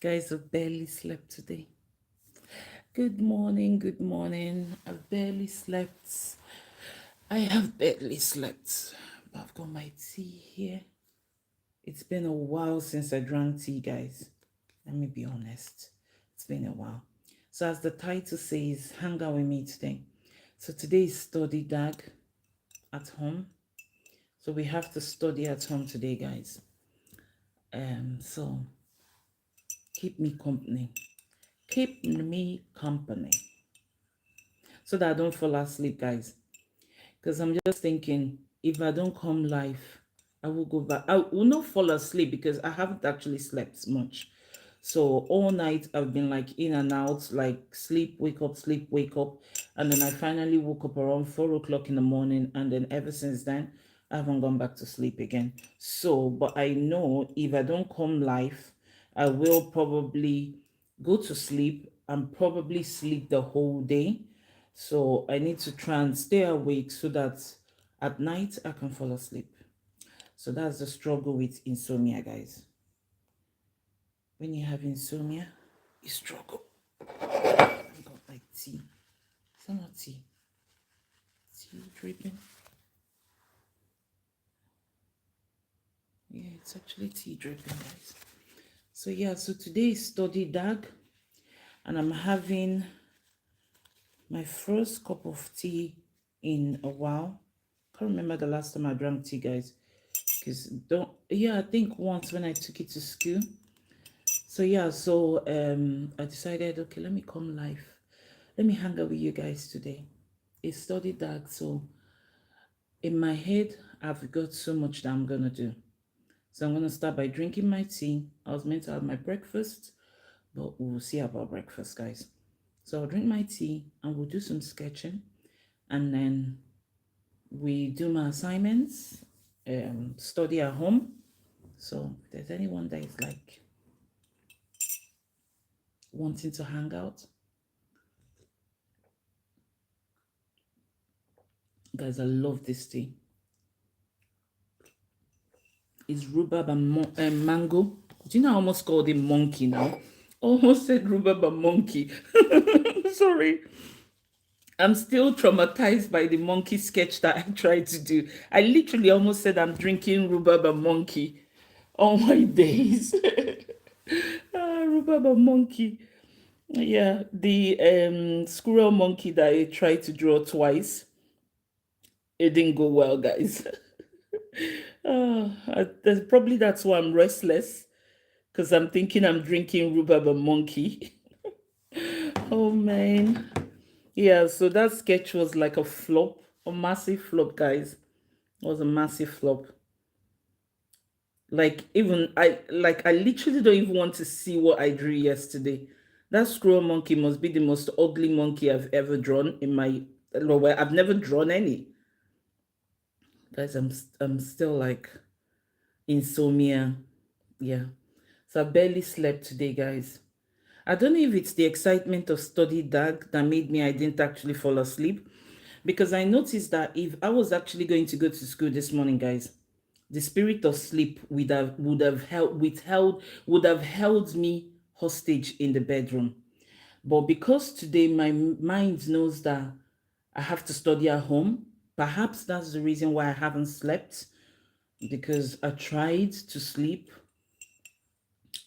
Guys, I've barely slept today. Good morning, good morning. I've barely slept. I have barely slept. But I've got my tea here. It's been a while since I drank tea, guys. Let me be honest. It's been a while. So, as the title says, hang out with me today. So, today is study dag at home. So, we have to study at home today, guys. So keep me company. Keep me company. So that I don't fall asleep, guys. Because I'm just thinking, if I don't come live, I will go back. I will not fall asleep because I haven't actually slept much. So all night I've been like in and out, like sleep, wake up. And then I finally woke up around 4 o'clock in the morning. And then ever since then, I haven't gone back to sleep again. So, but I know if I don't come live, I will probably go to sleep and probably sleep the whole day. So I need to try and stay awake so that at night I can fall asleep. So that's the struggle with insomnia, guys. When you have insomnia, you struggle. I got like tea. Is that not tea? Tea dripping? Yeah, it's actually tea dripping, guys. So yeah, so today is study dag, and I'm having my first cup of tea in a while. Can't remember the last time I drank tea, guys. I think once when I took it to school. So yeah, so I decided, okay, let me come live. Let me hang out with you guys today. It's study dag, so in my head, I've got so much that I'm gonna do. So I'm gonna start by drinking my tea. I was meant to have my breakfast, but we'll see about breakfast, guys. So I'll drink my tea and we'll do some sketching, and then we do my assignments, study at home. So if there's anyone that is like wanting to hang out, guys, I love this tea. It's rhubarb and mango. Do you know I almost called him monkey now? Almost said rhubarb and monkey. Sorry. I'm still traumatized by the monkey sketch that I tried to do. I literally almost said I'm drinking rhubarb and monkey. All my days. Rhubarb and monkey. Yeah, the squirrel monkey that I tried to draw twice. It didn't go well, guys. Probably that's why I'm restless, because I'm thinking I'm drinking rhubarb and monkey. Oh man. Yeah, so that sketch was like a flop, a massive flop, guys. It was a massive flop. I literally don't even want to see what I drew yesterday. That squirrel monkey must be the most ugly monkey I've ever drawn in my well, I've never drawn any. Guys, I'm still like insomnia. Yeah. So I barely slept today, guys. I don't know if it's the excitement of study dag that made me I didn't actually fall asleep. Because I noticed that if I was actually going to go to school this morning, guys, the spirit of sleep would have held me hostage in the bedroom. But because today my mind knows that I have to study at home, perhaps that's the reason why I haven't slept, because I tried to sleep,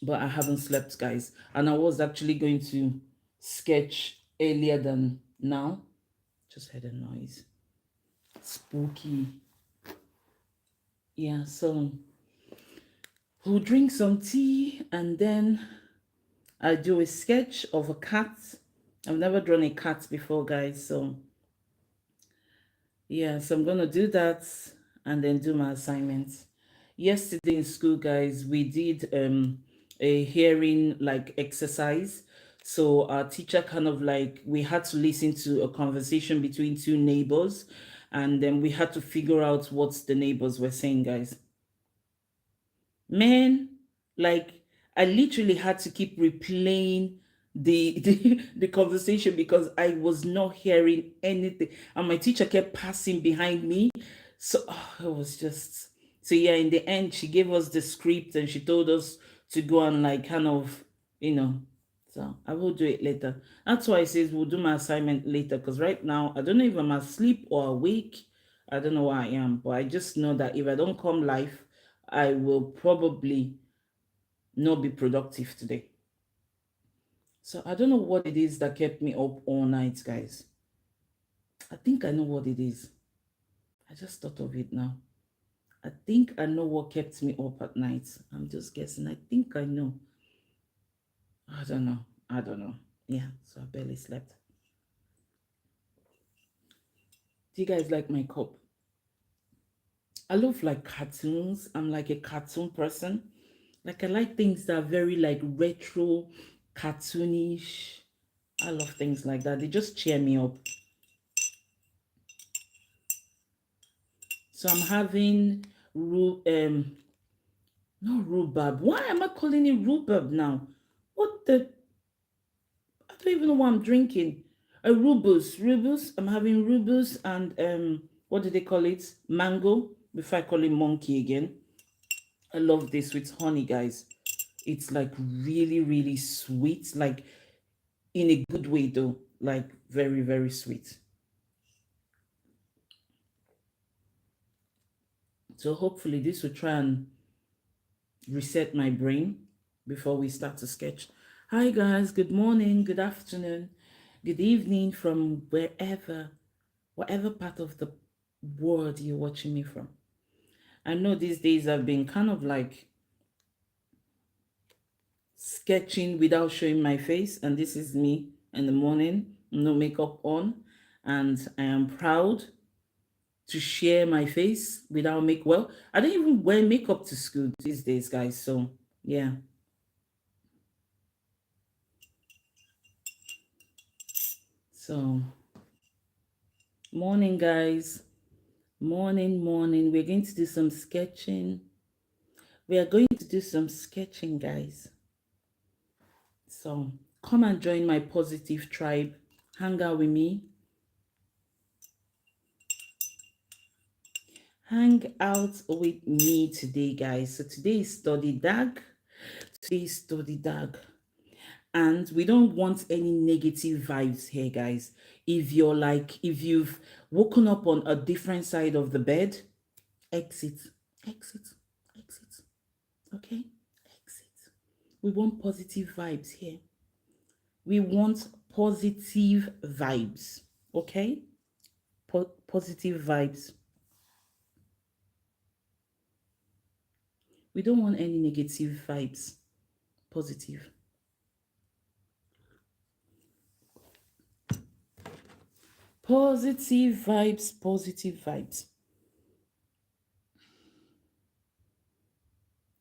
but I haven't slept, guys. And I was actually going to sketch earlier than now. Just heard a noise. Spooky. Yeah, so we'll drink some tea and then I do a sketch of a cat. I've never drawn a cat before, guys. So yeah, so I'm gonna do that and then do my assignments. Yesterday in school, guys, we did a hearing like exercise. So our teacher kind of like, we had to listen to a conversation between two neighbors, and then we had to figure out what the neighbors were saying, guys. Man, like I literally had to keep replaying the conversation because I was not hearing anything, and my teacher kept passing behind me. So it was just, so yeah, in the end she gave us the script and she told us to go and like kind of you know. So I will do it later. That's why it says we'll do my assignment later, because right now I don't know if I'm asleep or awake. I don't know where I am, but I just know that if I don't come live, I will probably not be productive today. So I don't know what it is that kept me up all night, guys. I think I know what it is. I just thought of it now. I think I know what kept me up at night. I'm just guessing. I think I know. I don't know. I don't know. Yeah, so I barely slept. Do you guys like my cup? I love like cartoons. I'm like a cartoon person. Like I like things that are very like retro, cartoonish. I love things like that. They just cheer me up. So I'm having not rhubarb. Why am I calling it rhubarb now? What the I don't even know what I'm drinking. A rubus. Rubus. I'm having rubus and what do they call it? Mango. Before I call it monkey again. I love this with honey, guys. It's like really, really sweet. Like in a good way though. Like very, very sweet. So hopefully this will try and reset my brain before we start to sketch. Hi guys, good morning, good afternoon, good evening from wherever, whatever part of the world you're watching me from. I know these days I've been kind of like sketching without showing my face, and this is me in the morning, no makeup on, and I am proud to share my face without make. Well, I don't even wear makeup to school these days, guys. So yeah. So morning, guys. Morning, morning. We're going to do some sketching. We are going to do some sketching, guys. So come and join my positive tribe. Hang out with me. Hang out with me today, guys. So today is study dag. Today is study dag. And we don't want any negative vibes here, guys. If you're like, if you've woken up on a different side of the bed, exit, exit, exit. Okay? Exit. We want positive vibes here. We want positive vibes. Okay? Positive vibes. We don't want any negative vibes. Positive. Positive vibes, positive vibes.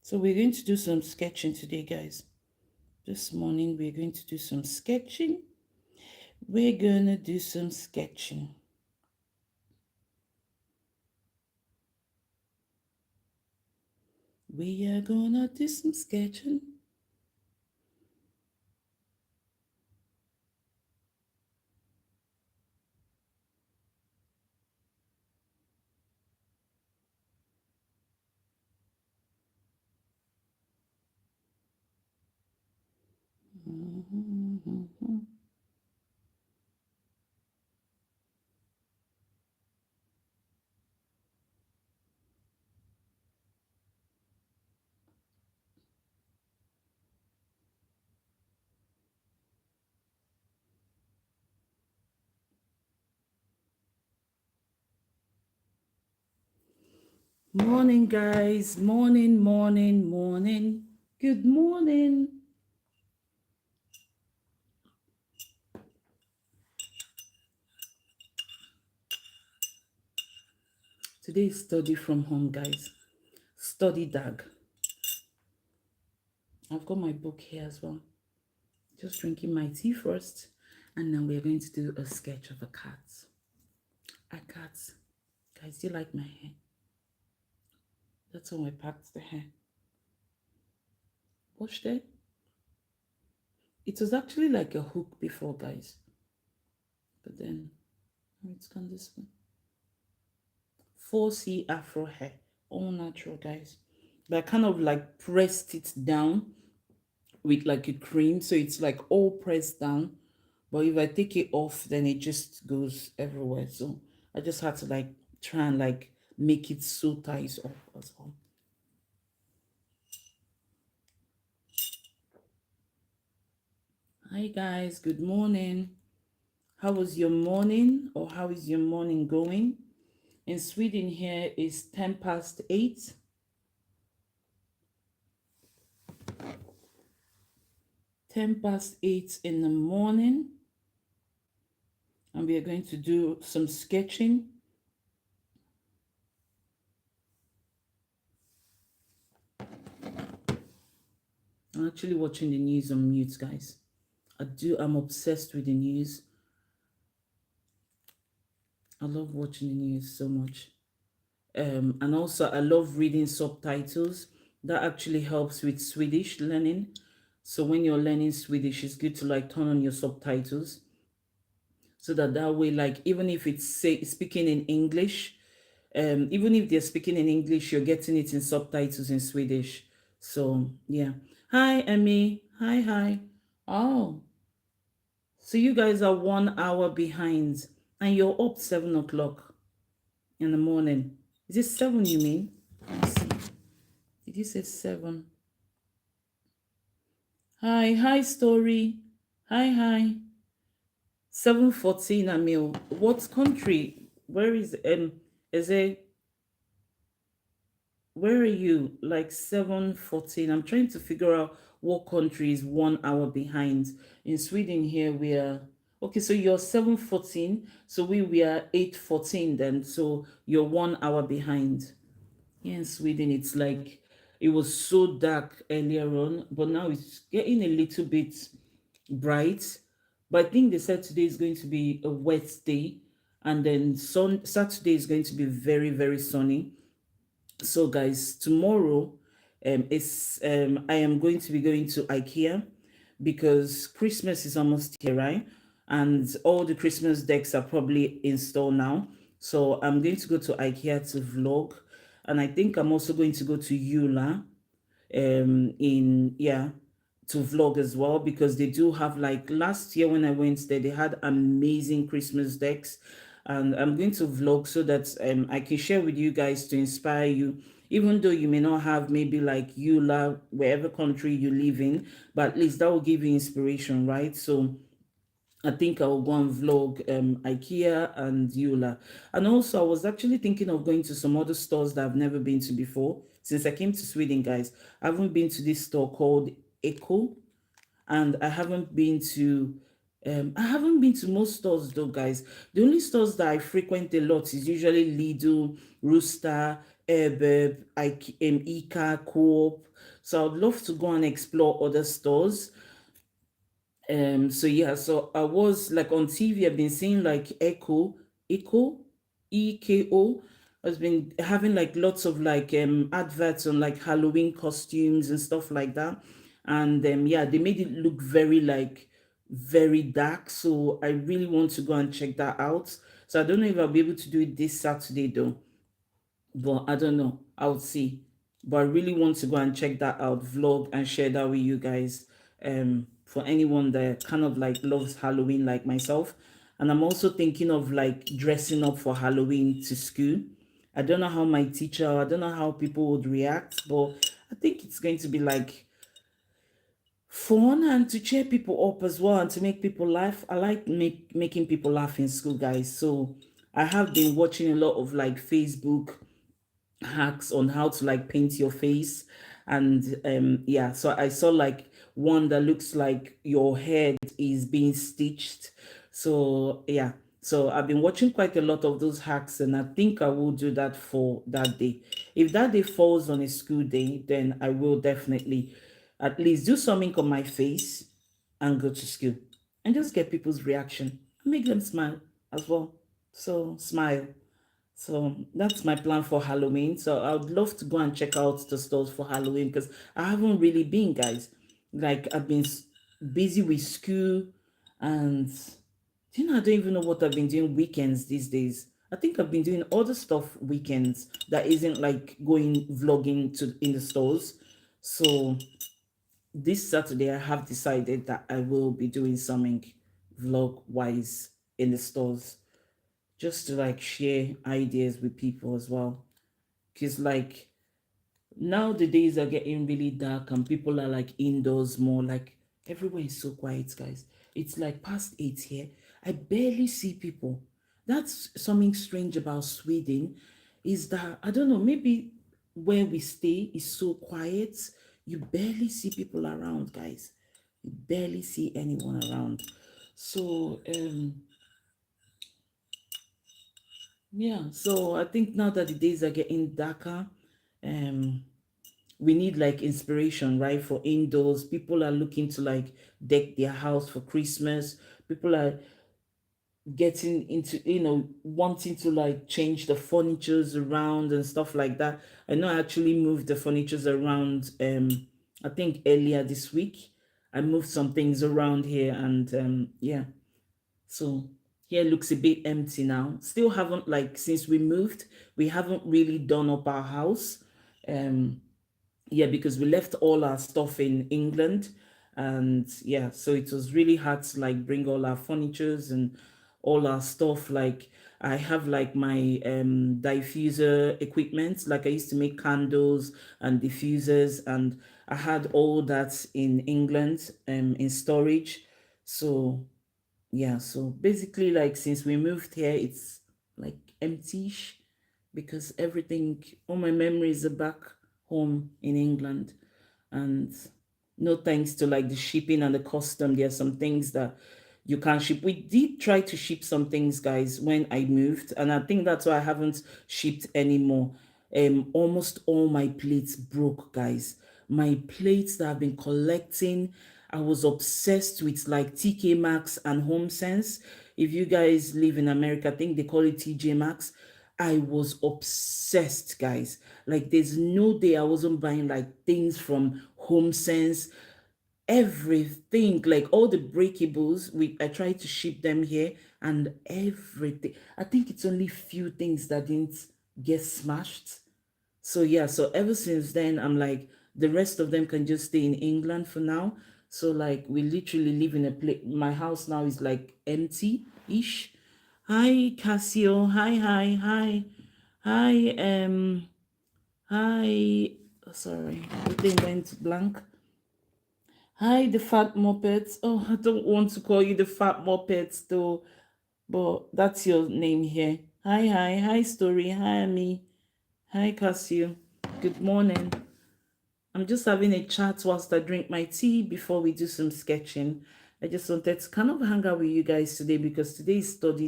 So we're going to do some sketching today, guys. This morning we're going to do some sketching. We're gonna do some sketching. We are gonna do some sketching. Morning, guys. Morning, morning, morning. Good morning. Today is study from home, guys. Study dag. I've got my book here as well. Just drinking my tea first. And then we're going to do a sketch of a cat. A cat. Guys, do you like my hair? That's how I packed the hair. Watch there. It was actually like a hook before, guys. But then, it's gone this way. 4C Afro hair. All natural, guys. But I kind of like pressed it down with like a cream, so it's like all pressed down. But if I take it off, then it just goes everywhere. So I just had to like try and like make it so tight up as well. Hi guys, good morning. How was your morning, or how is your morning going? In Sweden here is 10 past 8. 10 past 8 in the morning, and we are going to do some sketching. I'm actually watching the news on mute, guys. I'm obsessed with the news. I love watching the news so much. And also, I love reading subtitles. That actually helps with Swedish learning. So when you're learning Swedish, it's good to like turn on your subtitles, so that way, like even if it's say speaking in English, even if they're speaking in English, you're getting it in subtitles in Swedish. So yeah. Hi, Emmy. Hi, hi. Oh, so you guys are 1 hour behind, and you're up 7 o'clock in the morning. Is it seven you mean? Let's see. Did you say seven? Hi, hi, Story. Hi, hi. 7:14, Emil. What country? Where is it? Where are you? Like 7:14. I'm trying to figure out what country is 1 hour behind. In Sweden here we are okay, so you're 7:14. So we are 8:14 then. So you're 1 hour behind. Here in Sweden it's like it was so dark earlier on, but now it's getting a little bit bright. But I think they said today is going to be a wet day, and then Saturday is going to be very, very sunny. So guys, tomorrow is I am going to be going to IKEA because Christmas is almost here, right? And all the Christmas decks are probably installed now. So I'm going to go to IKEA to vlog. And I think I'm also going to go to Eula in yeah, to vlog as well, because they do have, like last year when I went there, they had amazing Christmas decks. And I'm going to vlog so that I can share with you guys to inspire you, even though you may not have maybe like Eula wherever country you live in, but at least that will give you inspiration, right? So I think I'll go and vlog IKEA and Eula. And also, I was actually thinking of going to some other stores that I've never been to before. Since I came to Sweden, guys, I haven't been to this store called Echo, and I haven't been to most stores though, guys. The only stores that I frequent a lot is usually Lidl, Rooster, Airbeb, Ika, Coop. So I'd love to go and explore other stores. So yeah, so I was like on TV, I've been seeing like Echo, EKO has been having like lots of like adverts on like Halloween costumes and stuff like that. And yeah, they made it look very like very dark. So I really want to go and check that out. So I don't know if I'll be able to do it this Saturday though, but I don't know. I'll see. But I really want to go and check that out, vlog, and share that with you guys. For anyone that kind of like loves Halloween like myself. And I'm also thinking of like dressing up for Halloween to school. I don't know how my teacher, I don't know how people would react, but I think it's going to be like fun and to cheer people up as well and to make people laugh. I like making people laugh in school, guys. So I have been watching a lot of like Facebook hacks on how to like paint your face. And yeah, so I saw like one that looks like your head is being stitched. So yeah, so I've been watching quite a lot of those hacks, and I think I will do that for that day. If that day falls on a school day, then I will definitely at least do something on my face and go to school and just get people's reaction and make them smile as well. So smile. So that's my plan for Halloween. So I would love to go and check out the stores for Halloween because I haven't really been, guys. Like I've been busy with school, and I don't even know what I've been doing weekends these days. I think I've been doing other stuff weekends that isn't like going vlogging to in the stores. So this Saturday I have decided that I will be doing something vlog wise in the stores, just to like share ideas with people as well. Because like now the days are getting really dark and people are like indoors more. Like everywhere is so quiet, guys. It's like past 8 here. I barely see people. That's something strange about Sweden, is that I don't know, maybe where we stay is so quiet. You barely see people around, guys. You barely see anyone around. So yeah, so I think now that the days are getting darker, um we need like inspiration, right? For indoors, people are looking to like deck their house for Christmas. People are getting into, wanting to like change the furnitures around and stuff like that. I know I actually moved the furnitures around, I think earlier this week. I moved some things around here, and yeah, so here looks a bit empty now. Still haven't, like, since we moved, we haven't really done up our house. um yeah, because we left all our stuff in England, and yeah, so it was really hard to like bring all our furnitures and all our stuff. Like I have like my diffuser equipment, like I used to make candles and diffusers, and I had all that in England in storage. So yeah, so basically, like, since we moved here, it's like empty-ish, because everything, all my memories are back home in England. And no thanks to like the shipping and the custom, there are some things that you can't ship. We did try to ship some things, guys, when I moved, and I think that's why I haven't shipped anymore. Almost all my plates broke, guys. My plates that I've been collecting, I was obsessed with like TK Maxx and HomeSense. If you guys live in America, I think they call it TJ Maxx. I was obsessed, guys. Like, there's no day I wasn't buying like things from HomeSense, everything, like all the breakables. I tried to ship them here, and everything. I think it's only few things that didn't get smashed. So yeah, so ever since then, I'm like, the rest of them can just stay in England for now. So like, we literally live in a place. My house now is like empty-ish. Hi, Casio. Hi, hi, hi, hi. Hi. Sorry, everything went blank. Hi, the fat muppets. Oh, I don't want to call you the fat muppets though, but that's your name here. Hi, hi, hi, Story. Hi, Ami. Hi, Casio. Good morning. I'm just having a chat whilst I drink my tea before we do some sketching. I just wanted to kind of hang out with you guys today, because today is study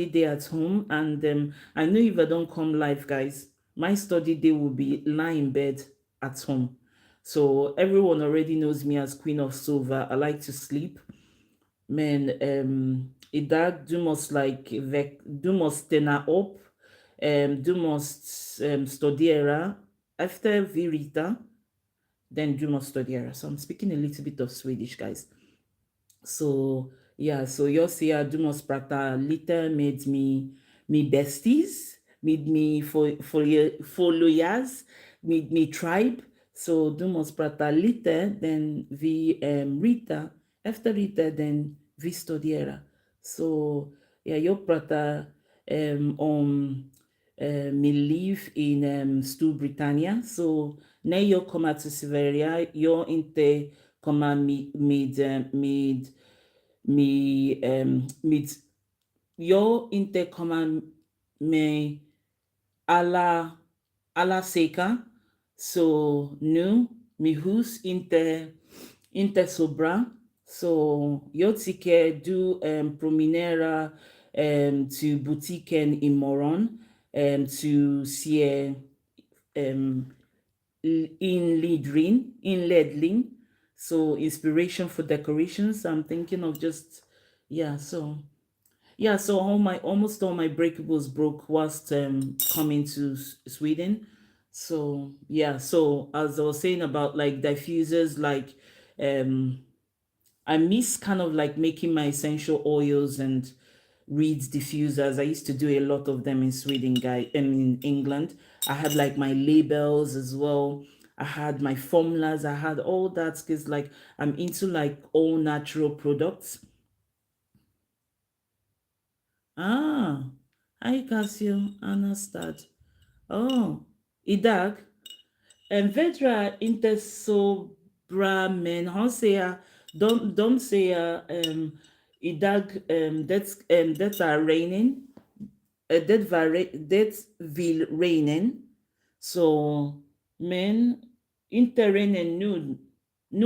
day at home. And I know if I don't come live, guys, my study day will be lying in bed at home. So everyone already knows me as Queen of Silver. I like to sleep. Men, idag du måste like du måste stanna upp, du måste studera efter virita, then du måste studera. So I'm speaking a little bit of Swedish, guys. So yeah, so jag ser du måste prata lite med mi besties, med mi followers, med mi tribe. Så du måste prata lite, then vi Rita, efter Rita, then vi studerar. Så ja, jag pratar om mitt liv i Storbritannien. Så när jag kommer till Sverige, jag inte kommer med jag inte kommer med alla säkra. Så nu, mitt hus inte så bra. Så jag tycker du promenera till butiken imorgon to se inledning. So inspiration for decorations. I'm thinking of just, yeah, so yeah, so almost all my breakables broke whilst coming to Sweden. So yeah, so as I was saying about like diffusers, like um I miss kind of like making my essential oils and reeds diffusers. I used to do a lot of them in Sweden, in England. I had like my labels as well. I had my formulas, I had all that because like I'm into like all natural products. Ah, hi Casio, Anastad. Oh, Idag. Vedra intersobra Hosea don't say Idag that's raining that will raining. So men interraining new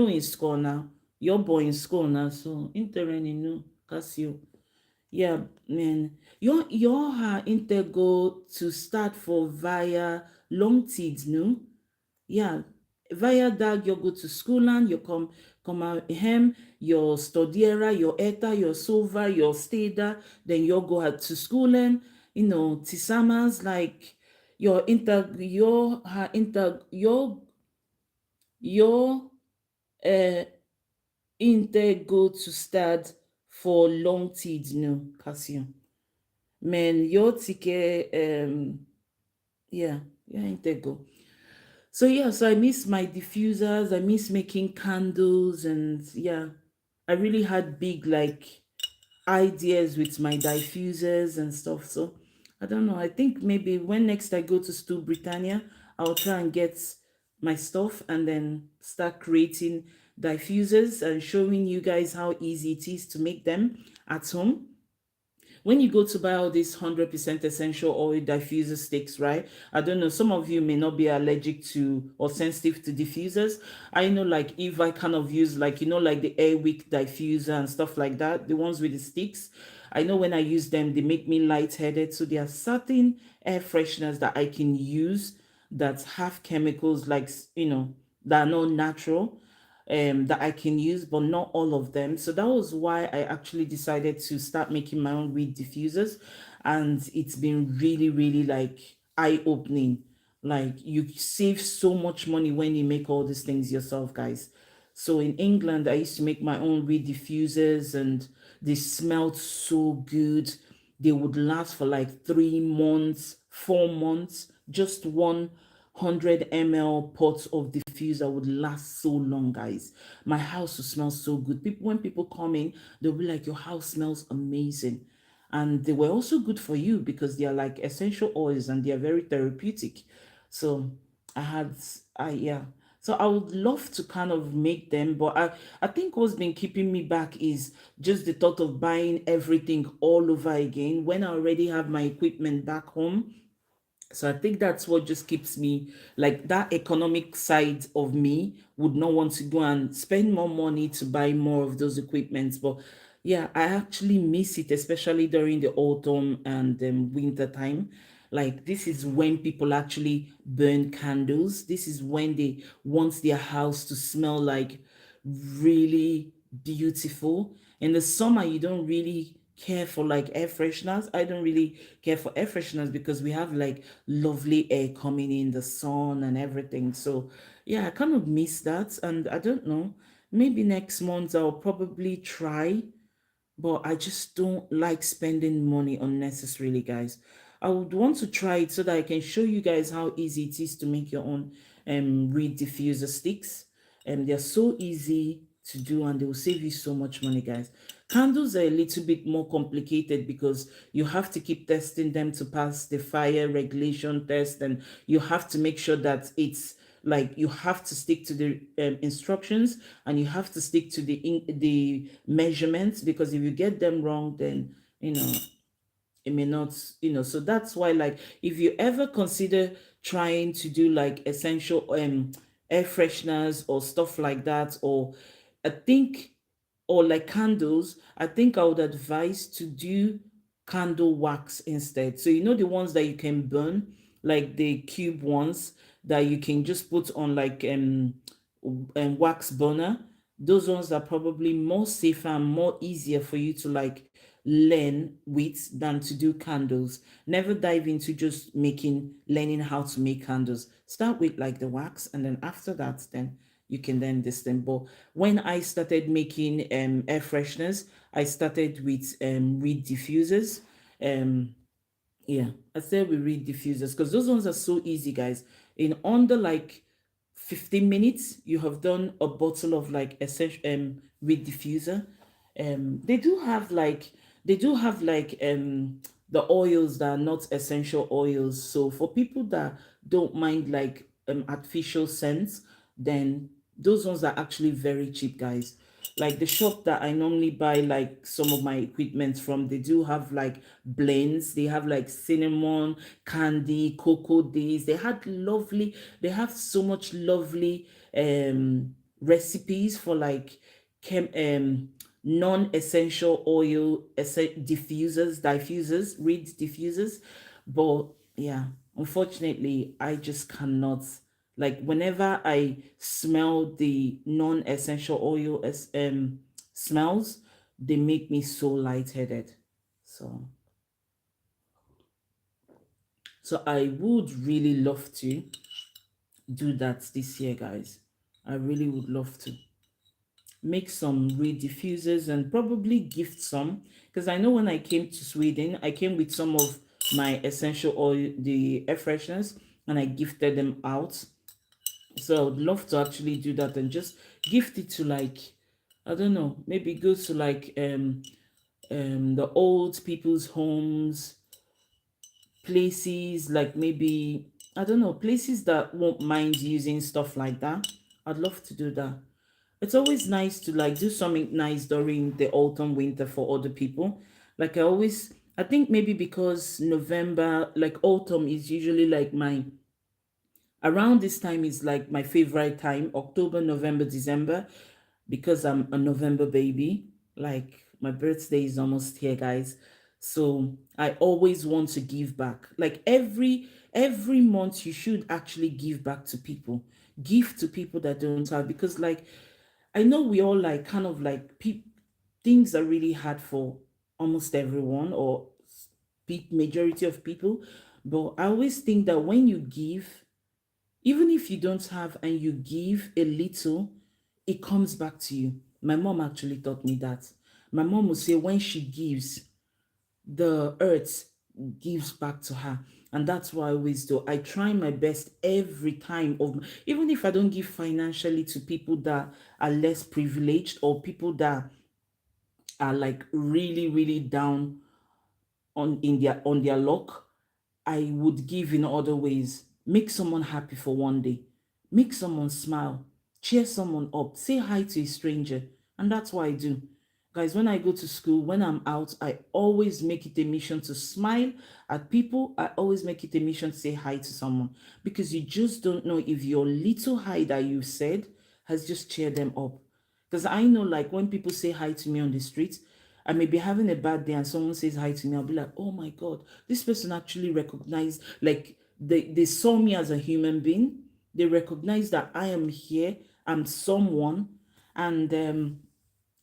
in school now. Your boy in school now, so interraining new Casio. Yeah, man. Your intego to start for via long tids, no? Yeah, via that you go to school and you come out hem, your studiera, your eta, your silver, your steda, then you go out to school and tisamas like your uh intego to start for long tids, no, Cassian. Man, your ticket yeah, yeah, intego. So yeah, so I miss my diffusers, I miss making candles, and yeah, I really had big like ideas with my diffusers and stuff. So I don't know. I think maybe when next I go to Stu Britannia, I'll try and get my stuff and then start creating diffusers and showing you guys how easy it is to make them at home. When you go to buy all these 100% essential oil diffuser sticks, right? I don't know, some of you may not be allergic to or sensitive to diffusers. I know, like, if I kind of use, like, like the Airwick diffuser and stuff like that, the ones with the sticks. I know when I use them, they make me lightheaded. So there are certain air fresheners that I can use that have chemicals, like, that are not natural, that I can use, but not all of them. So that was why I actually decided to start making my own weed diffusers. And it's been really, really like eye opening. Like you save so much money when you make all these things yourself, guys. So in England, I used to make my own weed diffusers and they smelled so good. They would last for like 3 months, 4 months, just 100 ml pot of diffuser would last so long, guys. My house will smell so good. People, when people come in, they'll be like, your house smells amazing. And they were also good for you because they are like essential oils and they are very therapeutic. So I had, yeah. So I would love to kind of make them, but I think what's been keeping me back is just the thought of buying everything all over again when I already have my equipment back home. So I think that's what just keeps me, like, that economic side of me would not want to go and spend more money to buy more of those equipments. But yeah, I actually miss it, especially during the autumn and winter time. Like, this is when people actually burn candles. This is when they want their house to smell like really beautiful. In the summer, you don't really care for like air fresheners. I don't really care for air fresheners because we have like lovely air coming in, the sun and everything. So yeah, I kind of miss that. And I don't know, maybe next month I'll probably try, but I just don't like spending money unnecessarily, guys. I would want to try it so that I can show you guys how easy it is to make your own reed diffuser sticks. And they're so easy to do and they will save you so much money, guys. Candles are a little bit more complicated because you have to keep testing them to pass the fire regulation test, and you have to make sure that it's like you have to stick to the instructions, and you have to stick to the measurements, because if you get them wrong, then it may not, so that's why, like, if you ever consider trying to do like essential air fresheners or stuff like that, or I think, or like candles, I think I would advise to do candle wax instead. So the ones that you can burn, like the cube ones that you can just put on like wax burner. Those ones are probably more safer and more easier for you to like learn with than to do candles. Never dive into just learning how to make candles. Start with like the wax, and then after that, then you can then this thing. But when I started making air fresheners, I started with reed diffusers. Um yeah, I said we reed diffusers because those ones are so easy, guys. In under like 15 minutes, you have done a bottle of like essential weed diffuser. They do have like the oils that are not essential oils. So for people that don't mind like artificial scents, then those ones are actually very cheap, guys. Like the shop that I normally buy like some of my equipment from, they do have like blends. They have like cinnamon, candy, cocoa days. They have so much lovely recipes for like non-essential oil reed diffusers. But yeah, unfortunately, I just cannot. Like whenever I smell the non-essential oil smells, they make me so lightheaded. So I would really love to do that this year, guys. I really would love to make some reed diffusers and probably gift some, because I know when I came to Sweden, I came with some of my essential oil, the air fresheners, and I gifted them out. So I would love to actually do that and just gift it to like, I don't know, maybe go to like the old people's homes, places like maybe, I don't know, places that won't mind using stuff like that. I'd love to do that. It's always nice to like do something nice during the autumn winter for other people. Like I think maybe because November, like autumn is usually like my, around this time is like my favorite time, October, November, December, because I'm a November baby. Like my birthday is almost here, guys. So I always want to give back. Like every month you should actually give back to people. Give to people that don't have, because like I know we all like kind of like things are really hard for almost everyone, or majority of people. But I always think that when you give, even if you don't have and you give a little, it comes back to you. My mom actually taught me that. My mom would say when she gives, the earth gives back to her. And that's why I always do. I try my best every time of, even if I don't give financially to people that are less privileged, or people that are like really, really down on their luck, I would give in other ways. Make someone happy for one day. Make someone smile. Cheer someone up. Say hi to a stranger. And that's what I do. Guys, when I go to school, when I'm out, I always make it a mission to smile at people. I always make it a mission to say hi to someone, because you just don't know if your little hi that you said has just cheered them up. Because I know, like, when people say hi to me on the street, I may be having a bad day and someone says hi to me, I'll be like, oh my God, this person actually recognized, like, they saw me as a human being. They recognize that I am here, I'm someone. And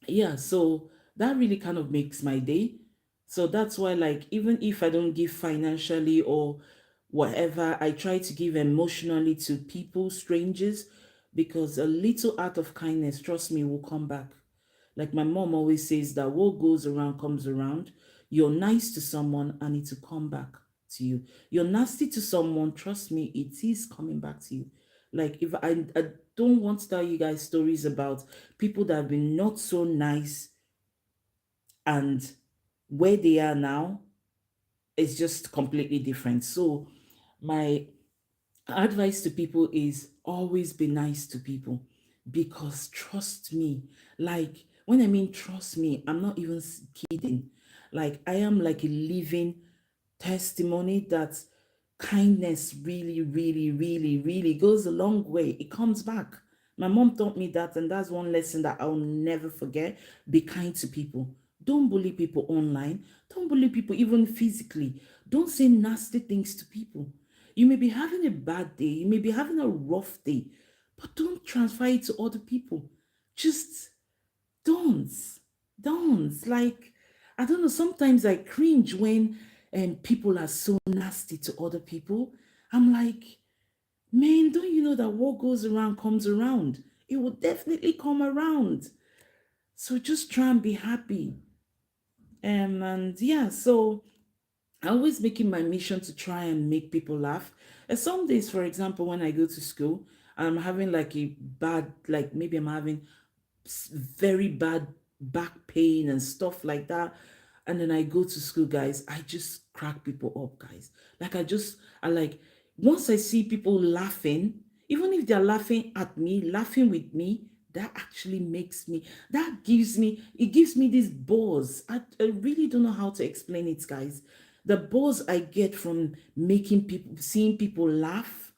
yeah, so that really kind of makes my day. So that's why, like, even if I don't give financially or whatever, I try to give emotionally to people, strangers, because a little act of kindness, trust me, will come back. Like my mom always says that what goes around comes around. You're nice to someone and it will come back to you. You're nasty to someone, trust me, it is coming back to you. Like if I don't want to tell you guys stories about people that have been not so nice, and where they are now is just completely different. So my advice to people is always be nice to people, because trust me, like when I mean trust me, I'm not even kidding. Like I am like a living testimony that kindness really, really, really, really goes a long way. It comes back. My mom taught me that, and that's one lesson that I'll never forget. Be kind to people. Don't bully people online. Don't bully people even physically. Don't say nasty things to people. You may be having a bad day, you may be having a rough day, but don't transfer it to other people. Just don't. Don't. Like, I don't know, sometimes I cringe when people are so nasty to other people. I'm like, man, don't you know that what goes around comes around? It will definitely come around. So just try and be happy. And yeah, so I always make it my mission to try and make people laugh. And some days, for example, when I go to school, I'm having like a bad, like maybe I'm having very bad back pain and stuff like that. And then I go to school, guys. I just crack people up, guys. Like I like, once I see people laughing, even if they're laughing at me, laughing with me, that actually makes me, it gives me this buzz. I really don't know how to explain it, guys. The buzz I get from seeing people laugh,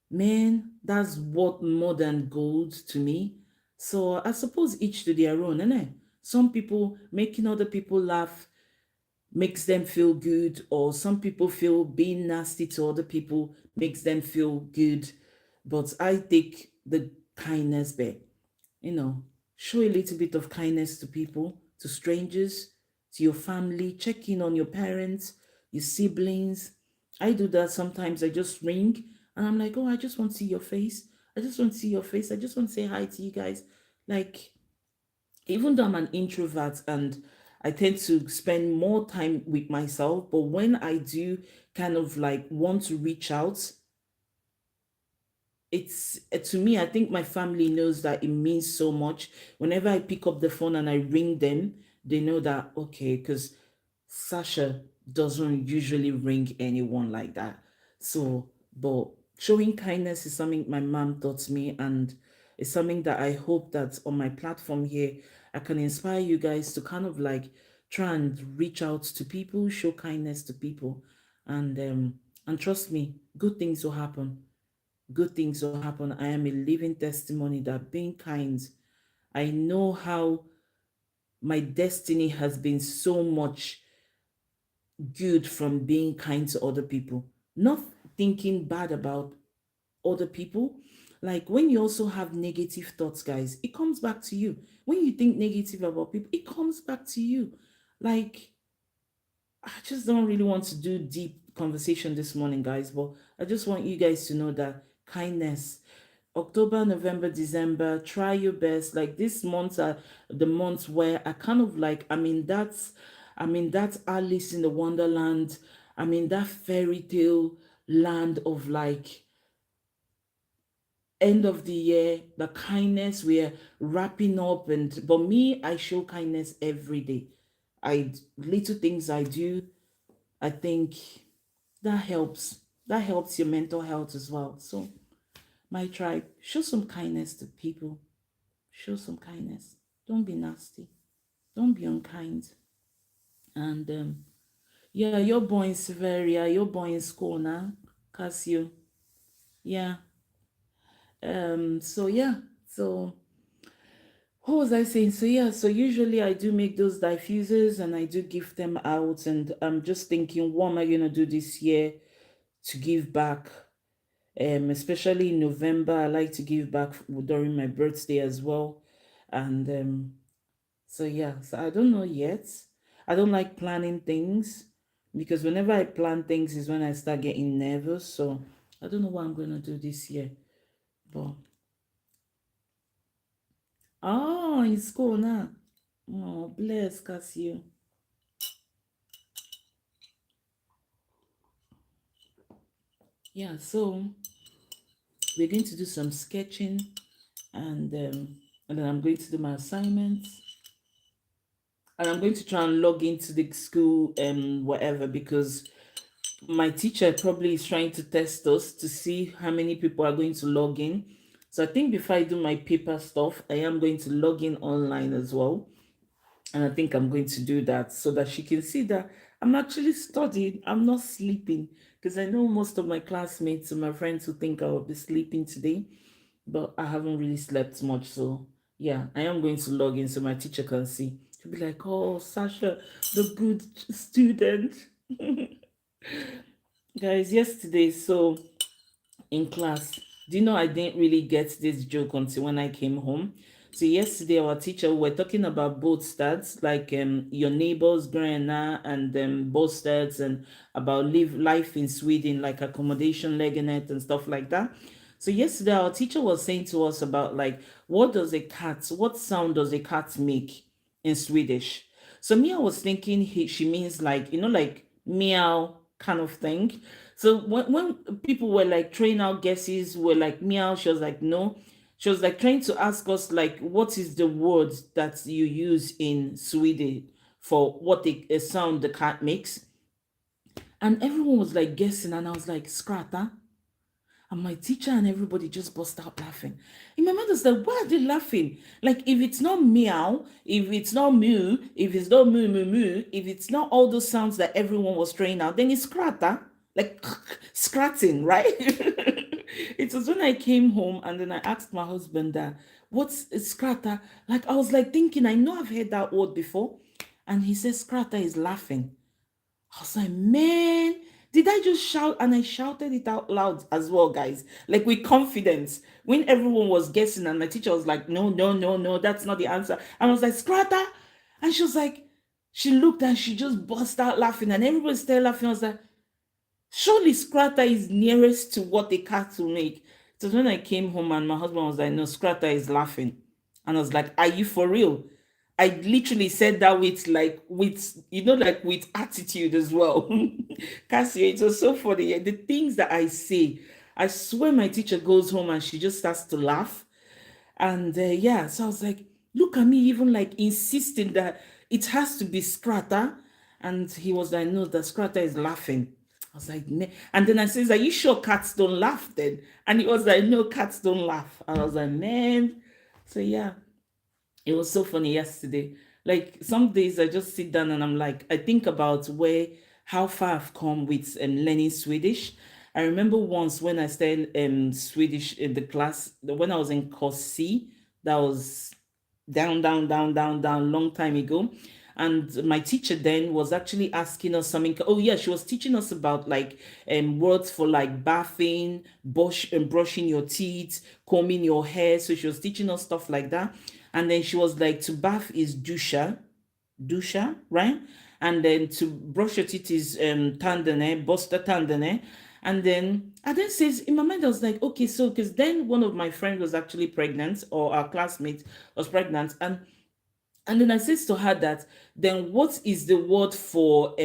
man, that's what more than gold to me. So I suppose each to their own, innit? Some people making other people laugh makes them feel good, or some people feel being nasty to other people makes them feel good. But I take the kindness back, you know, show a little bit of kindness to people, to strangers, to your family, check in on your parents, your siblings. I do that sometimes. I just ring and I'm like, oh, I just want to see your face. I just want to see your face. I just want to say hi to you guys. Like, even though I'm an introvert and I tend to spend more time with myself, but when I do kind of like want to reach out, it's to me, I think my family knows that it means so much. Whenever I pick up the phone and I ring them, they know that, okay, because Sasha doesn't usually ring anyone like that. So, but showing kindness is something my mom taught me, and it's something that I hope that on my platform here I can inspire you guys to kind of like try and reach out to people, show kindness to people, and trust me, good things will happen. Good things will happen. I am a living testimony that being kind, I know how my destiny has been so much good from being kind to other people, not thinking bad about other people. Like when you also have negative thoughts, guys, it comes back to you. When you think negative about people, it comes back to you. Like, I just don't really want to do deep conversation this morning, guys, but I just want you guys to know that kindness, October, November, December, try your best. Like these months are the months where I kind of like, I mean, that's Alice in the Wonderland. I mean, that fairy tale land of like end of the year, the kindness we're wrapping up. And but me, I show kindness every day. I little things I do, I think that helps. That helps your mental health as well. So my tribe, show some kindness to people. Show some kindness. Don't be nasty. Don't be unkind. And yeah, you're born in Severia. You're born in school now, Casio. Yeah. So yeah. So what was I saying? So yeah. So usually I do make those diffusers and I do give them out. And I'm just thinking, what am I gonna do this year to give back? Especially in November, I like to give back during my birthday as well. And so yeah, so I don't know yet. I don't like planning things because whenever I plan things is when I start getting nervous. So I don't know what I'm gonna do this year. But oh, in school now. Oh, bless Casio. Yeah, so we're going to do some sketching and then I'm going to do my assignments. And I'm going to try and log into the school whatever because my teacher probably is trying to test us to see how many people are going to log in. So I think before I do my paper stuff, I am going to log in online as well. And I think I'm going to do that so that she can see that I'm actually studying. I'm not sleeping. Because I know most of my classmates and my friends who think I will be sleeping today, but I haven't really slept much. So yeah, I am going to log in so my teacher can see. She'll be like, oh, Sasha, the good student. Guys, yesterday, so in class. Do you know I didn't really get this joke until when I came home? So yesterday our teacher we were talking about both stats, like your neighbors grana and both stats and about life in Sweden, like accommodation leganet and stuff like that. So yesterday our teacher was saying to us about like what sound does a cat make in Swedish? So me, I was thinking she means like, like meow, kind of thing. So when people were like throwing out guesses, were like meow, she was like no. She was like trying to ask us like what is the word that you use in Sweden for what a sound the cat makes. And everyone was like guessing, and I was like, Scrata. And my teacher and everybody just burst out laughing. In my mind, I was like, why are they laughing? Like, if it's not meow, if it's not moo, if it's not moo moo moo, if it's not all those sounds that everyone was throwing out, then it's scrata, like scratching, right? It was when I came home and then I asked my husband that, what's scrata? Like, I was like thinking, I know I've heard that word before. And he says, scrata is laughing. I was like, man, did I just shout? And I shouted it out loud as well, guys, like with confidence. When everyone was guessing, and my teacher was like, no, no, no, no, that's not the answer. And I was like, Scrata. And she was like, she looked and she just burst out laughing, and everybody started laughing. I was like, surely Scrata is nearest to what a cat will make. So when I came home and my husband was like, no, Scrata is laughing. And I was like, are you for real? I literally said that with with attitude as well. Cassie, it was so funny. The things that I say, I swear my teacher goes home and she just starts to laugh. And yeah, so I was like, look at me, even like insisting that it has to be Scrata. And he was like, no, the Scrata is laughing. I was like, and then I says, are you sure cats don't laugh then? And he was like, no, cats don't laugh. And I was like, man. So yeah, it was so funny yesterday. Like some days I just sit down and I'm like, I think about how far I've come with learning Swedish. I remember once when I studied Swedish in the class, when I was in course C, that was down, long time ago. And my teacher then was actually asking us something. Oh yeah, she was teaching us about like words for like bathing, brushing your teeth, combing your hair. So she was teaching us stuff like that. And then she was like, to bath is dusha, right? And then to brush your teeth is tandene, bosta tandene. And then says in my mind, I was like, okay, so because then one of my friends was actually pregnant, or our classmate was pregnant, and then I says to her that then what is the word for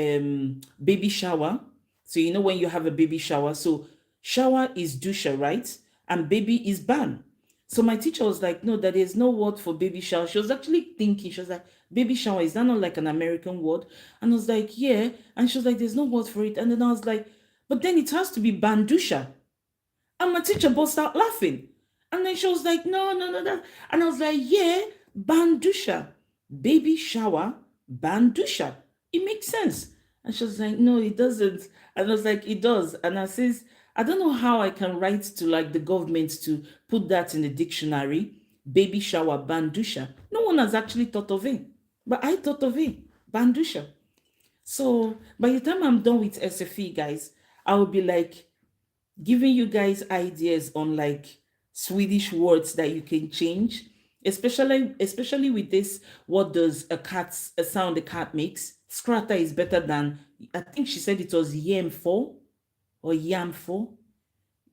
baby shower? So you know when you have a baby shower, so shower is dusha, right? And baby is ban. So my teacher was like, no, that there's no word for baby shower. She was actually thinking, she was like, baby shower, is that not like an American word? And I was like, yeah. And she was like, there's no word for it. And then I was like, but then it has to be bandusha. And my teacher burst out laughing. And then she was like, no, no, no, that. And I was like, yeah, bandusha. Baby shower, bandusha. It makes sense. And she was like, no, it doesn't. And I was like, it does. And I says, I don't know how I can write to like the government to put that in the dictionary. Baby shower, bandusha. No one has actually thought of it. But I thought of it. Bandusha. So by the time I'm done with SFE, guys, I will be like, giving you guys ideas on like Swedish words that you can change, especially with this. What does a sound a cat makes? Scrata is better than, I think she said it was yam for or yam for.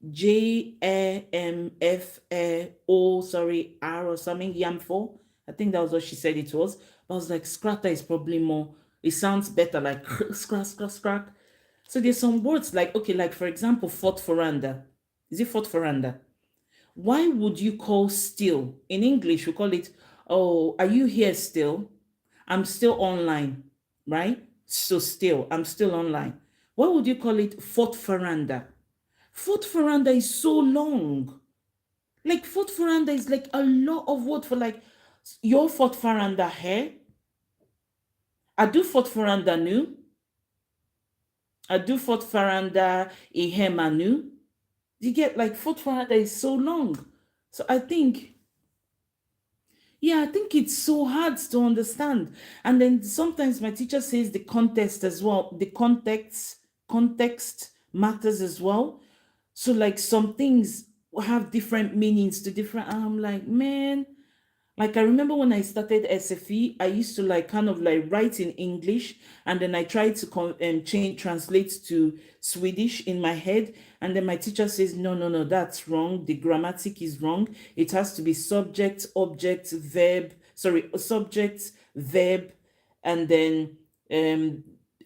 JAMFO, sorry, R or something, yam for. I think that was what she said it was. But I was like, scrata is probably more, it sounds better like scratch, scratch, scratch. So there's some words like, okay, like for example, Fort Ferranda. Is it Fort Ferranda? Why would you call still? In English, we call it, oh, are you here still? I'm still online, right? So still, I'm still online. Why would you call it Fort Ferranda? Fort Ferranda is so long. Like Fort Ferranda is like a lot of word for like your Fort Ferranda here. I do Fort Ferranda nu. I do Fort Ferranda ihemanu. You get like Fort Ferranda is so long. So I think, yeah, I think it's so hard to understand. And then sometimes my teacher says the context as well. The context matters as well. So like some things have different meanings to different. And I'm like, man, like I remember when I started SFE, I used to like kind of like write in English, and then I tried to translate to Swedish in my head, and then my teacher says, no, no, no, that's wrong. The grammatic is wrong. It has to be subject, object, verb. Sorry, subject, verb, and then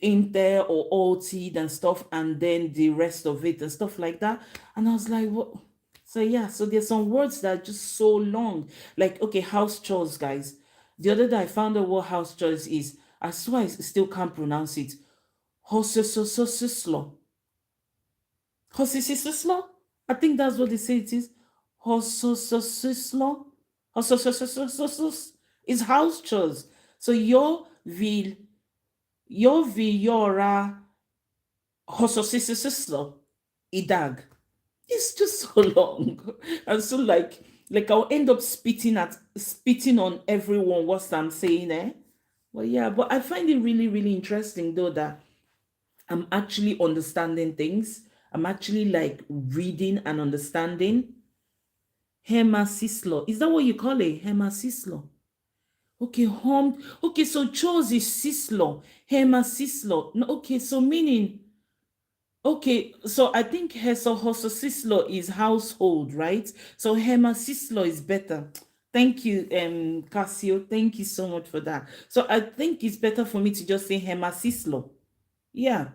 Inter or Alted and stuff, and then the rest of it and stuff like that. And I was like, what? So yeah, so there's some words that are just so long. Like, okay, house chores, guys. The other day I found out what house chores is. I swear I still can't pronounce it. Hosisososislo. Hosisislo? I think that's what they say it is. Hosososislo. Hososososislo is house chores. So your vil yora hososisislo idag. It's just so long. And so like I'll end up spitting on everyone what I'm saying, eh? Well, yeah, but I find it really, really interesting though that I'm actually understanding things. I'm actually like reading and understanding. Hemasislo. Is that what you call it? Hemasislo. Okay, home. Okay, so chores is sislo. Hemasislo. No, okay, so meaning, okay, so I think Hesosislo is household, right? So Hemasislo is better. Thank you, Casio. Thank you so much for that. So I think it's better for me to just say Hemasislo. Yeah,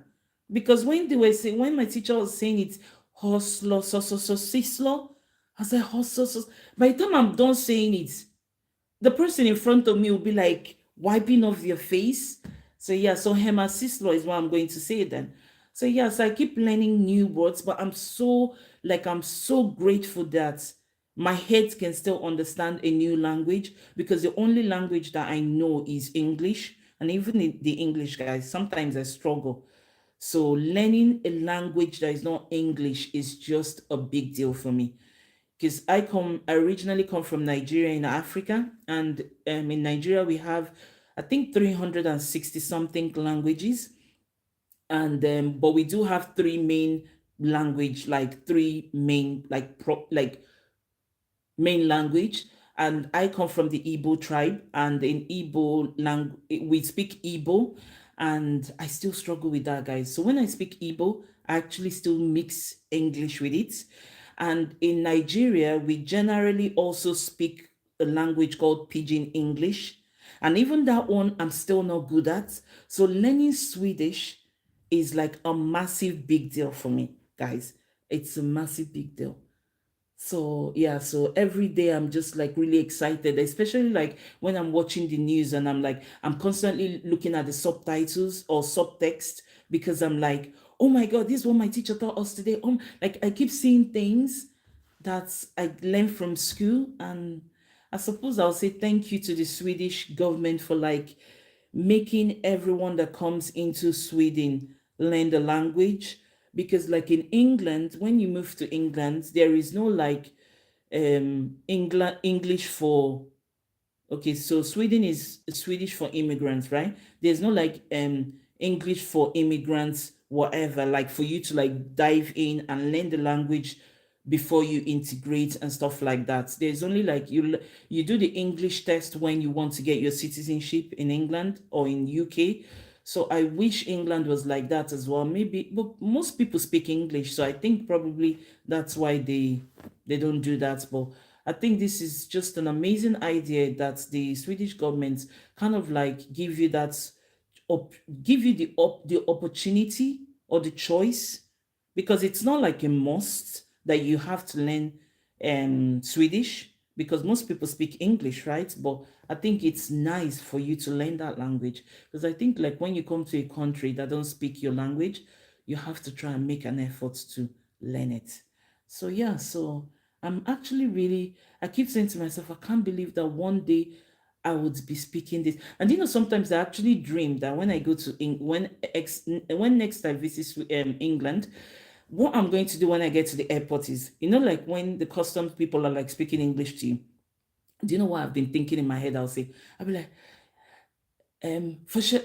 because when they were saying, when my teacher was saying it, hoslo, so, sislo, I said hoslo, so. By the time I'm done saying it, the person in front of me will be like wiping off their face. So yeah, so hemasislo is what I'm going to say then. So yeah, so I keep learning new words, but I'm so grateful that my head can still understand a new language, because the only language that I know is English. And even in the English, guys, sometimes I struggle. So learning a language that is not English is just a big deal for me, because I originally come from Nigeria in Africa, and in Nigeria we have, I think, 360 something languages, and but we do have three main language, like three main main language. And I come from the Igbo tribe, and in Igbo language we speak Igbo, and I still struggle with that, guys. So when I speak Igbo, I actually still mix English with it. And in Nigeria, we generally also speak a language called Pidgin English, and even that one I'm still not good at. So learning Swedish is like a massive big deal for me, guys. It's a massive big deal. So yeah, so every day I'm just like really excited, especially like when I'm watching the news and I'm constantly looking at the subtitles or subtext, because I'm like, oh my God, this is what my teacher taught us today. Like I keep seeing things that I learned from school. And I suppose I'll say thank you to the Swedish government for like making everyone that comes into Sweden learn the language. Because like in England, when you move to England, there is no like England English for, okay, so Sweden is Swedish for immigrants, right? There's no like English for immigrants, whatever, like for you to like dive in and learn the language before you integrate and stuff like that. There's only like you do the English test when you want to get your citizenship in England or in UK. So I wish England was like that as well. Maybe, but most people speak English, so I think probably that's why they don't do that. But I think this is just an amazing idea that the Swedish government kind of like op- give you the opportunity or the choice, because it's not like a must that you have to learn Swedish, because most people speak English, right? But I think it's nice for you to learn that language, because I think like when you come to a country that don't speak your language, you have to try and make an effort to learn it. So yeah, so I'm actually really, I keep saying to myself, I can't believe that one day I would be speaking this. And sometimes I actually dream that when I go to when next I visit England, what I'm going to do when I get to the airport is, like when the customs people are like speaking English to you. Do you know what I've been thinking in my head? I'll be like, for sure,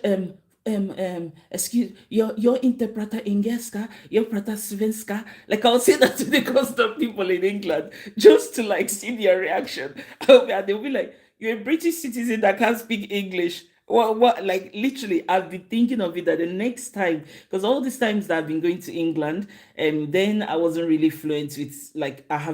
excuse your interpreter Engelska, your prata Svenska. Like I'll say that to the custom people in England just to like see their reaction. And they'll be like, you're a British citizen that can't speak English. What, like literally, I've been thinking of it that the next time, because all these times that I've been going to England, and then I wasn't really fluent with, like, I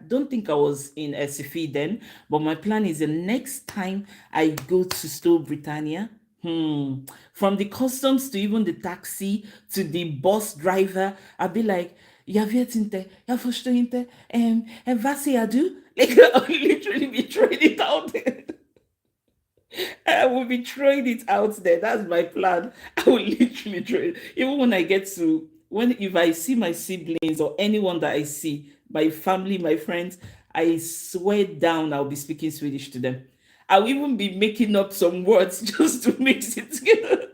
don't think I was in SFE then, but my plan is the next time I go to Stowe Britannia, Hmm. From the customs to even the taxi to the bus driver, I'll be like, jag vet inte, jag förstår inte, vad säger du? Like, I'll literally be throwing it out there. I will be throwing it out there. That's my plan. I will literally throw it. Even when I get to, when, if I see my siblings or anyone that I see, my family, my friends, I swear down I'll be speaking Swedish to them. I'll even be making up some words just to mix it together.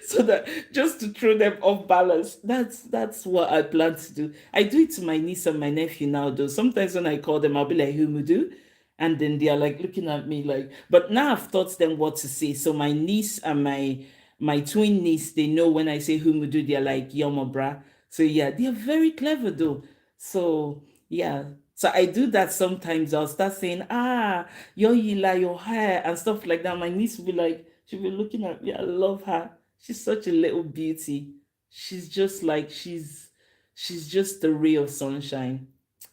So that just to throw them off balance. That's what I plan to do. I do it to my niece and my nephew now though. Sometimes when I call them, I'll be like, Humudu. And then they are like looking at me like, but now I've taught them what to say. So my niece and my twin niece, they know when I say Humudu, they're like Yomo bra. So yeah, they're very clever though. So yeah. So I do that sometimes. I'll start saying, yo yila, your hair and stuff like that. My niece will be like, she'll be looking at me. I love her. She's such a little beauty. She's just like she's just a ray of sunshine.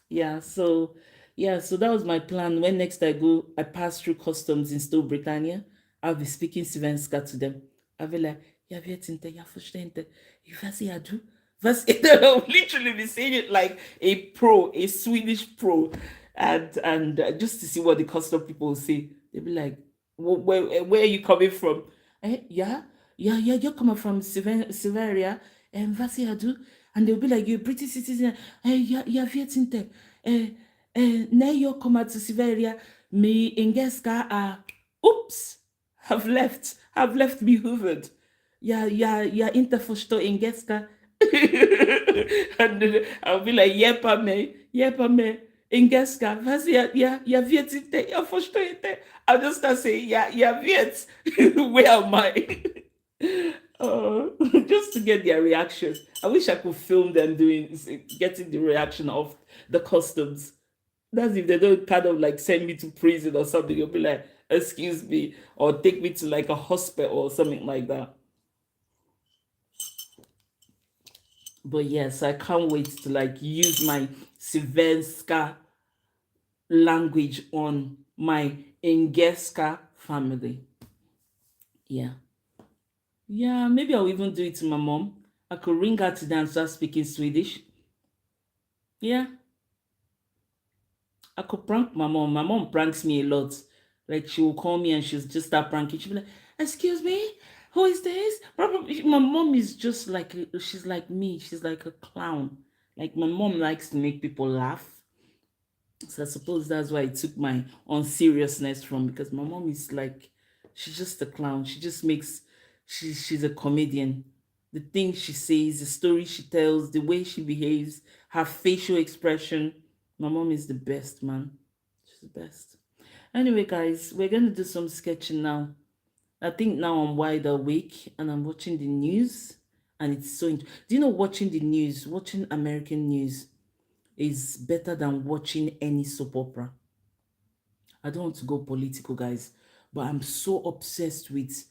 Yeah, so that was my plan. When next I go, I pass through customs in Still Britannia, I'll be speaking Svenska to them. I'll be like, jag vet inte, jag förstår inte. Vad säger du? I'll literally be saying it like a pro, a Swedish pro. And just to see what the custom people will say. They'll be like, where are you coming from? Yeah, yeah, you're coming from Severia, and vad säger du? And they'll be like, you're a British citizen. Jag vet inte. Eh, När jag kommer till Sverige, min engelska är, oops, have left me huvud. Jag inte förstår engelska. And then I'll be like, hjälpa mig, engelska. Fast jag vet inte, jag förstår inte. I'll just start saying, jag vet. Where am I? Uh, just to get their reaction. I wish I could film them getting the reaction of the customs. That's if they don't kind of like send me to prison or something. You'll be like, excuse me, or take me to like a hospital or something like that. But yes, I can't wait to like use my Svenska language on my Engelska family. Yeah. Yeah, maybe I'll even do it to my mom. I could ring her today and start speaking Swedish. Yeah, I could prank my mom. My mom pranks me a lot. Like she will call me and she'll just start pranking. She'll be like, "Excuse me, who is this?" Probably my mom is just like she's like me. She's like a clown. Like my mom likes to make people laugh. So I suppose that's why I took my unseriousness from because my mom is like she's just a clown. She just makes she's a comedian. The things she says, the story she tells, the way she behaves, her facial expression. My mom is the best, man. She's the best. Anyway, guys, we're gonna do some sketching now. I think now I'm wide awake and I'm watching the news, and it's so. Do you know watching the news, watching American news, is better than watching any soap opera. I don't want to go political, guys, but I'm so obsessed with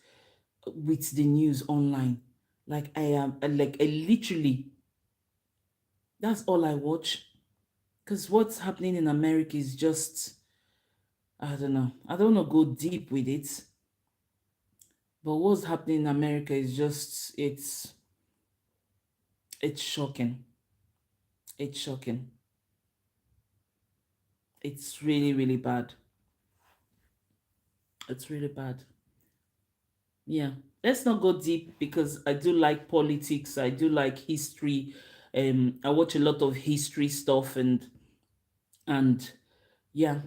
the news online. Like I am, like I literally. That's all I watch. Because what's happening in America is just, I don't know. I don't want to go deep with it, but what's happening in America is just, it's shocking. It's shocking. It's really, really bad. It's really bad. Yeah. Let's not go deep because I do like politics. I do like history. I watch a lot of history stuff and yeah.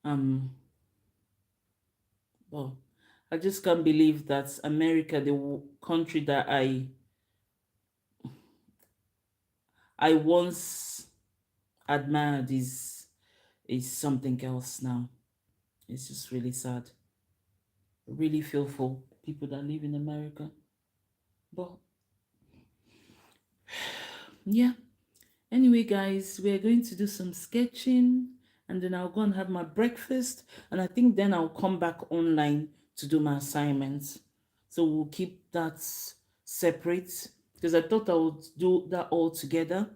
Um. Well, I just can't believe that America, the country that I once admired, is something else now. It's just really sad. I really feel for people that live in America. But yeah. Anyway, guys, we're going to do some sketching and then I'll go and have my breakfast. And I think then I'll come back online to do my assignments. So we'll keep that separate because I thought I would do that all together.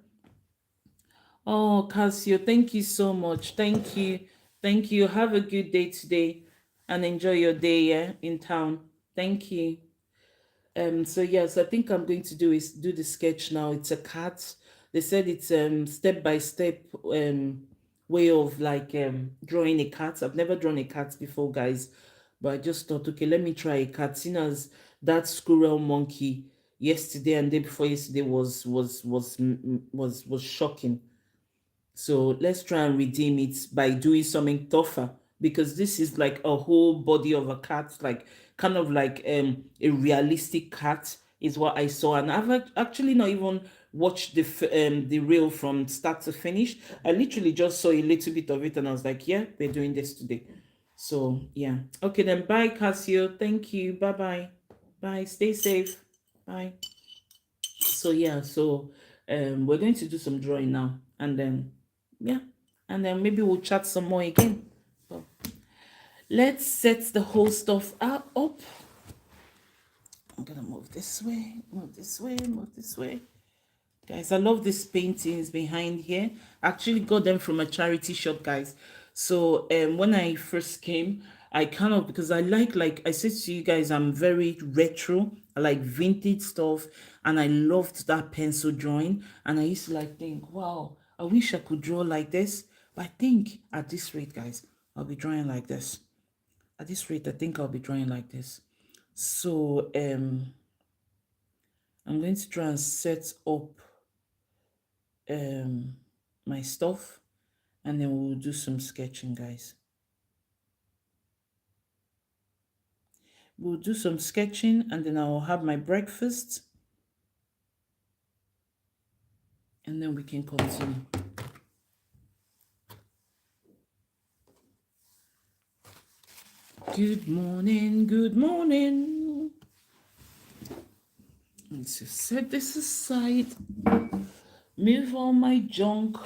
Oh, Casio, thank you so much. Thank you. Thank you. Have a good day today and enjoy your day, yeah, in town. Thank you. So yes, I think I'm going to do the sketch now. It's a cat. They said it's step by step way of like drawing a cat. I've never drawn a cat before, guys, but I just thought, okay, let me try a cat. Seeing as that squirrel monkey yesterday and day before yesterday was shocking. So let's try and redeem it by doing something tougher, because this is like a whole body of a cat, like kind of like a realistic cat is what I saw. And I've actually not even watched the reel from start to finish. I literally just saw a little bit of it and I was like, yeah, we're doing this today. So yeah. Okay then, bye Casio. Thank you. Bye bye. Bye. Stay safe. Bye. So yeah, so we're going to do some drawing now, and then yeah, and then maybe we'll chat some more again. But let's set the whole stuff up. I'm gonna move this way, move this way, move this way. Guys, I love these paintings behind here. I actually got them from a charity shop, guys. So when I first came, I kind of, because I like I said to you guys, I'm very retro. I like vintage stuff, and I loved that pencil drawing. And I used to like think, wow, I wish I could draw like this. But I think at this rate, guys, I'll be drawing like this. At this rate, I think I'll be drawing like this. So I'm going to try and set up my stuff, and then we'll do some sketching, guys. We'll do some sketching, and then I'll have my breakfast, and then we can continue. Good morning, good morning. Let's just set this aside, move all my junk.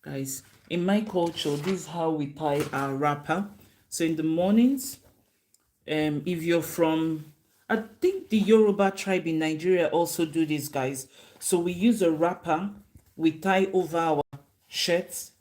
Guys, in my culture, this is how we tie our wrapper. So in the mornings, if you're from, I think the Yoruba tribe in Nigeria also do this, guys. So we use a wrapper, we tie over our shirts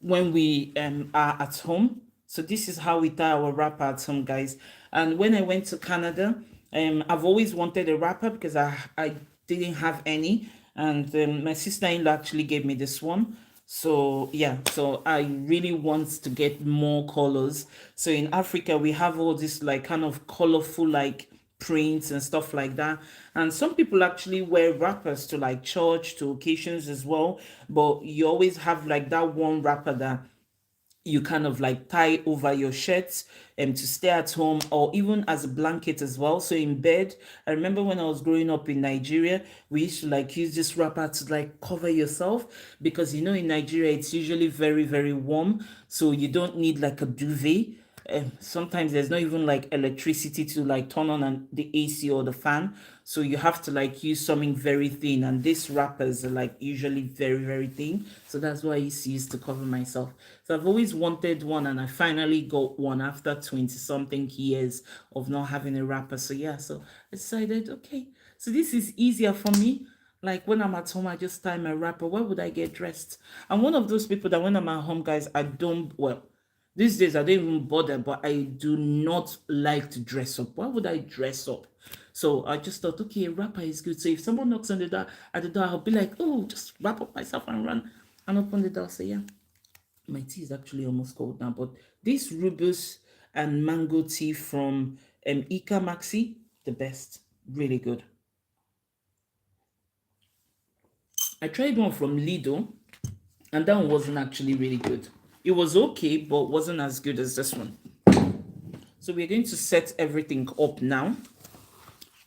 when we are at home. So this is how we tie our wrapper at home, guys. And when I went to Canada, I've always wanted a wrapper because I didn't have any, and my sister-in-law actually gave me this one. So yeah, so I really want to get more colors. So in Africa, we have all this like kind of colorful like prints and stuff like that. And some people actually wear wrappers to like church, to occasions as well. But you always have like that one wrapper that you kind of like tie over your shirts to stay at home, or even as a blanket as well. So in bed, I remember when I was growing up in Nigeria, we used to like use this wrapper to like cover yourself, because you know in Nigeria it's usually very, very warm. So you don't need like a duvet. Sometimes there's not even like electricity to like turn on the AC or the fan, so you have to like use something very thin, and these wrappers are like usually very, very thin. So that's why I used to use to cover myself. So I've always wanted one, and I finally got one after 20 something years of not having a wrapper. So yeah, so I decided, okay, so this is easier for me. Like when I'm at home, I just tie my wrapper. Where would I get dressed? I'm one of those people that when I'm at home, guys, I don't, well, these days I don't even bother, but I do not like to dress up. Why would I dress up? So I just thought, okay, a wrapper is good. So if someone knocks on the door at the door, I'll be like, oh, just wrap up myself and run and open the door. So yeah, my tea is actually almost cold now. But this rubus and mango tea from Ika Maxi, the best, really good. I tried one from Lido, and that one wasn't actually really good. It was okay, but wasn't as good as this one. So we're going to set everything up now.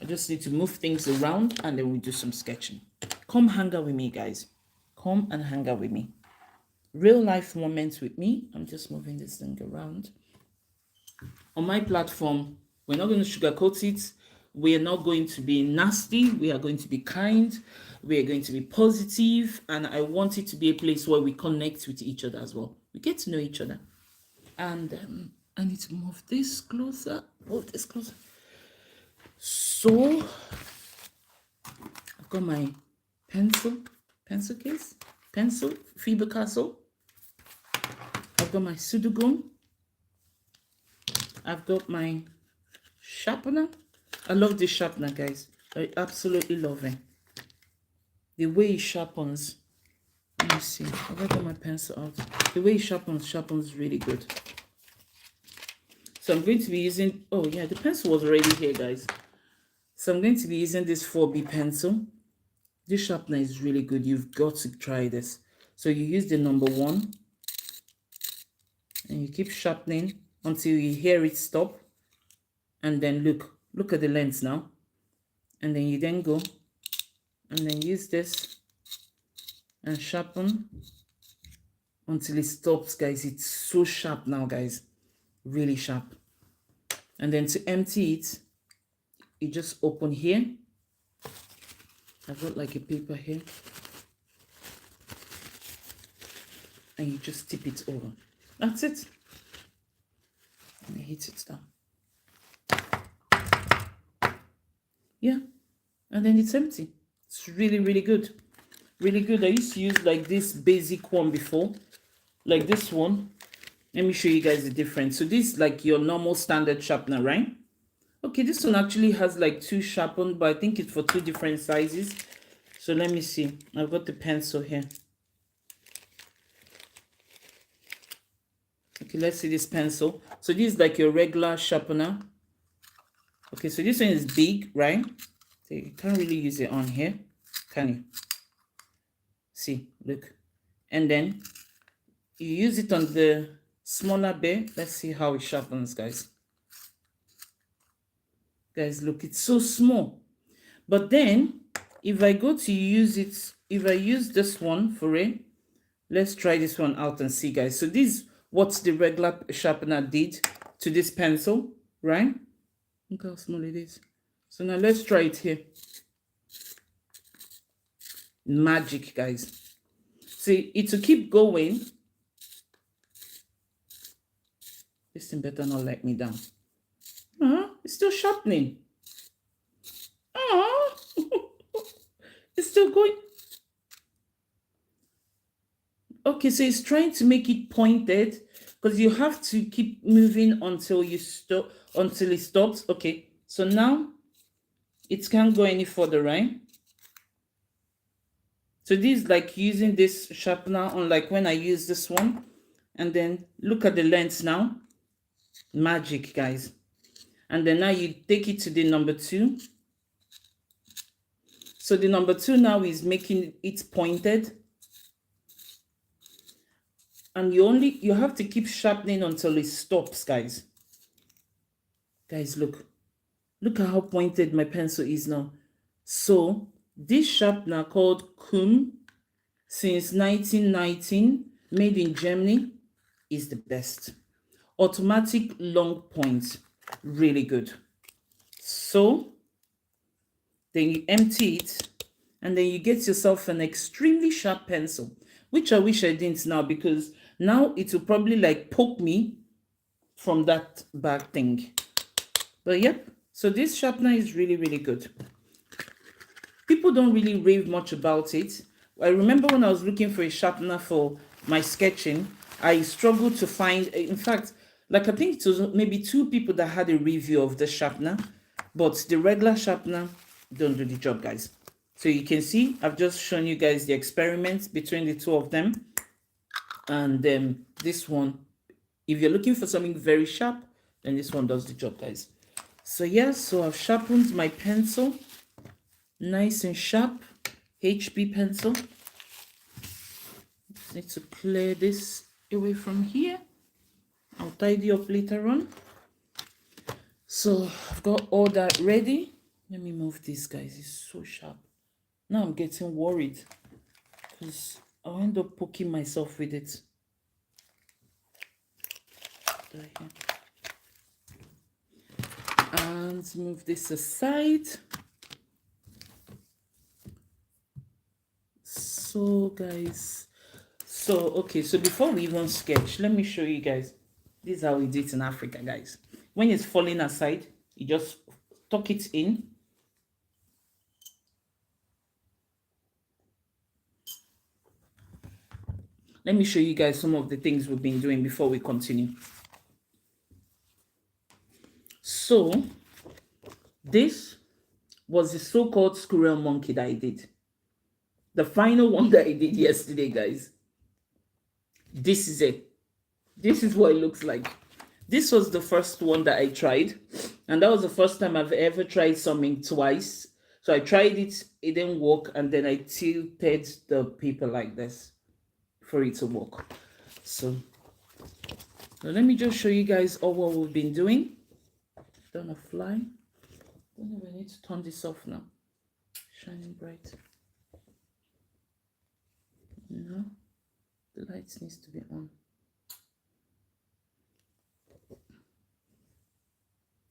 I just need to move things around, and then we do some sketching. Come hang out with me, guys. Come and hang out with me. Real life moments with me. I'm just moving this thing around. On my platform, we're not going to sugarcoat it. We are not going to be nasty. We are going to be kind. We are going to be positive. And I want it to be a place where we connect with each other as well. We get to know each other. And I need to move this closer. Move this closer. So I've got my pencil case, pencil, Faber Castell. I've got my Sudogum. I've got my sharpener. I love this sharpener, guys. I absolutely love it. The way it sharpens. Let me see. I've got my pencil out. The way it sharpens really good. So I'm going to be using, oh yeah, the pencil was already here, guys. So I'm going to be using this 4B pencil. This sharpener is really good. You've got to try this. So you use the number 1 and you keep sharpening until you hear it stop. And then look at the lens now. And then you then go and then use this and sharpen until it stops, guys. It's so sharp now, guys. Really sharp. And then to empty it, you just open here. I've got like a paper here. And you just tip it over. That's it. And you hit it down. Yeah. And then it's empty. It's really, really good. Really good. I used to use like this basic one before. Like this one. Let me show you guys the difference. So this is like your normal standard sharpener, right? Okay, this one actually has like 2 sharpened, but I think it's for 2 different sizes. So let me see. I've got the pencil here. Okay, let's see this pencil. So this is like your regular sharpener. Okay, so this one is big, right? So you can't really use it on here, can you? See, look. And then you use it on the smaller bit. Let's see how it sharpens, guys. Guys, look, it's so small. But then, if I go to use it, if I use this one for it, let's try this one out and see, guys. So this is what the regular sharpener did to this pencil, right? Look how small it is. So now let's try it here. Magic, guys. See, it will keep going. This thing better not let me down. It's still sharpening. It's still going. Okay, so it's trying to make it pointed because you have to keep moving until you stop, until it stops. Okay, so now it can't go any further, right? So this is like using this sharpener on like when I use this one. And then look at the lens now. Magic, guys. And then now you take it to the number 2. So the number 2 now is making it pointed. And you have to keep sharpening until it stops, guys. Guys, look. Look at how pointed my pencil is now. So this sharpener called Kum, since 1919, made in Germany, is the best. Automatic long point, really good. So then you empty it and then you get yourself an extremely sharp pencil, which I wish I didn't now, because now it will probably like poke me from that back thing. But yep, so this sharpener is really, really good. People don't really rave much about it. I remember when I was looking for a sharpener for my sketching, I struggled to find, in fact, like I think it was maybe 2 people that had a review of the sharpener, but the regular sharpener don't do the job, guys. So you can see, I've just shown you guys the experiments between the 2 of them. And this one, if you're looking for something very sharp, then this one does the job, guys. So yeah, so I've sharpened my pencil. Nice and sharp. HB pencil. Just need to clear this away from here. I'll tidy up later on. So I've got all that ready. Let me move this, guys. It's so sharp. Now I'm getting worried because I'll end up poking myself with it. And move this aside. So guys, so okay, so before we even sketch, let me show you guys. This is how we do it in Africa, guys. When it's falling aside, you just tuck it in. Let me show you guys some of the things we've been doing before we continue. So This was the so-called squirrel monkey that I did. The final one that I did yesterday, guys. This is it. This is what it looks like. This was the first one that I tried. And that was the first time I've ever tried something twice. So I tried it, it didn't work. And then I tilted the paper like this for it to work. So let me just show you guys all what we've been doing. Done a fly. Don't know if I need to turn this off now. Shining bright. No, the lights needs to be on.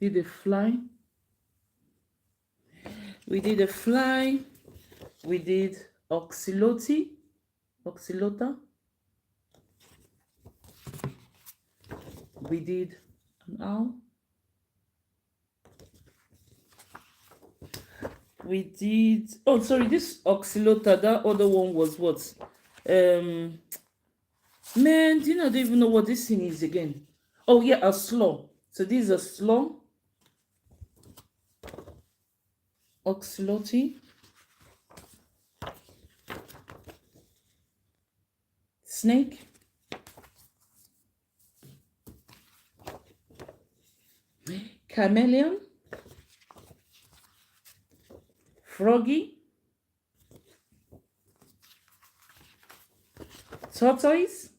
Did a fly. We did a fly. We did oxylota. We did an owl. We did, oh sorry, this oxylota, that other one was what? Man, do you know, I don't even know what this thing is again. Oh yeah, a slow. So this is a slow. Oxyloti. Snake. Chameleon. Froggy. Tortoise.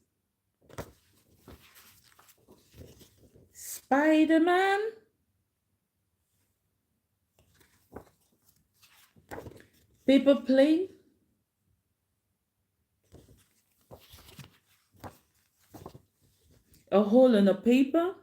Spider-Man. Paper plane. A hole in a paper.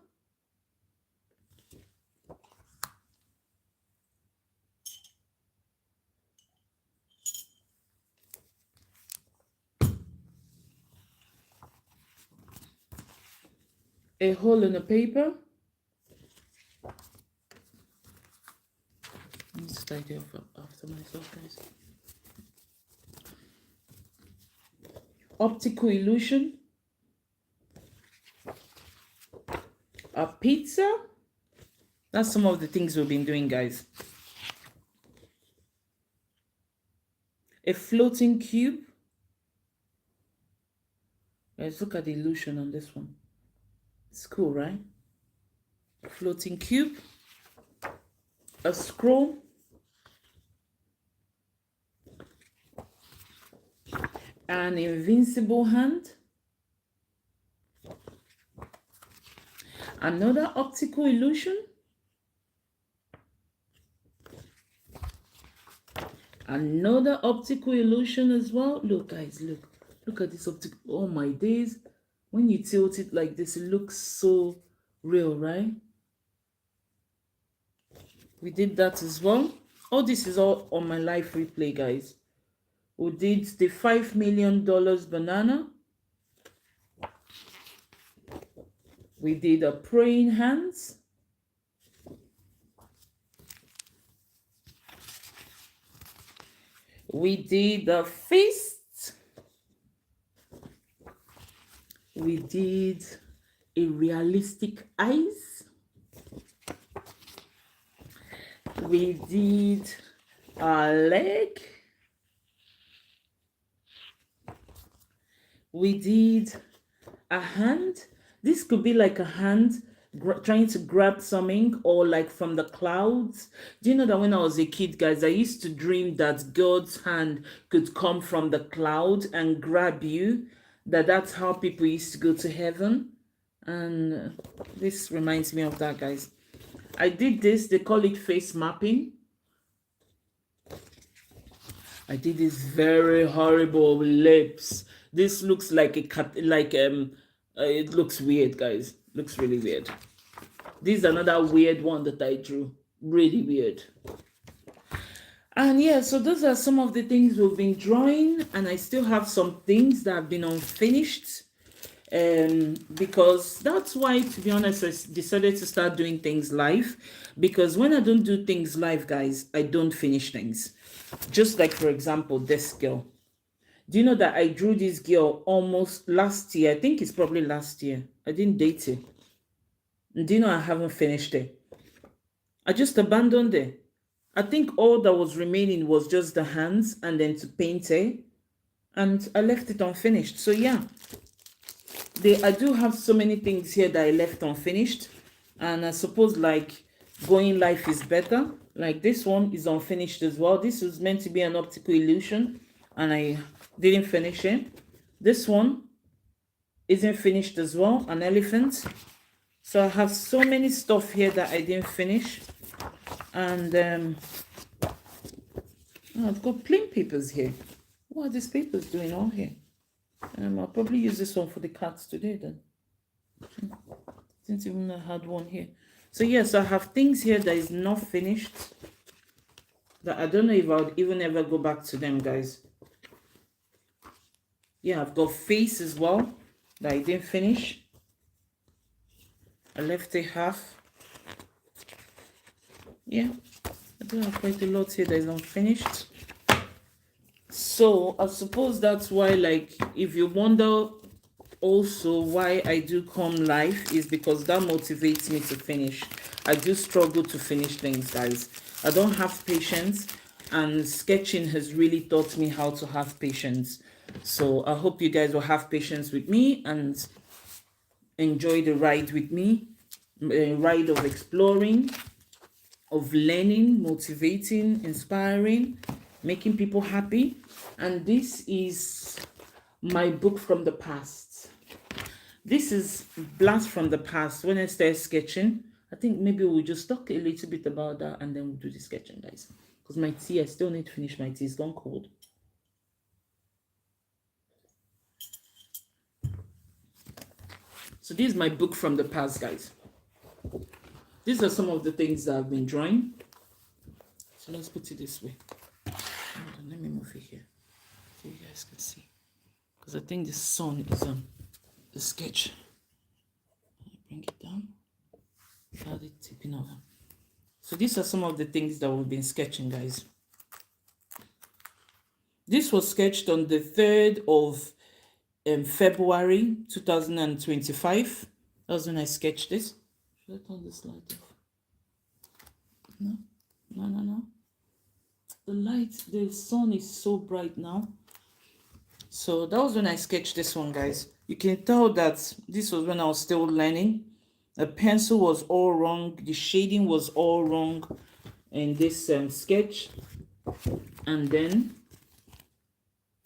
A hole in a paper. Let me just tidy up after myself, guys. Optical illusion. A pizza. That's some of the things we've been doing, guys. A floating cube. Let's look at the illusion on this one. It's cool, right? A floating cube. A scroll. An invincible hand. Another optical illusion. Another optical illusion as well. Look, guys, look. Look at this optical. Oh my days. When you tilt it like this, it looks so real, right? We did that as well. All this is all on my live replay, guys. We did the $5 million banana. We did a praying hands. We did a fist. We did a realistic eyes. We did a leg. We did a hand. This could be like a hand trying to grab something, or like from the clouds. Do you know that when I was a kid, guys, I used to dream that God's hand could come from the cloud and grab you, that's how people used to go to heaven. And this reminds me of that, guys. I did this, they call it face mapping. I did this very horrible lips. This looks like a cat, like it looks weird, guys. Looks really weird. This is another weird one that I drew. Really weird. And yeah, so those are some of the things we've been drawing, and I still have some things that have been unfinished. Because that's why, to be honest, I decided to start doing things live. Because when I don't do things live, guys, I don't finish things. Just like, for example, this girl. Do you know that I drew this girl almost last year? I think it's probably last year. I didn't date it. And do you know I haven't finished it? I just abandoned it. I think all that was remaining was just the hands and then to paint it, and I left it unfinished. So yeah, I do have so many things here that I left unfinished, and I suppose like going life is better. Like this one is unfinished as well. This was meant to be an optical illusion, and I didn't finish it. This one isn't finished as well, an elephant. So I have so many stuff here that I didn't finish, and I've got plain papers here. What are these papers doing all here? I'll probably use this one for the cats today then. Since even I had one here. So yes, I have things here that is not finished, that I don't know if I would even ever go back to them, guys. Yeah, I've got face as well that I didn't finish. I left it half. Yeah, I do have quite a lot here that is unfinished. So I suppose that's why, like, if you wonder also why I do come live, is because that motivates me to finish. I do struggle to finish things, guys. I don't have patience, and sketching has really taught me how to have patience. So I hope you guys will have patience with me and enjoy the ride with me, a ride of exploring, of learning, motivating, inspiring, making people happy. And this is my book from the past. This is blast from the past. When I started sketching, I think maybe we'll just talk a little bit about that and then we'll do the sketching, guys. Because my tea, I still need to finish my tea. It's gone cold. So this is my book from the past, guys. These are some of the things that I've been drawing. So let's put it this way. Hold on, let me move it here so you guys can see. Because I think the sun is on the sketch. Bring it down without it tipping over. So these are some of the things that we've been sketching, guys. This was sketched on the 3rd of February 2025. That was when I sketched this. Should I turn this light off? No. The sun is so bright now. So that was when I sketched this one, guys. You can tell that this was when I was still learning. The pencil was all wrong. The shading was all wrong in this sketch. And then,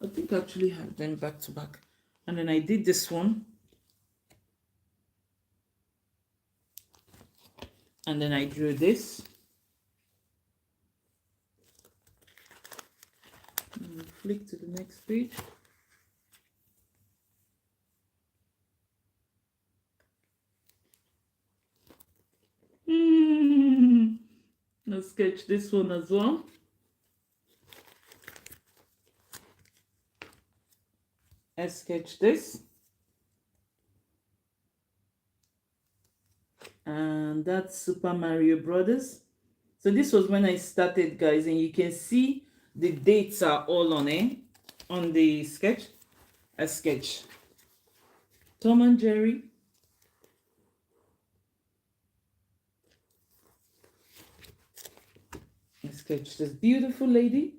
I think I actually have them back to back. And then I did this one. And then I drew this. And flick to the next page. I'll sketch this one as well. I sketched this. And that's Super Mario Brothers. So this was when I started, guys, and you can see the dates are all on it, on the sketch. I sketched Tom and Jerry. I sketched this beautiful lady.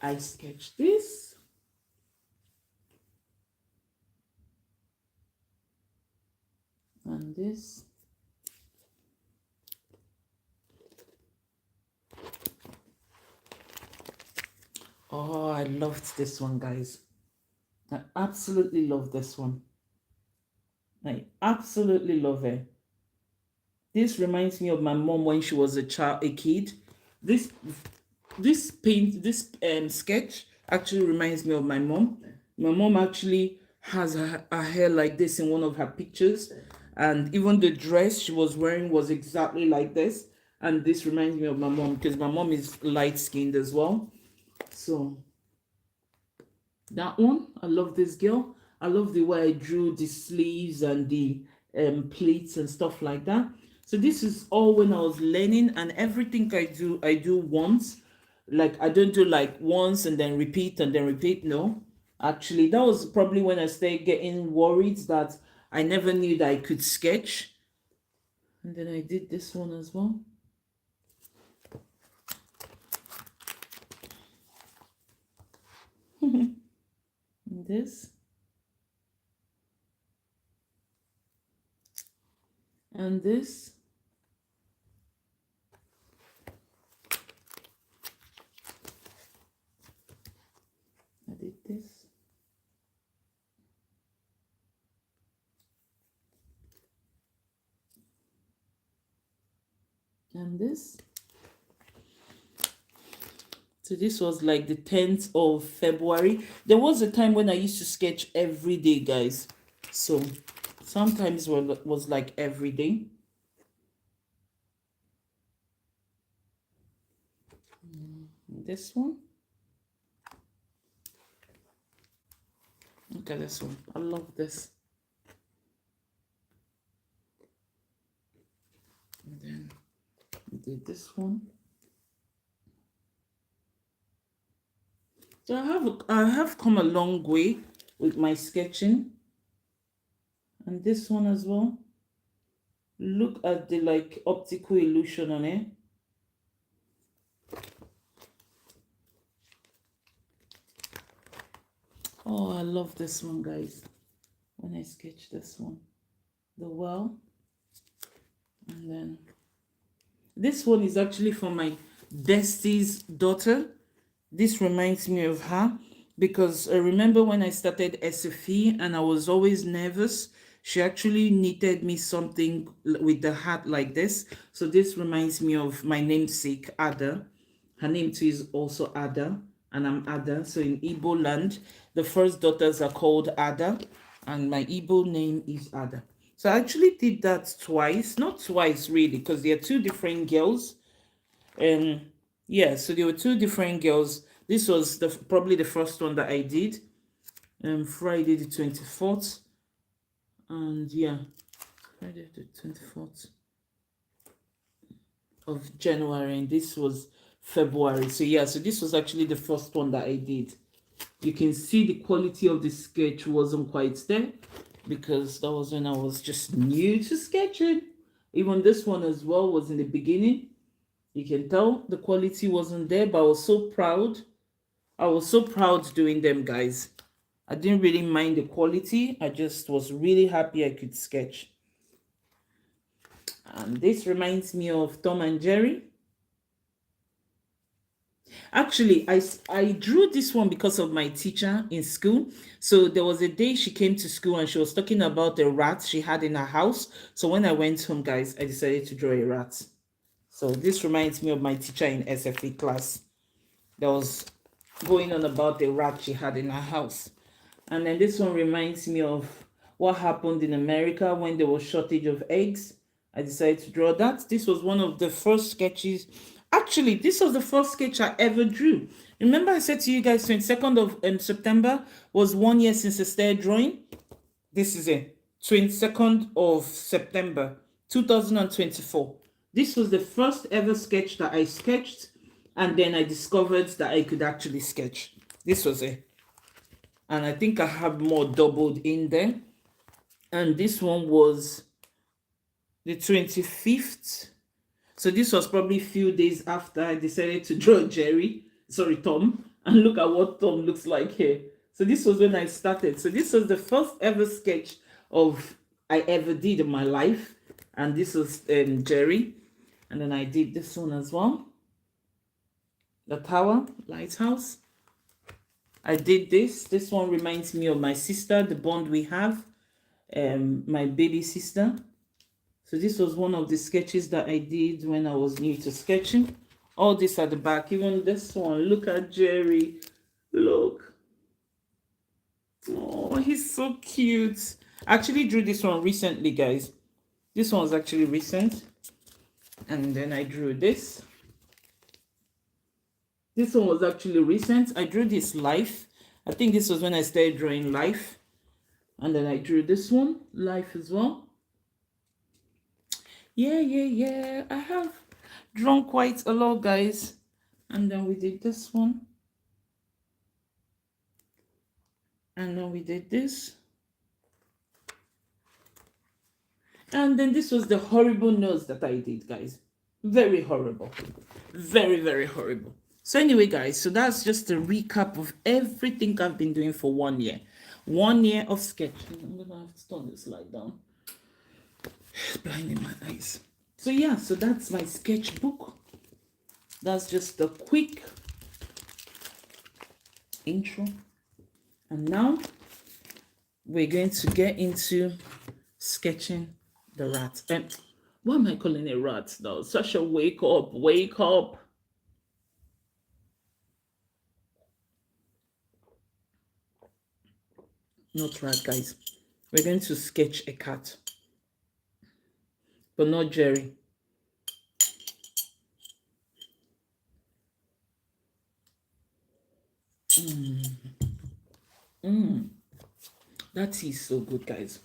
I sketched this. And this. Oh, I loved this one, guys. I absolutely love this one. I absolutely love it. This reminds me of my mom when she was a kid. This sketch actually reminds me of my mom. My mom actually has her hair like this in one of her pictures, and even the dress she was wearing was exactly like this. And this reminds me of my mom because my mom is light-skinned as well. So that one, I love this girl. I love the way I drew the sleeves and the pleats and stuff like that. So this is all when I was learning, and everything I do once. Like I don't do like once and then repeat and then repeat. No, Actually, that was probably when I started getting worried that I never knew that I could sketch. And then I did this one as well. This. And this. I did this. And this. So this was like the 10th of February. There was a time when I used to sketch every day, guys. So sometimes it was like every day. This one. Look at this one. I love this. And then I did this one. So I have come a long way with my sketching. And this one as well. Look at the like optical illusion on it. Oh, I love this one, guys. When I sketch this one. The well. And then this one is actually for my bestie's daughter. This reminds me of her because I remember when I started SFE and I was always nervous. She actually knitted me something with the hat like this. So this reminds me of my namesake, Ada. Her name too is also Ada, and I'm Ada. So in Igbo land, the first daughters are called Ada, and my Igbo name is Ada. So I actually did that twice, not twice really, because they are two different girls. Yeah, so there were two different girls. This was probably the first one that I did. Friday the 24th. And yeah, Friday the 24th of January. And this was February. So yeah, so this was actually the first one that I did. You can see the quality of the sketch wasn't quite there because that was when I was just new to sketching. Even this one as well was in the beginning. You can tell the quality wasn't there, but I was so proud. I was so proud doing them, guys. I didn't really mind the quality. I just was really happy I could sketch. And this reminds me of Tom and Jerry. Actually, I drew this one because of my teacher in school. So there was a day she came to school and she was talking about the rat she had in her house. So when I went home, guys, I decided to draw a rat. So this reminds me of my teacher in SFE class. That was going on about the rat she had in her house. And then this one reminds me of what happened in America when there was shortage of eggs. I decided to draw that. This was one of the first sketches. Actually, this was the first sketch I ever drew. Remember I said to you guys 22nd of September was 1 year since I started drawing? This is it. 22nd of September 2024. This was the first ever sketch that I sketched, and then I discovered that I could actually sketch. This was it. And I think I have more doubled in there. And this one was the 25th. So this was probably a few days after I decided to draw Tom. And look at what Tom looks like here. So this was when I started. So this was the first ever sketch of I ever did in my life. And this was Jerry. And then I did this one as well. The tower, lighthouse. I did this. This one reminds me of my sister, the bond we have, my baby sister. So this was one of the sketches that I did when I was new to sketching. All this at the back, even this one. Look at Jerry. Look. Oh, he's so cute. I actually drew this one recently, guys. This one was actually recent. And then I drew this. This one was actually recent. I drew this life. I think this was when I started drawing life. And then I drew this one, life as well. Yeah. I have drawn quite a lot, guys. And then we did this one. And then we did this. And then this was the horrible nose that I did, guys. Very horrible. Very, very horrible. So anyway, guys, so that's just a recap of everything I've been doing for 1 year. 1 year of sketching. I'm gonna have to turn this light down. It's blinding my eyes. So yeah, so that's my sketchbook. That's just a quick intro. And now we're going to get into sketching the rat. And why am I calling it rat though? Such a wake up, wake up. Not rat, guys. We're going to sketch a cat, but not Jerry. That tea is so good, guys.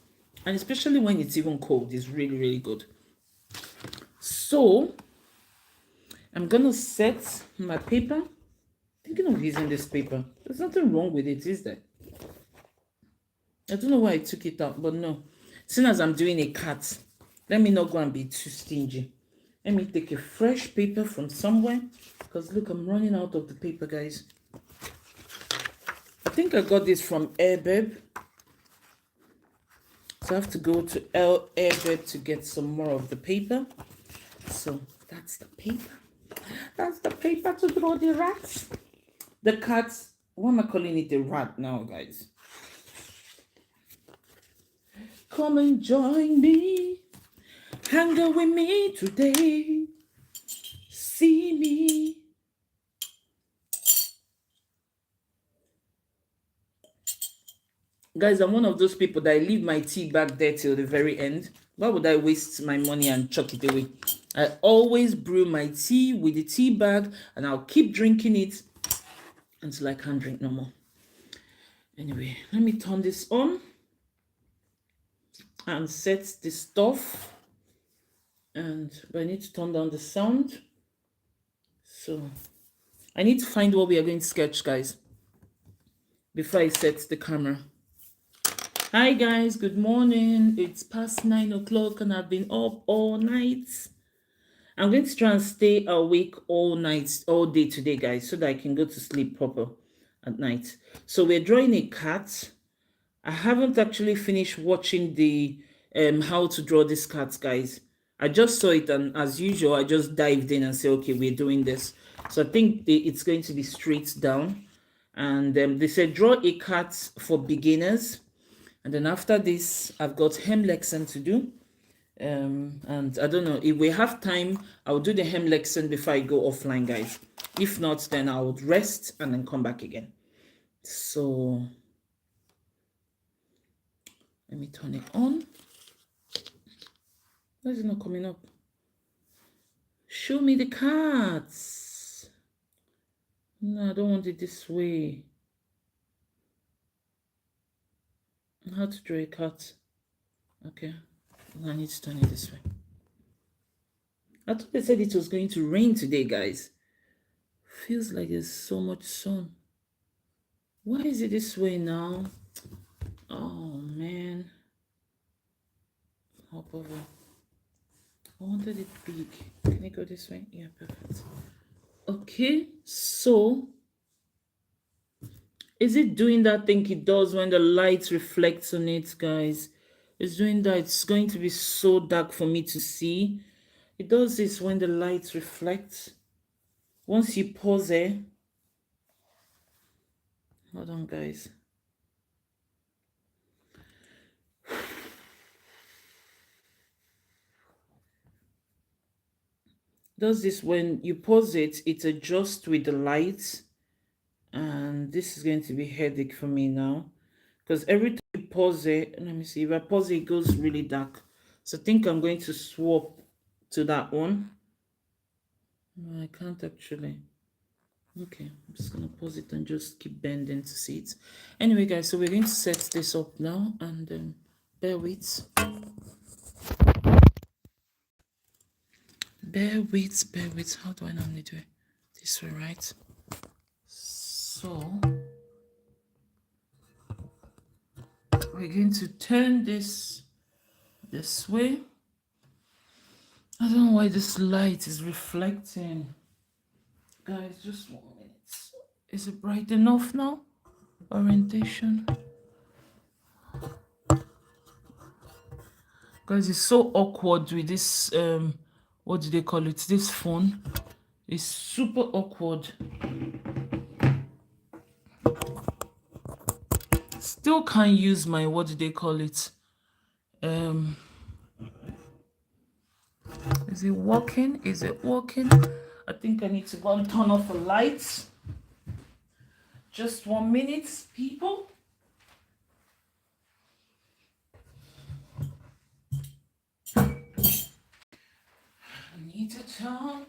And especially when it's even cold, it's really, really good. So, I'm going to set my paper. Thinking of using this paper. There's nothing wrong with it, is there? I don't know why I took it out, but no. Seeing as I'm doing a cat, let me not go and be too stingy. Let me take a fresh paper from somewhere. Because look, I'm running out of the paper, guys. I think I got this from Airbeb. So I have to go to Airbeb to get some more of the paper. So that's the paper. That's the paper to draw the rats. The cats, why am I calling it a rat now, guys? Come and join me. Hang out with me today. See me. Guys, I'm one of those people that I leave my tea back there till the very end. Why would I waste my money and chuck it away? I always brew my tea with the tea bag and I'll keep drinking it until I can't drink no more. Anyway, let me turn this on and set the stuff. And I need to turn down the sound. So I need to find what we are going to sketch, guys, before I set the camera. Hi guys, good morning. It's past 9 o'clock and I've been up all night. I'm going to try and stay awake all night, all day today, guys, so that I can go to sleep proper at night. So we're drawing a cat. I haven't actually finished watching the how to draw this cat, guys. I just saw it and as usual, I just dived in and said, okay, we're doing this. So I think it's going to be straight down. And they said draw a cat for beginners. And then after this, I've got hem lesson to do. And I don't know, if we have time, I'll do the hem lesson before I go offline, guys. If not, then I would rest and then come back again. So let me turn it on. Why is it not coming up? Show me the cards. No, I don't want it this way. How to draw a cat? Okay, I need to turn it this way. I thought they said it was going to rain today, guys. Feels like there's so much sun. Why is it this way now? Oh man. Hop over. I wanted it big. Can it go this way? Yeah, perfect. Okay, so is it doing that thing it does when the light reflects on it, guys? It's doing that. It's going to be so dark for me to see. It does this when the light reflects. Once you pause it, hold on, guys. Does this when you pause it, it adjusts with the light. And this is going to be headache for me now. Because every time you pause it, let me see, if I pause it, it goes really dark. So I think I'm going to swap to that one. No, I can't actually. Okay, I'm just going to pause it and just keep bending to see it. Anyway, guys, so we're going to set this up now and bear with. Bear with. How do I normally do it? This way, right? So we're going to turn this way. I don't know why this light is reflecting. Guys, just 1 minute. Is it bright enough now? Orientation. Guys, it's so awkward with this, what do they call it? This phone. It's super awkward. Still can't use my, what do they call it? Is it working? Is it working? I think I need to go and turn off the lights. Just 1 minute, people. I need to turn.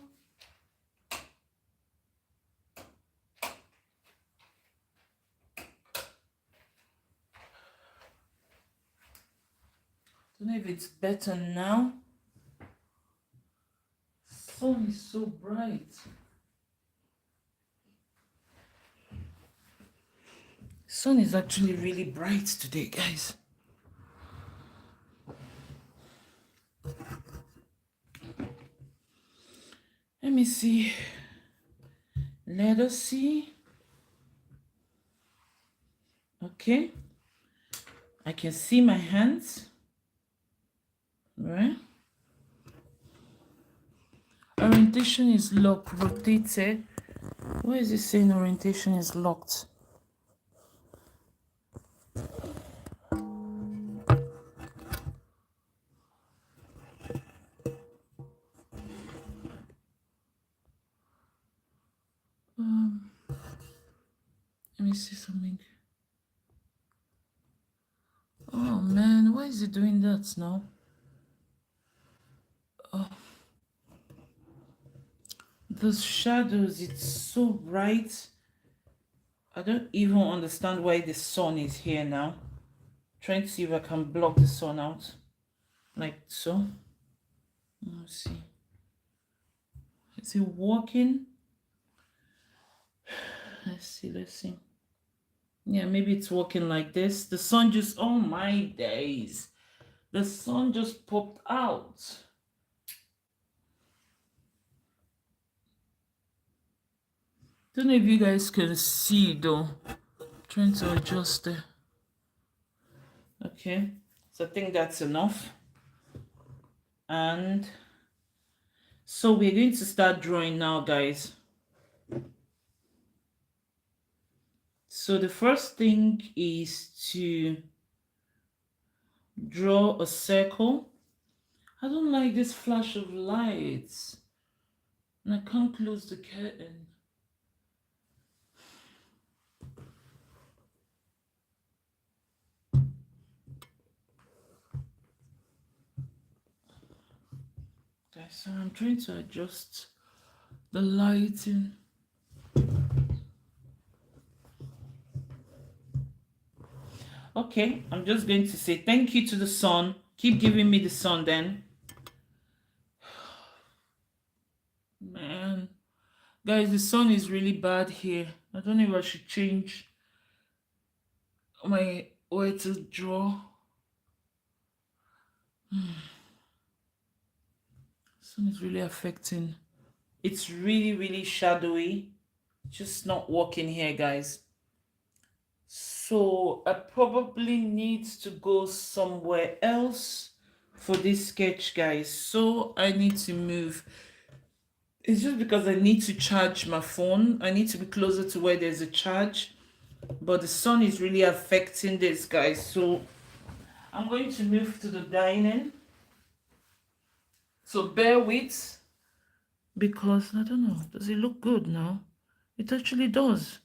Don't know if it's better now. Sun is so bright. Sun is actually really bright today, guys. Let me see. Let us see. Okay. I can see my hands. Right. Orientation is locked. Rotated. Why is it saying orientation is locked? Let me see something. Oh man, why is it doing that now? Oh. Those shadows, it's so bright. I don't even understand why the sun is here now. Trying to see if I can block the sun out. Like so. Let's see. Is it working? Let's see. Yeah, maybe it's working like this. The sun just, oh my days. The sun just popped out. Don't know if you guys can see though. Trying to adjust it. Okay, so I think that's enough. And so we're going to start drawing now, guys. So the first thing is to draw a circle. I don't like this flash of lights. And I can't close the curtain. Guys, so I'm trying to adjust the lighting. Okay, I'm just going to say thank you to the sun. Keep giving me the sun then. Man, guys, the sun is really bad here. I don't know if I should change my way to draw. Sun is really affecting. It's really shadowy. Just not working here, guys. So I probably need to go somewhere else for this sketch, guys. So I need to move. It's just because I need to charge my phone. I need to be closer to where there's a charge. But the sun is really affecting this, guys. So I'm going to move to the dining. So bear with. Because, I don't know, does it look good now? It actually does.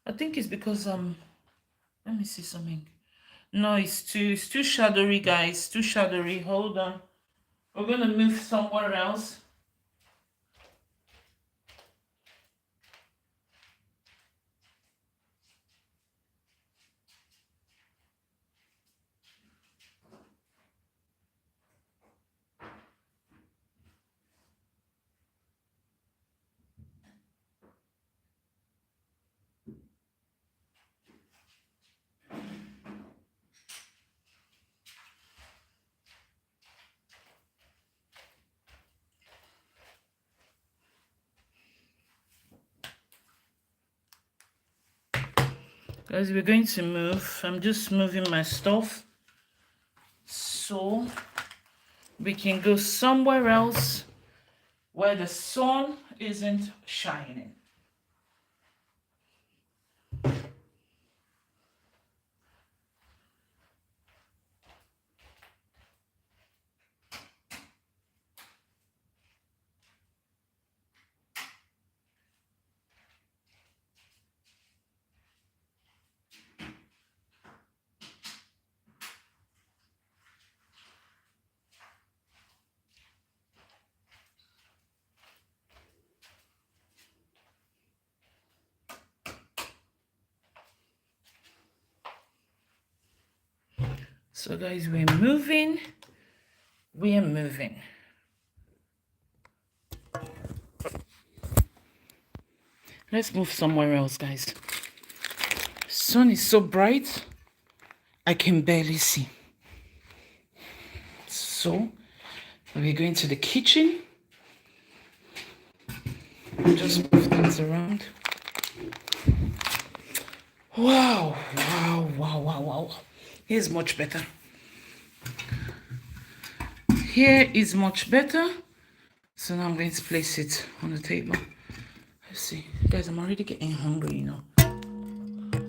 I think it's because let me see something. No, it's too shadowy, guys. Too shadowy. Hold on. We're gonna move somewhere else. Guys, we're going to move. I'm just moving my stuff so we can go somewhere else where the sun isn't shining. So guys, we're moving. We are moving. Let's move somewhere else, guys. Sun is so bright, I can barely see. So we're going to the kitchen. Just move things around. Wow, wow, wow, wow, wow. Here's much better. Here is much better. So now I'm going to place it on the table. Let's see. Guys, I'm already getting hungry, you know.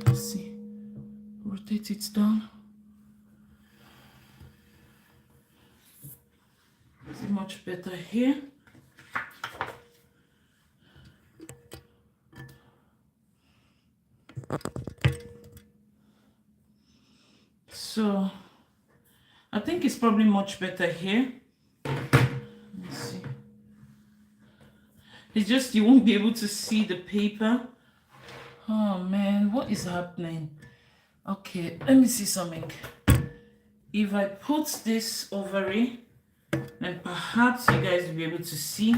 Let's see. Rotate it down. Is it much better here? So I think it's probably much better here. Let's see. It's just you won't be able to see the paper. Oh man, what is happening? Okay, let me see something. If I put this over it, then perhaps you guys will be able to see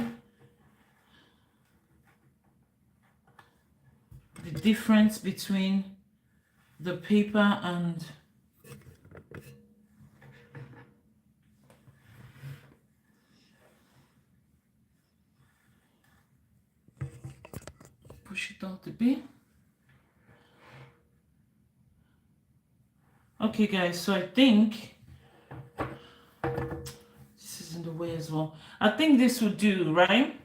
the difference between the paper and push it out a bit. Okay guys, so I think this is in the way as well. I think this would do, right?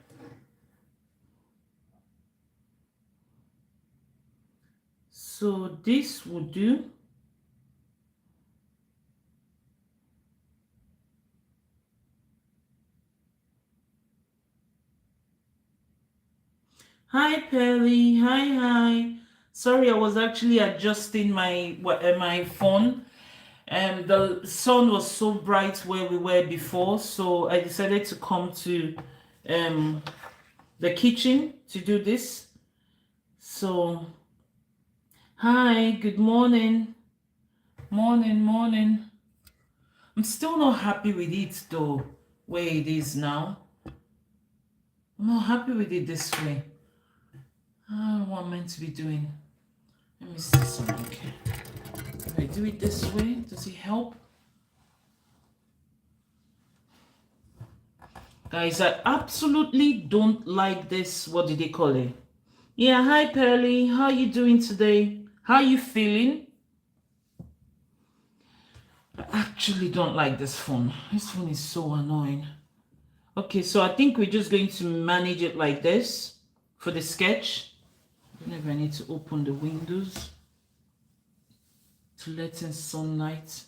So this would do. Hi Pelly, hi. Sorry, I was actually adjusting my phone. The sun was so bright where we were before, so I decided to come to the kitchen to do this. So hi, good morning. Morning. I'm still not happy with it though, where it is now. I'm not happy with it this way. I don't know what I'm meant to be doing. Let me see something. If I do it this way, does it help? Guys, I absolutely don't like this. What did they call it? Yeah, hi Pearly. How you doing today? How you feeling? I actually don't like this phone. This phone is so annoying. Okay, so I think we're just going to manage it like this for the sketch. I don't know if I need to open the windows to let in sunlight.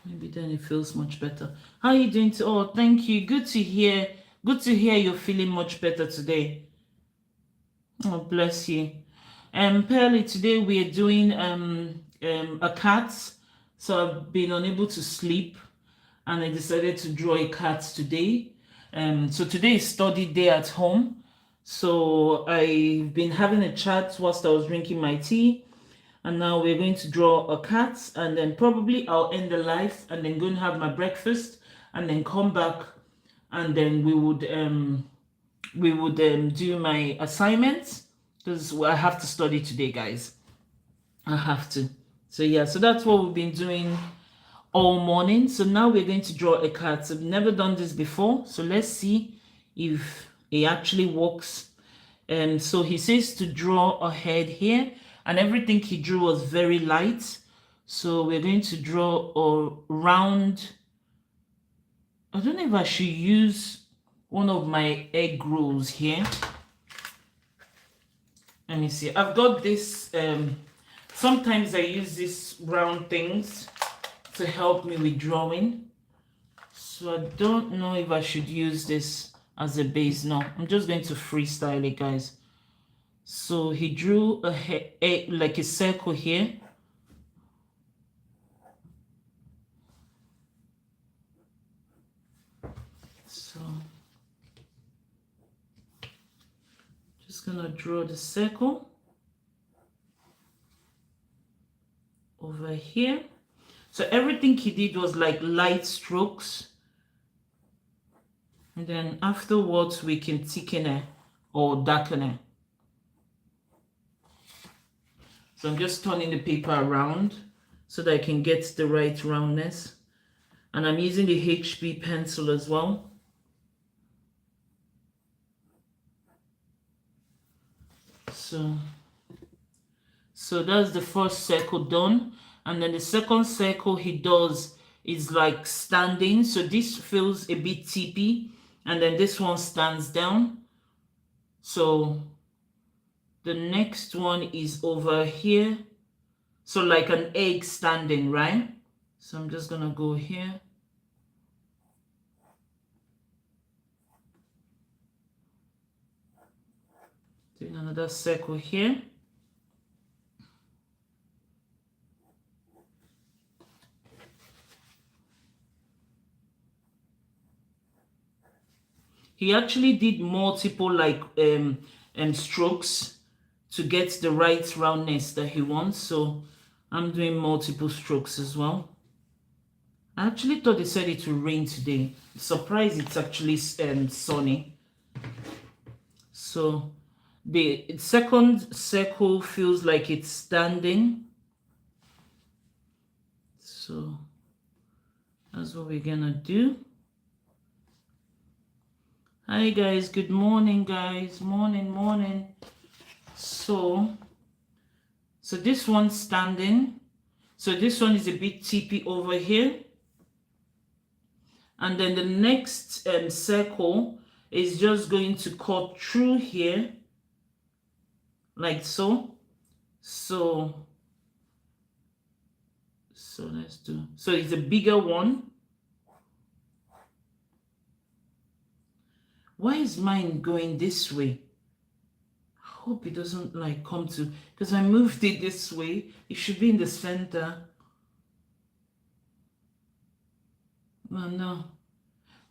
Maybe then it feels much better. How are you doing? Oh, thank you. Good to hear. Good to hear you're feeling much better today. Oh, bless you. Pearly, today we are doing a cat. So I've been unable to sleep and I decided to draw a cat today. So today is study day at home. So I've been having a chat whilst I was drinking my tea. And now we're going to draw a cat, and then probably I'll end the live and then go and have my breakfast and then come back, and then we would do my assignments because I have to study today, guys. I have to. So yeah, so that's what we've been doing all morning. So now we're going to draw a cat. So I've never done this before, so let's see if it actually works. So he says to draw a head here, and everything he drew was very light. So we're going to draw a round. I don't know if I should use one of my egg rolls here. Let me see. I've got this. Sometimes I use these round things to help me with drawing. So I don't know if I should use this as a base. No, I'm just going to freestyle it, guys. So he drew like a circle here. So just gonna draw the circle over here. So everything he did was like light strokes. And then afterwards we can thicken it or darken it. So I'm just turning the paper around so that I can get the right roundness. And I'm using the HB pencil as well. So that's the first circle done. And then the second circle he does is like standing. So this feels a bit tippy. And then this one stands down. So the next one is over here. So like an egg standing, right? So I'm just gonna go here. Doing another circle here. He actually did multiple like strokes to get the right roundness that he wants. So I'm doing multiple strokes as well. I actually thought they said it would rain today. Surprised it's actually sunny. So the second circle feels like it's standing. So that's what we're gonna do. Hi guys, good morning guys, morning. So this one's standing. So this one is a bit tippy over here. And then the next circle is just going to cut through here like so. So let's do, so it's a bigger one. Why is mine going this way? I hope it doesn't like come to, because I moved it this way. It should be in the center. Oh no.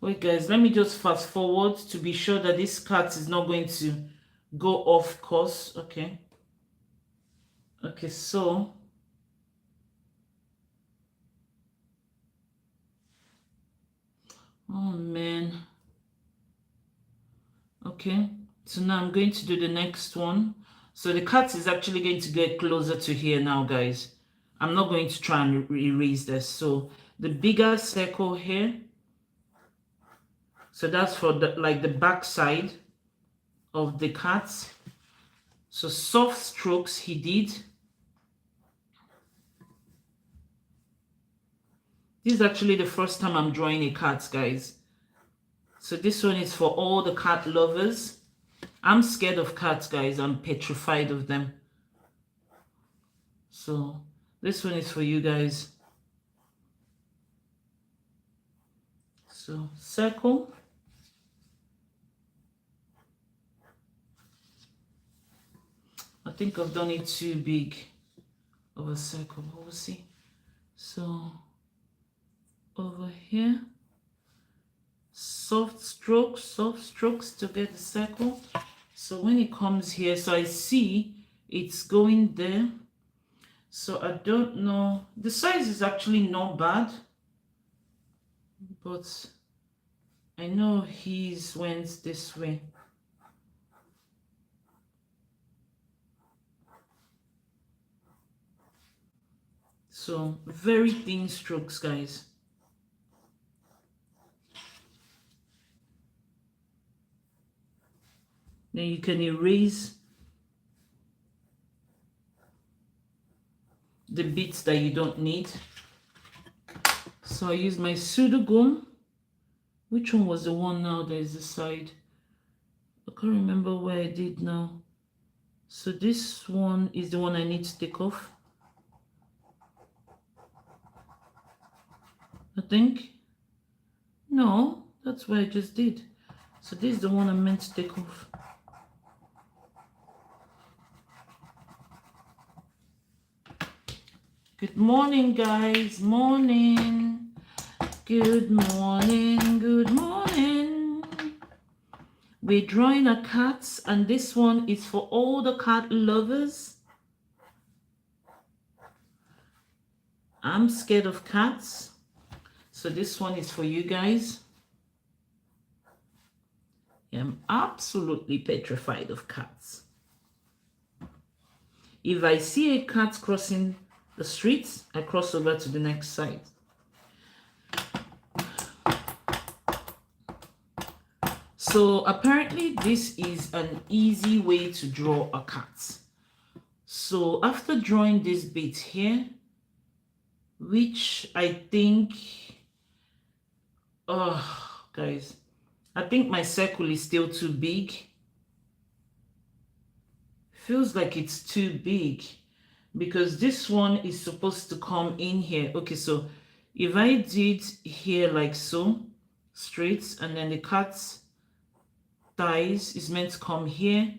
Wait guys, let me just fast forward to be sure that this cut is not going to go off course. Okay. Okay, so oh man. Okay, so now I'm going to do the next one. So the cut is actually going to get closer to here now, guys. I'm not going to try and erase this. So the bigger circle here. So that's for the like the back side of the cut. So soft strokes he did. This is actually the first time I'm drawing a cat, guys. So this one is for all the cat lovers. I'm scared of cats, guys. I'm petrified of them. So this one is for you guys. So circle. I think I've done it too big of a circle, but we'll see. So over here, soft strokes to get the circle. So when it comes here, so I see it's going there. So I don't know, the size is actually not bad, but I know his went this way. So very thin strokes, guys. Then you can erase the bits that you don't need. So I use my pseudo gum. Which one was the one now that is the side? I can't remember where I did now. So this one is the one I need to take off, I think. No, that's what I just did. So this is the one I meant to take off. Good morning, guys. Morning. Good morning. Good morning. We're drawing a cat, and this one is for all the cat lovers. I'm scared of cats, so this one is for you guys. I'm absolutely petrified of cats. If I see a cat crossing the streets, I cross over to the next side. So apparently this is an easy way to draw a cat. So after drawing this bit here, which I think, oh guys, I think my circle is still too big. Feels like it's too big because this one is supposed to come in here. Okay, so if I did here like so, straight, and then the cat's thighs is meant to come here,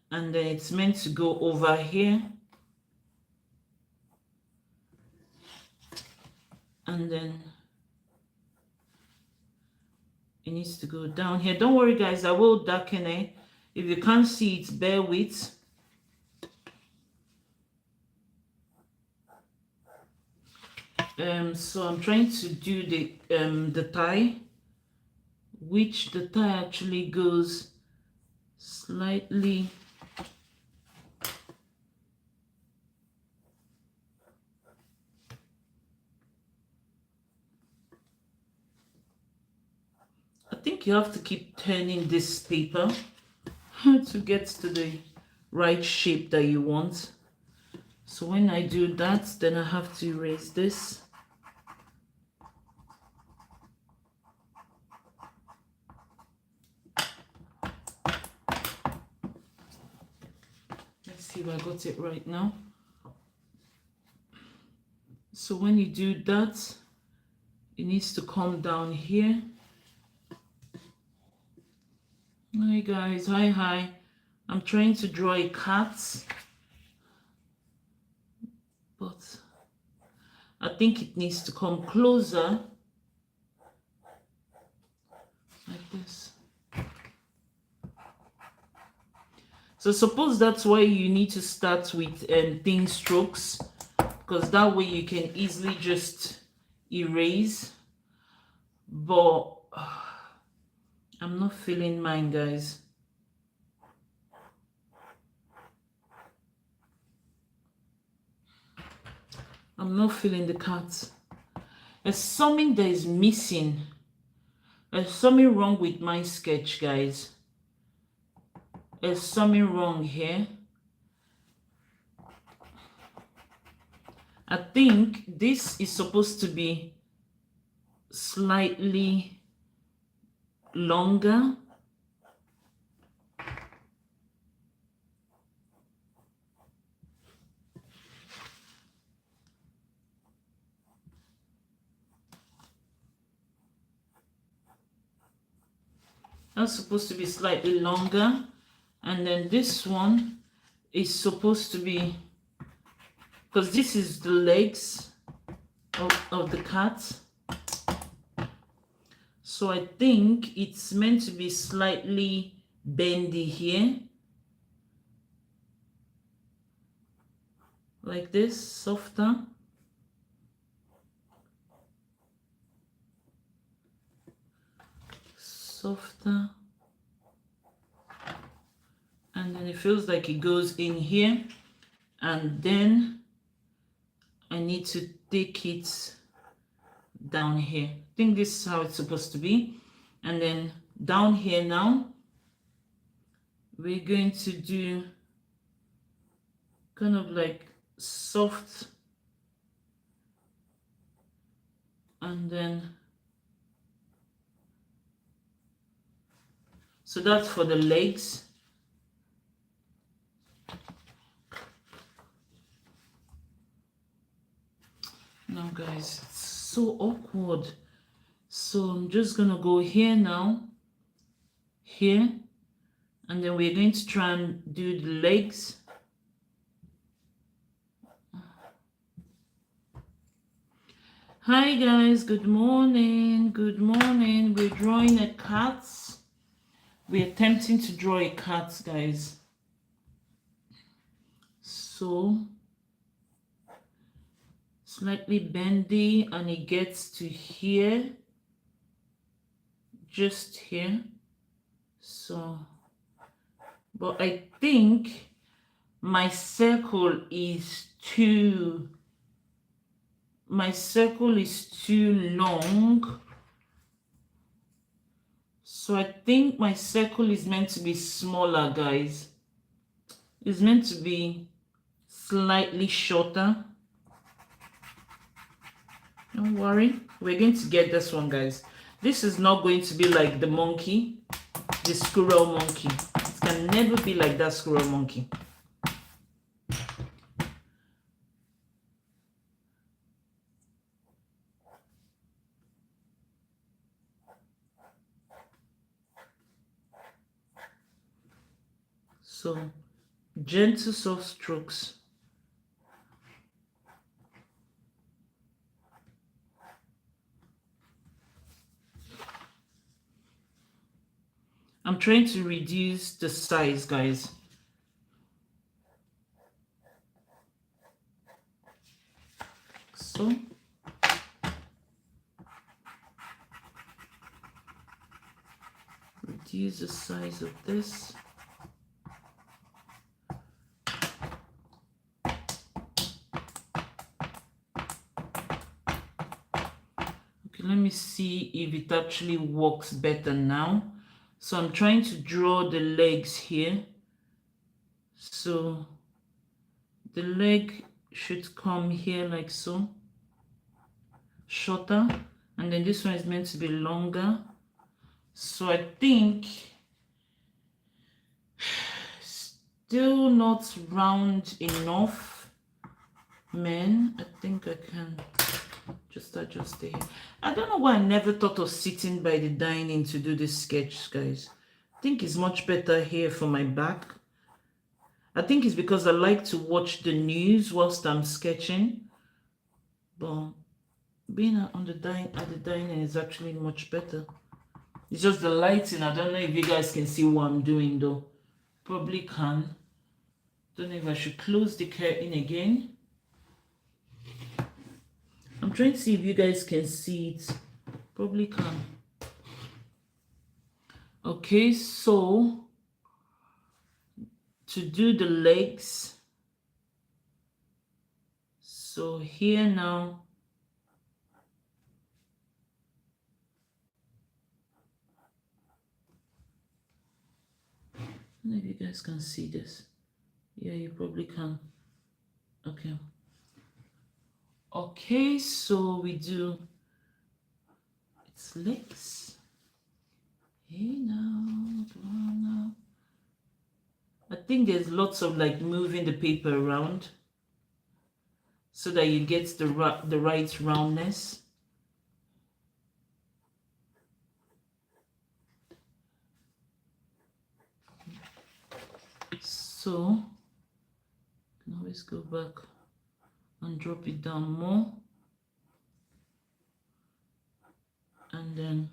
and then it's meant to go over here, and then it needs to go down here. Don't worry guys, I will darken it. If you can't see it, bear with. So I'm trying to do the thigh, which the thigh actually goes slightly I think you have to keep turning this paper to get to the right shape that you want. So when I do that, then I have to erase this. Let's see if I got it right now. So when you do that, it needs to come down here. Hi guys, hi. I'm trying to draw a cat, but I think it needs to come closer like this. So suppose that's why you need to start with thin strokes, because that way you can easily just erase. But I'm not feeling mine, guys. I'm not feeling the cat. There's something that is missing. There's something wrong with my sketch, guys. There's something wrong here. I think this is supposed to be slightly longer. That's supposed to be slightly longer, and then this one is supposed to be, because this is the legs of the cat, so I think it's meant to be slightly bendy here, like this, softer. Softer, and then it feels like it goes in here, and then I need to take it down here. I think this is how it's supposed to be. And then down here now, we're going to do kind of like soft, and then so that's for the legs. Now guys, it's so awkward. So I'm just gonna go here now, here, and then we're going to try and do the legs. Hi guys, good morning, good morning. We're drawing a cat. We're attempting to draw a cat, guys. So slightly bendy, and it gets to here, just here. So, but I think my circle is too long. So I think my circle is meant to be smaller, guys. It's meant to be slightly shorter. Don't worry, we're going to get this one, guys. This is not going to be like the monkey, the squirrel monkey. It can never be like that squirrel monkey. So, gentle soft strokes. I'm trying to reduce the size, guys. So, reduce the size of this. Okay, let me see if it actually works better now. So I'm trying to draw the legs here. So the leg should come here like so, shorter, and then this one is meant to be longer. So I think still not round enough, man. I think I can just adjust it. I don't know why I never thought of sitting by the dining to do this sketch, guys. I think it's much better here for my back. I think it's because I like to watch the news whilst I'm sketching. But being at the dining is actually much better. It's just the lighting. I don't know if you guys can see what I'm doing though. Probably can. Don't know if I should close the curtain again. I'm trying to see if you guys can see it. Probably can. Okay, so to do the legs, so here now, I don't know if you guys can see this. Yeah, you probably can. Okay. Okay, so we do its legs. Hey now, come on now. I think there's lots of like moving the paper around so that you get the right roundness. So you can always go back and drop it down more, and then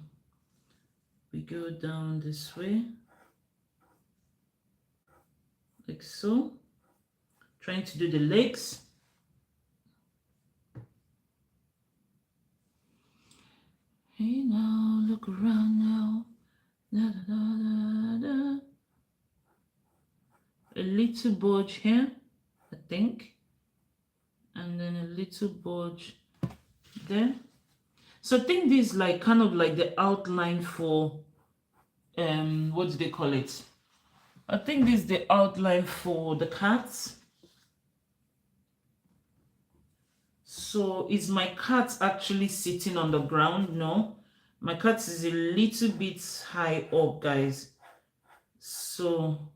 we go down this way like so, trying to do the legs. Hey now, look around now. Da, da, da, da, da. A little bulge here, I think, and then a little bulge there. So I think this is like kind of like the outline for what do they call it? I think this is the outline for the cats. So is my cat actually sitting on the ground? No. My cat is a little bit high up, guys. So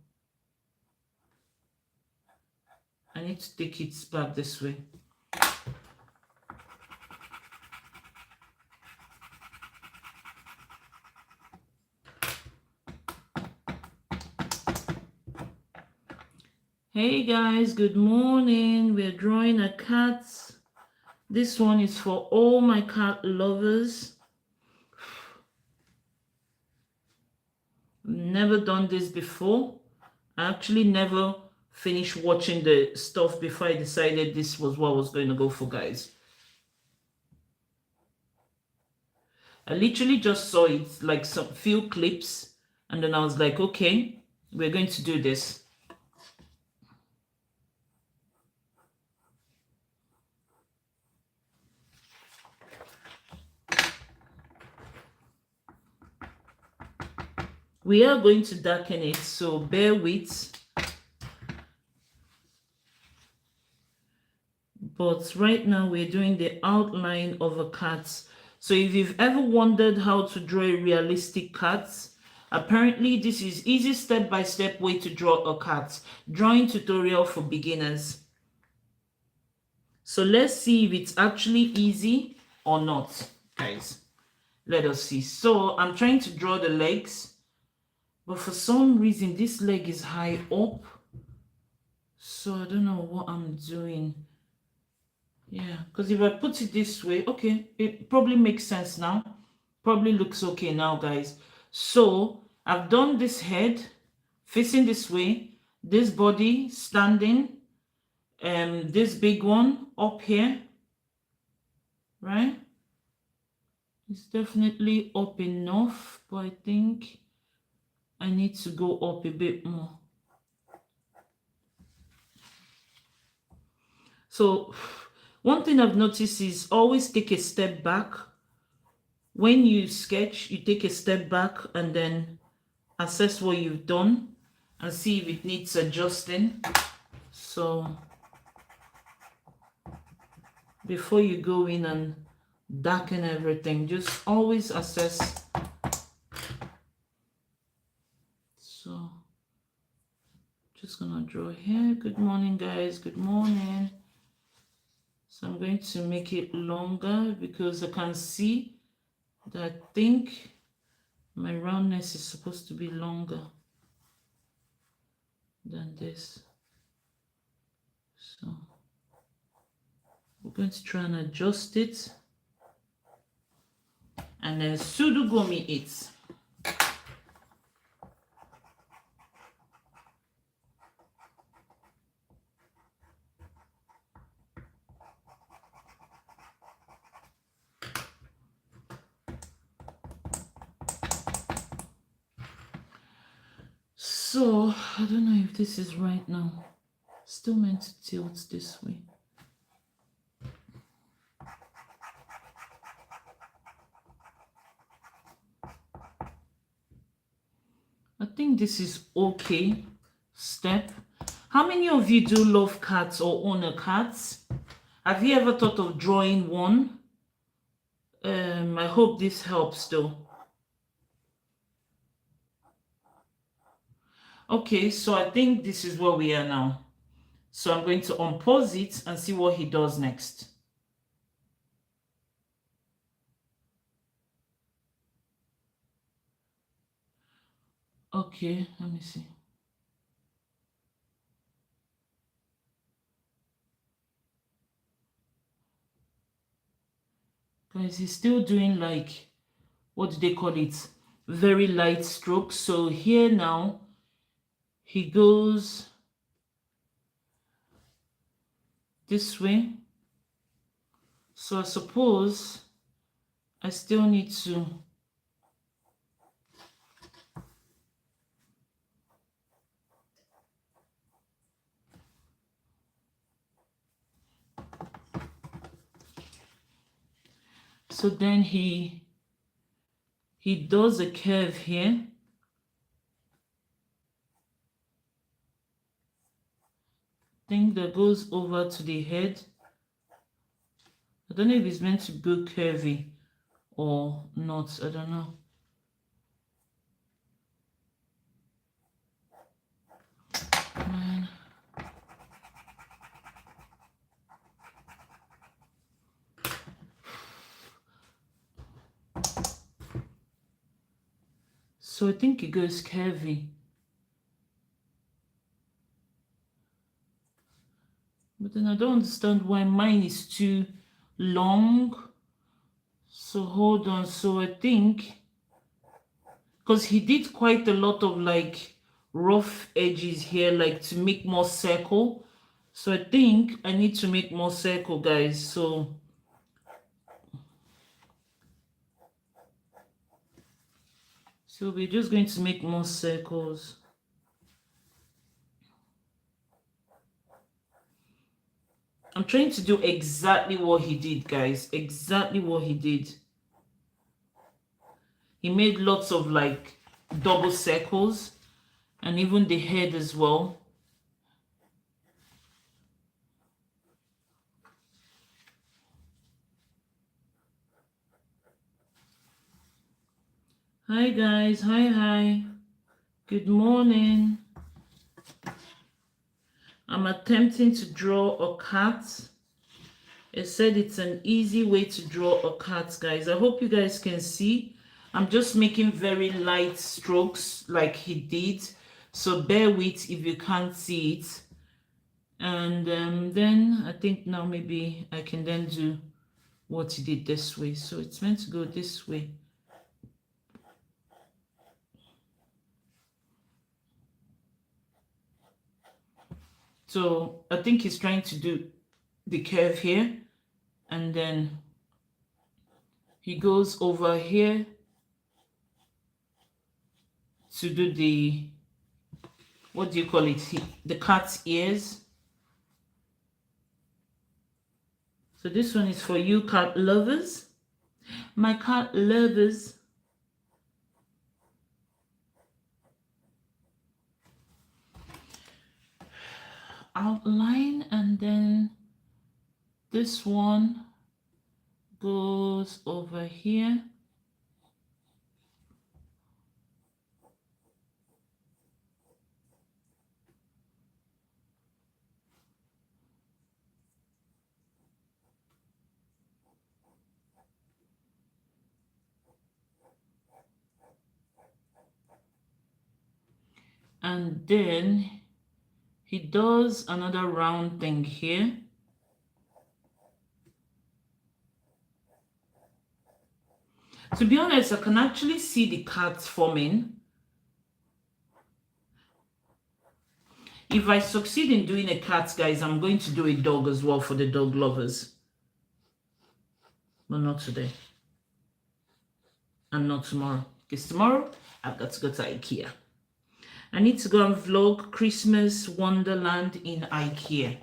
I need to take it back this way. Hey guys, good morning. We're drawing a cat. This one is for all my cat lovers. Never done this before. I actually never finished watching the stuff before I decided this was what I was going to go for, guys. I literally just saw it, like some few clips, and then I was like, okay, we're going to do this. We are going to darken it, so bear with. But right now we're doing the outline of a cat. So if you've ever wondered how to draw a realistic cat, apparently this is easy step-by-step way to draw a cat. Drawing tutorial for beginners. So let's see if it's actually easy or not, guys. Let us see. So I'm trying to draw the legs, but for some reason this leg is high up. So I don't know what I'm doing. Yeah, because if I put it this way, okay, it probably makes sense now. Probably looks okay now, guys. So I've done this head facing this way, this body standing, this big one up here, right? It's definitely up enough, but I think I need to go up a bit more. So one thing I've noticed is always take a step back. When you sketch, you take a step back and then assess what you've done and see if it needs adjusting. So before you go in and darken everything, just always assess. So just gonna draw here. Good morning, guys. Good morning. So I'm going to make it longer because I can see that I think my roundness is supposed to be longer than this. So we're going to try and adjust it and then sudogumi it. So I don't know if this is right now. Still meant to tilt this way. I think this is okay. Step. How many of you do love cats or own a cat? Have you ever thought of drawing one? I hope this helps though. Okay, so I think this is where we are now. So I'm going to unpause it and see what he does next. Okay, let me see. Guys, he's still doing like, what do they call it? Very light strokes. So here now, he goes this way. So I suppose I still need to so then he does a curve here. Thing that goes over to the head. I don't know if it's meant to go curvy or not. I don't know. Man. So I think it goes curvy. But then I don't understand why mine is too long. So hold on. So I think, because he did quite a lot of like rough edges here, like to make more circle. So I think I need to make more circle, guys. So we're just going to make more circles. I'm trying to do exactly what he did, guys. Exactly what he did. He made lots of like double circles and even the head as well. Hi guys, hi. Good morning. I'm attempting to draw a cat. It said it's an easy way to draw a cat, guys. I hope you guys can see. I'm just making very light strokes like he did. So bear with if you can't see it. And then I think now maybe I can then do what he did this way. So it's meant to go this way. So I think he's trying to do the curve here, and then he goes over here to do the, what do you call it? The cat's ears. So this one is for you cat lovers. My cat lovers. Outline, and then this one goes over here. And then he does another round thing here. To be honest, I can actually see the cat forming. If I succeed in doing a cat, guys, I'm going to do a dog as well for the dog lovers. But not today. And not tomorrow. Because tomorrow, I've got to go to IKEA. I need to go and vlog Christmas Wonderland in IKEA.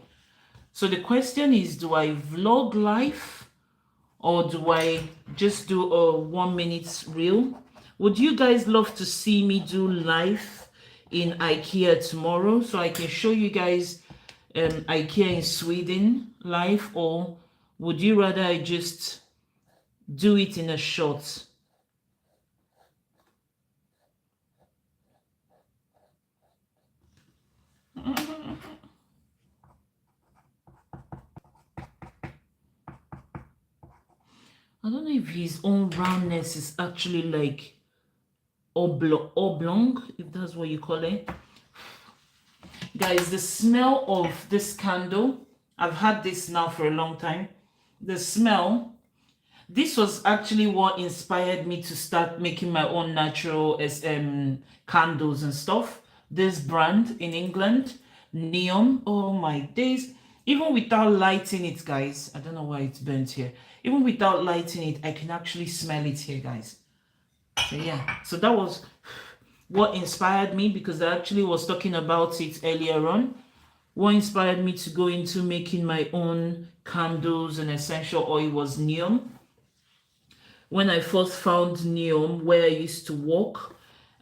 So the question is, do I vlog live or do I just do a 1 minute reel? Would you guys love to see me do live in IKEA tomorrow so I can show you guys IKEA in Sweden live, or would you rather I just do it in a short? I don't know if his own roundness is actually like oblong, if that's what you call it. Guys, the smell of this candle, I've had this now for a long time. The smell, this was actually what inspired me to start making my own natural candles and stuff. This brand in England, Neon, oh my days. Even without lighting it, guys, I don't know why it's burnt here. Even without lighting it, I can actually smell it here, guys. So yeah, so that was what inspired me, because I actually was talking about it earlier on. What inspired me to go into making my own candles and essential oil was Neon. When I first found Neon where I used to work,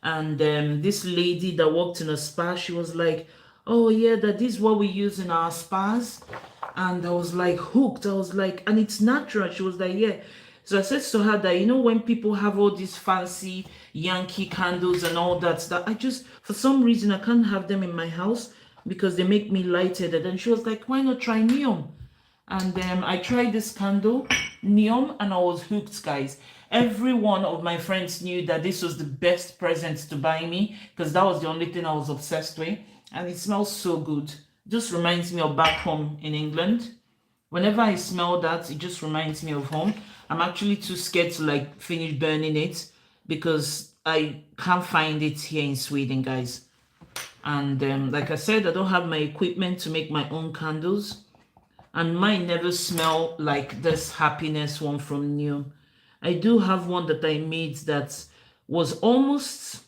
and this lady that worked in a spa, she was like, oh yeah, that is what we use in our spas. And I was like hooked. I was like, and it's natural. She was like, yeah. So I said to her that, you know, when people have all these fancy Yankee candles and all that stuff, I just, for some reason, I can't have them in my house because they make me lightheaded. And she was like, why not try neon? And I tried this candle, neon, and I was hooked, guys. Every one of my friends knew that this was the best present to buy me because that was the only thing I was obsessed with. And it smells so good. Just reminds me of back home in England. Whenever I smell that, it just reminds me of home. I'm actually too scared to like finish burning it because I can't find it here in Sweden, guys. And like I said, I don't have my equipment to make my own candles. And mine never smell like this happiness one from New. I do have one that I made that was almost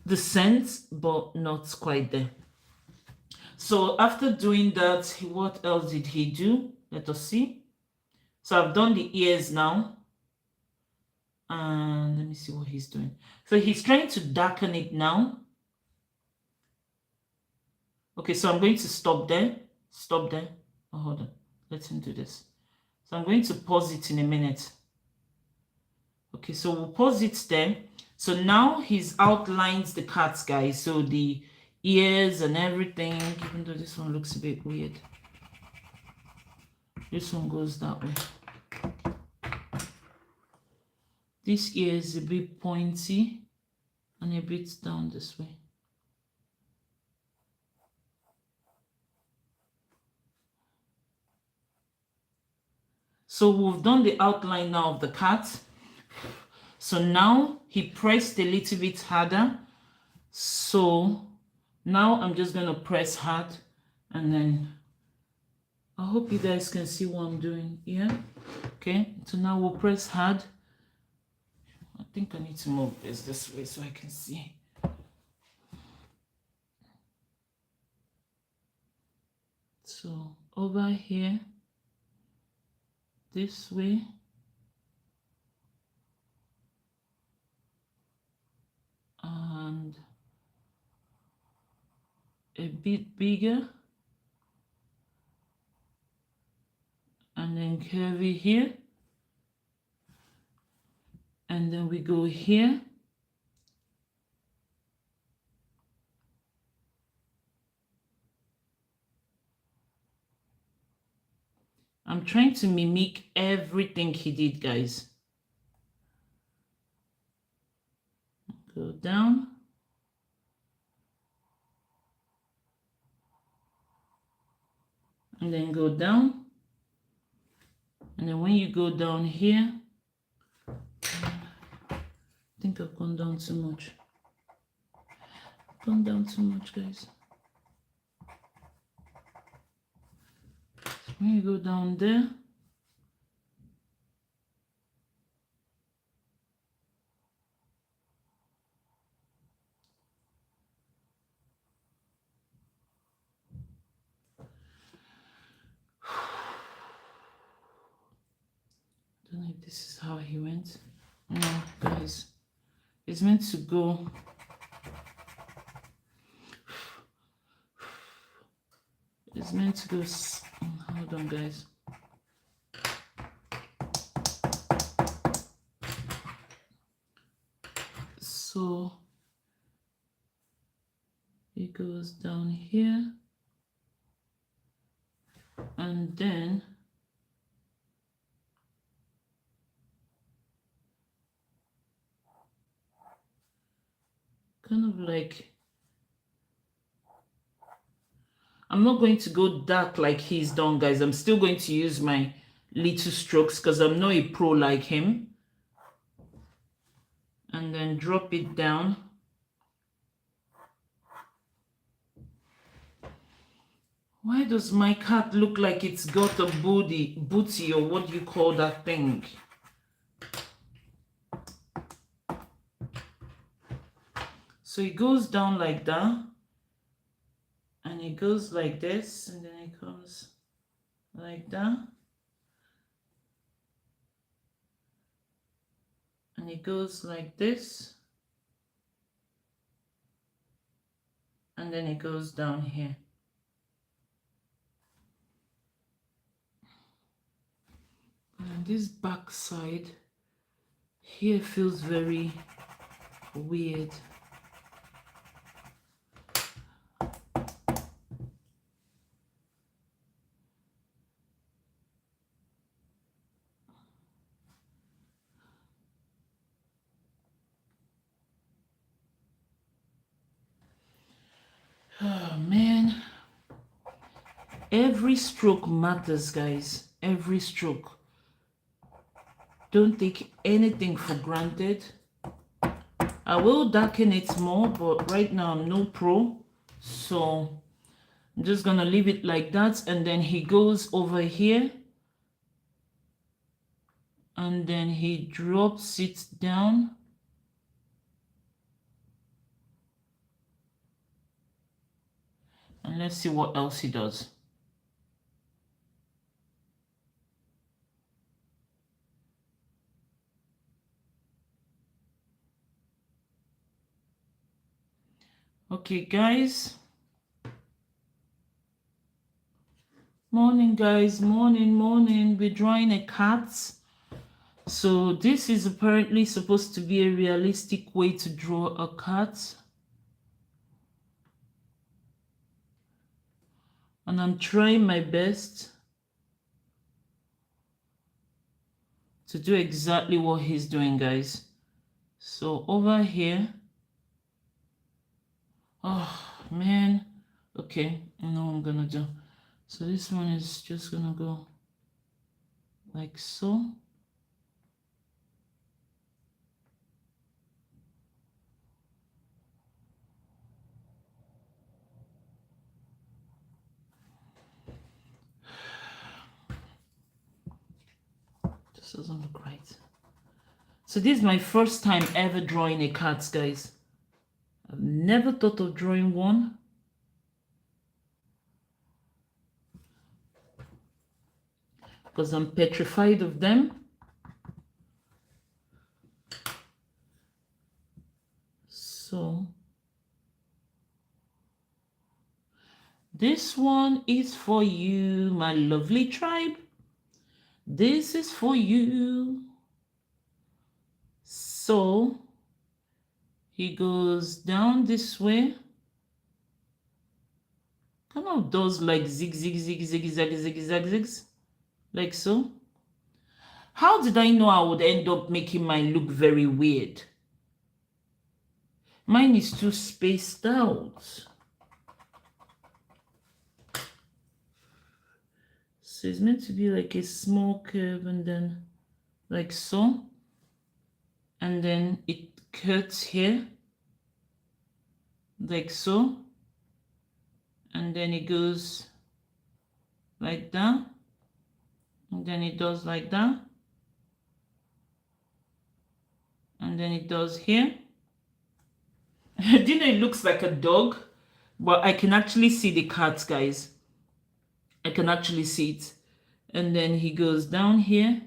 the scent, but not quite there. So after doing that, what else did he do? Let us see. So I've done the ears now. And let me see what he's doing. So he's trying to darken it now. Okay, so I'm going to stop there. Stop there. Oh, hold on. Let him do this. So I'm going to pause it in a minute. Okay, so we'll pause it there. So now he's outlined the cats, guys. So the ears and everything, even though this one looks a bit weird. This one goes that way. This ear is a bit pointy and a bit down this way. So we've done the outline now of the cat. So now he pressed a little bit harder. So now I'm just going to press hard and then I hope you guys can see what I'm doing. Yeah. Okay. So now we'll press hard. I think I need to move this way so I can see. So over here, this way. And a bit bigger. And then curvy here. And then we go here. I'm trying to mimic everything he did, guys. Go down. And then go down. And then when you go down here, I think I've gone down too much. Gone down too much, guys. When you go down there, I don't know if this is how he went. No, guys. It's meant to go. It's meant to go. Hold on, guys. So it goes down here. And then kind of like, I'm not going to go dark like he's done, guys. I'm still going to use my little strokes because I'm not a pro like him. And then drop it down. Why does my cat look like it's got a booty, or what do you call that thing? So it goes down like that. And it goes like this, and then it comes like that. And it goes like this. And then it goes down here. this back side here feels very weird. Oh man, every stroke matters, guys. Every stroke. Don't take anything for granted. I will darken it more, but right now I'm no pro, so I'm just gonna leave it like that. And then he goes over here and then he drops it down. And let's see what else he does. Okay, guys. Morning, guys. Morning. We're drawing a cat. So this is apparently supposed to be a realistic way to draw a cat. And I'm trying my best to do exactly what he's doing, guys. So over here, oh man, okay, I know what I'm gonna do. So this one is just gonna go like so. This doesn't look right. So this is my first time ever drawing a cat, guys. I've never thought of drawing one. Because I'm petrified of them. So this one is for you, my lovely tribe. This is for you. So he goes down this way. Kind of does like zigzags, like so. How did I know I would end up making mine look very weird? Mine is too spaced out. So it's meant to be like a small curve and then like so. And then it cuts here like so. And then it goes like that. And then it does like that. And then it does here. Do you know it looks like a dog? But I can actually see the cat, guys. I can actually see it. And then he goes down here.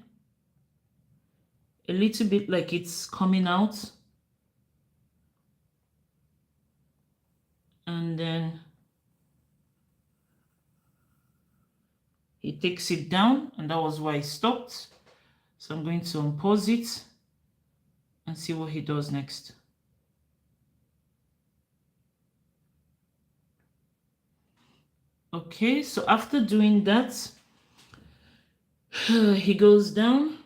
A little bit like it's coming out. And then he takes it down. And that was why I stopped. So I'm going to unpause it and see what he does next. Okay, so after doing that, he goes down.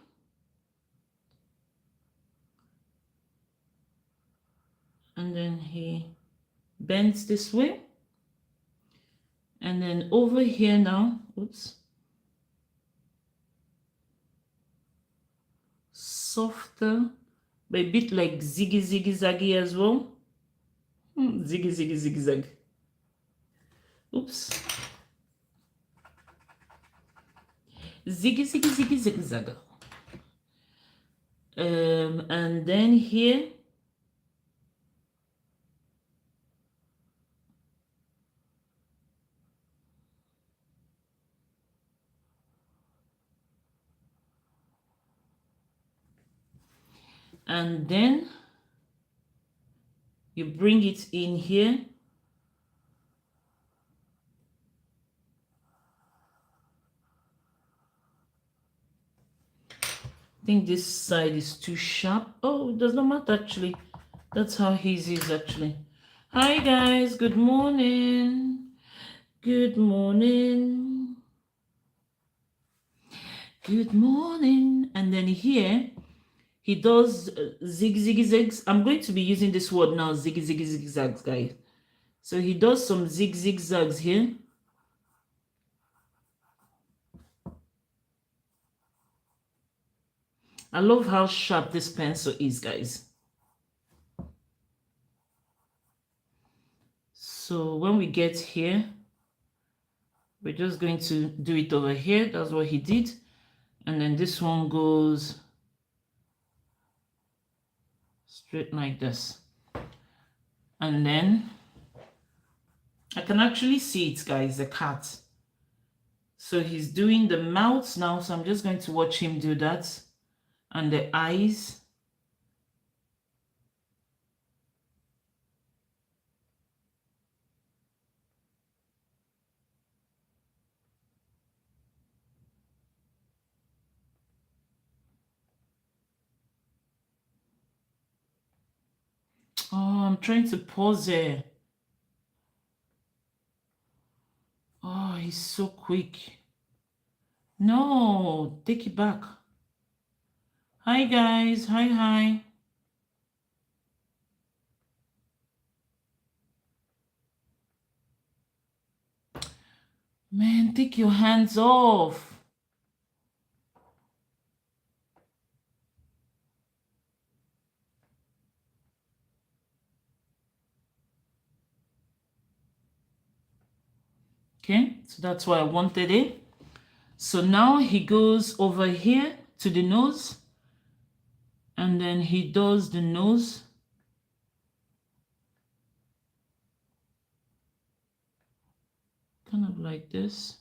And then he bends this way. And then over here now, oops. Softer, but a bit like ziggy as well. Ziggy zag. Oops. Ziggy zag. And then here, and then you bring it in here. think this side is too sharp. Oh, it does not matter actually. That's how his is actually. Hi guys, good morning. Good morning. Good morning. And then here, he does zigzags. I'm going to be using this word now, zigzags, guys. So he does some zigzags here. I love how sharp this pencil is, guys. So when we get here, we're just going to do it over here. That's what he did. And then this one goes straight like this. And then I can actually see it, guys, the cat. So he's doing the mouth now. So I'm just going to watch him do that. And the eyes. Oh, I'm trying to pause there. Oh, he's so quick. No, take it back. Hi, guys. Hi. Man, take your hands off. Okay, so that's why I wanted it. So now he goes over here to the nose. And then he does the nose. Kind of like this.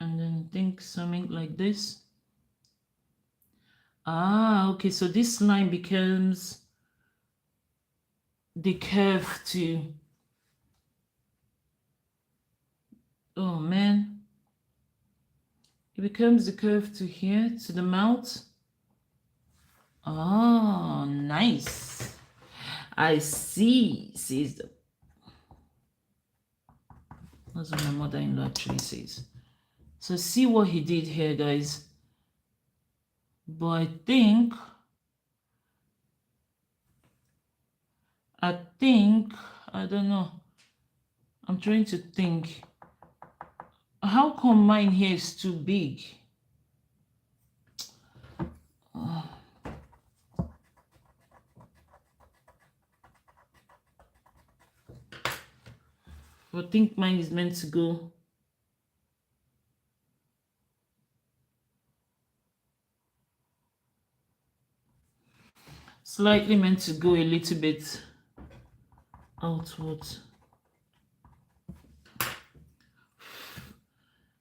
And then think something like this. Ah, okay, so this line becomes the curve to... Oh, man. It becomes the curve to here, to the mouth. Oh, nice. I see, says the... That's what my mother-in-law actually says. So see what he did here, guys. But I don't know. I'm trying to think. How come mine here is too big? I think mine is meant to go. Slightly meant to go a little bit outwards.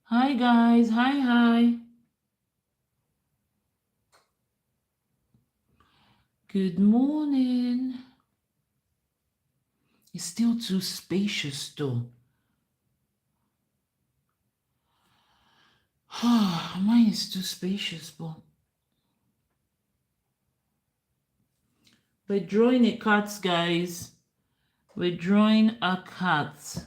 Hi guys, hi. Good morning. It's still too spacious though. Mine is too spacious, but we're drawing a cat, guys. We're drawing a cat.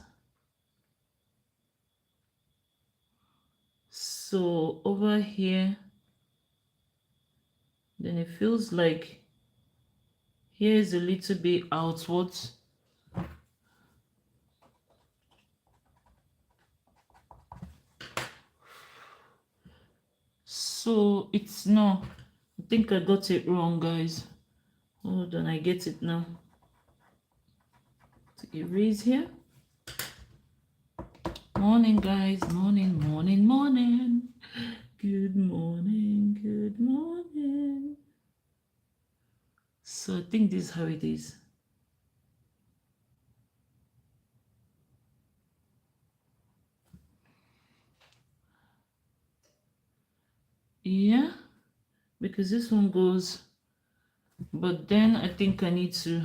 So over here, then it feels like here's a little bit outwards. So it's no, I think I got it wrong, guys. Hold on, I get it now. To erase here. Morning, guys. Morning. Good morning. So I think this is how it is. Yeah, because this one goes, but then I think I need to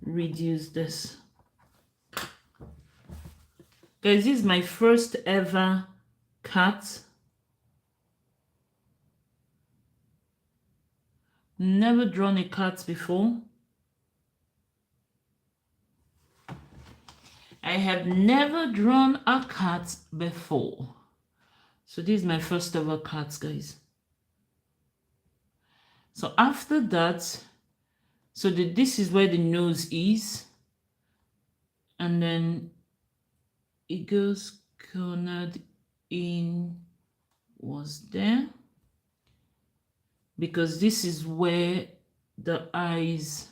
reduce this. Guys, this is my first ever cat. Never drawn a cat before. I have never drawn a cat before. So this is my first ever cat, guys. So after that, so this is where the nose is. And then it goes cornered in was there. Because this is where the eyes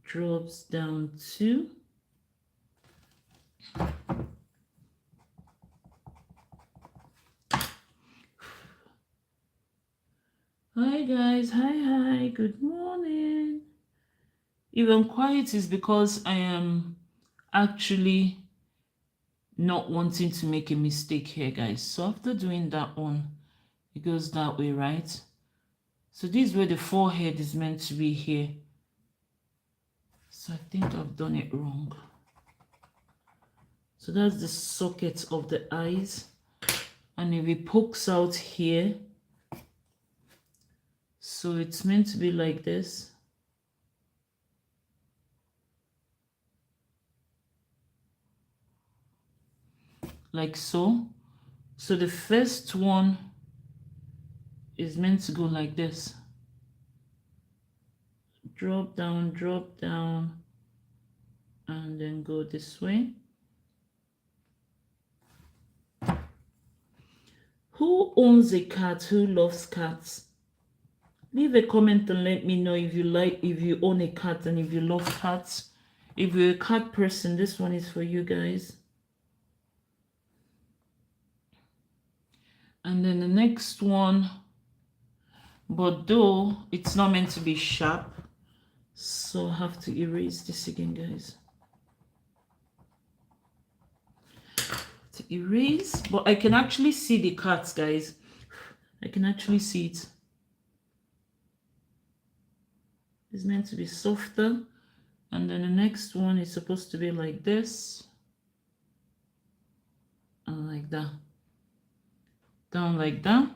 drops down to. Hi guys, hi, good morning. If I'm quiet is because I am actually not wanting to make a mistake here, guys. So after doing that one, it goes that way, right? So this is where the forehead is meant to be here. So I think I've done it wrong. So that's the socket of the eyes. And if it pokes out here, so it's meant to be like this. Like so. So the first one is meant to go like this. Drop down, and then go this way. Who owns a cat? Who loves cats? Leave a comment and let me know if you own a cat and if you love cats. If you're a cat person, this one is for you guys. And then the next one, but though it's not meant to be sharp, so I have to erase this again, guys. To erase, but I can actually see the cats, guys. I can actually see it. It's meant to be softer. And then the next one is supposed to be like this. And like that. Down like that.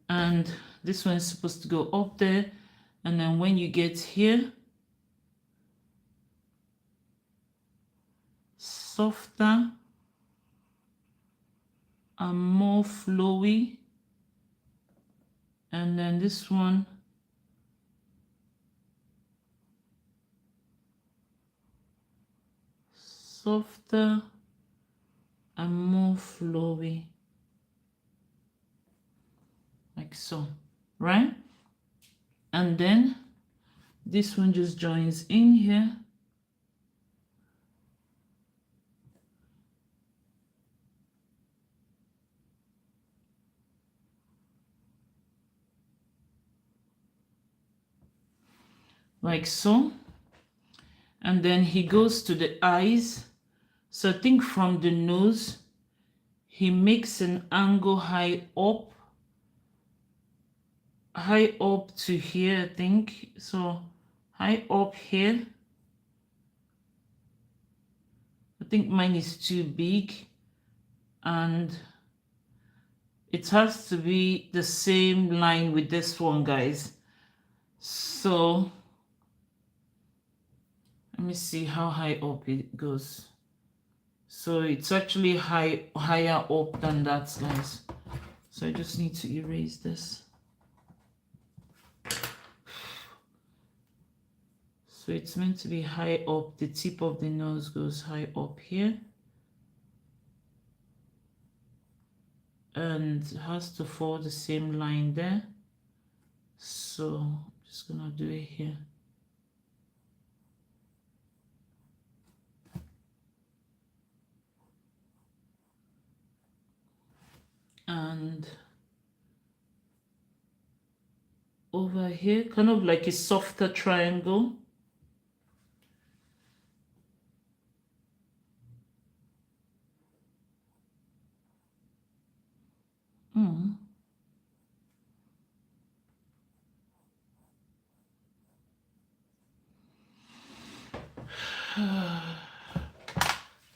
And this one is supposed to go up there. And then when you get here, softer and more flowy. And then this one, softer and more flowy. Like so, right? And then this one just joins in here. Like so. And then he goes to the eyes. So I think from the nose, he makes an angle high up to here, I think. So high up here. I think mine is too big. And it has to be the same line with this one, guys. So let me see how high up it goes. So it's actually higher up than that, guys. So I just need to erase this. So it's meant to be high up. The tip of the nose goes high up here. And it has to follow the same line there. So I'm just gonna do it here. And over here, kind of like a softer triangle.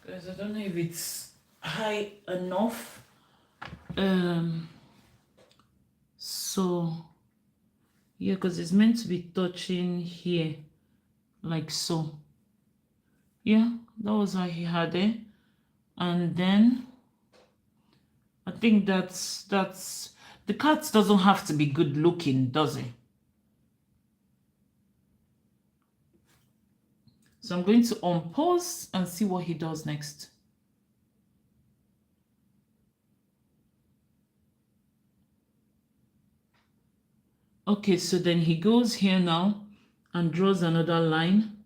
Guys, I don't know if it's high enough. So Yeah, because it's meant to be touching here, like so. Yeah, that was how he had it. And then I think that's the cat doesn't have to be good looking, does it? So I'm going to unpause and see what he does next. Okay, so then he goes here now and draws another line.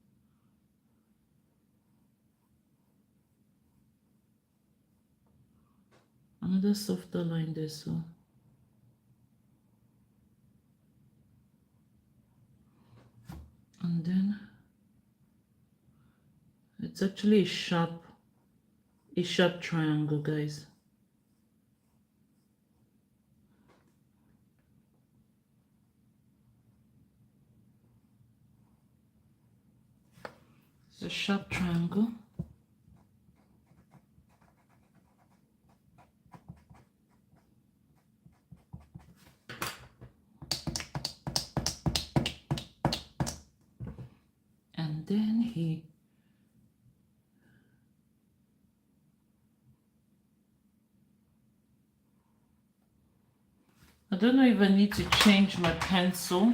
Another softer line there, so. And then it's actually a sharp triangle, guys. It's a sharp triangle. And then I don't know if I need to change my pencil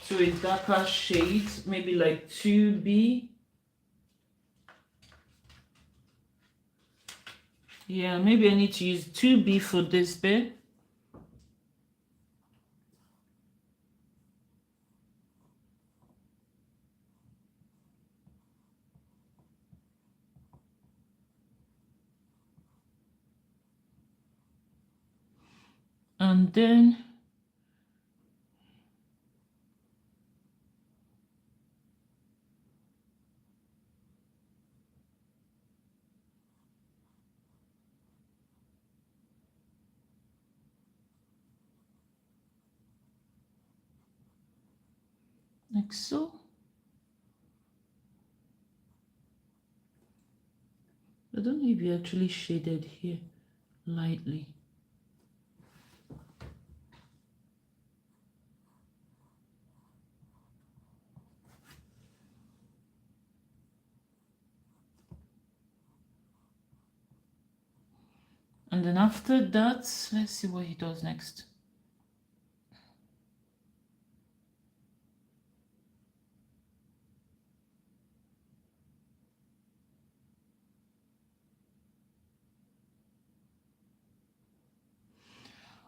to a darker shade, maybe like 2B. Yeah, maybe I need to use 2B for this bit. And then like so. I don't know if you actually shaded here lightly. And then after that, let's see what he does next.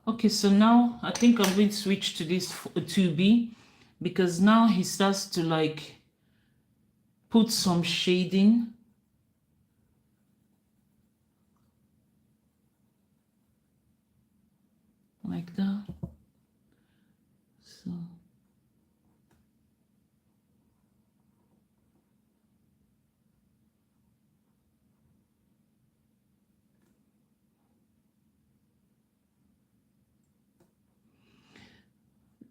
Okay, so now I think I'm going to switch to this 2B because now he starts to like put some shading. Like that. So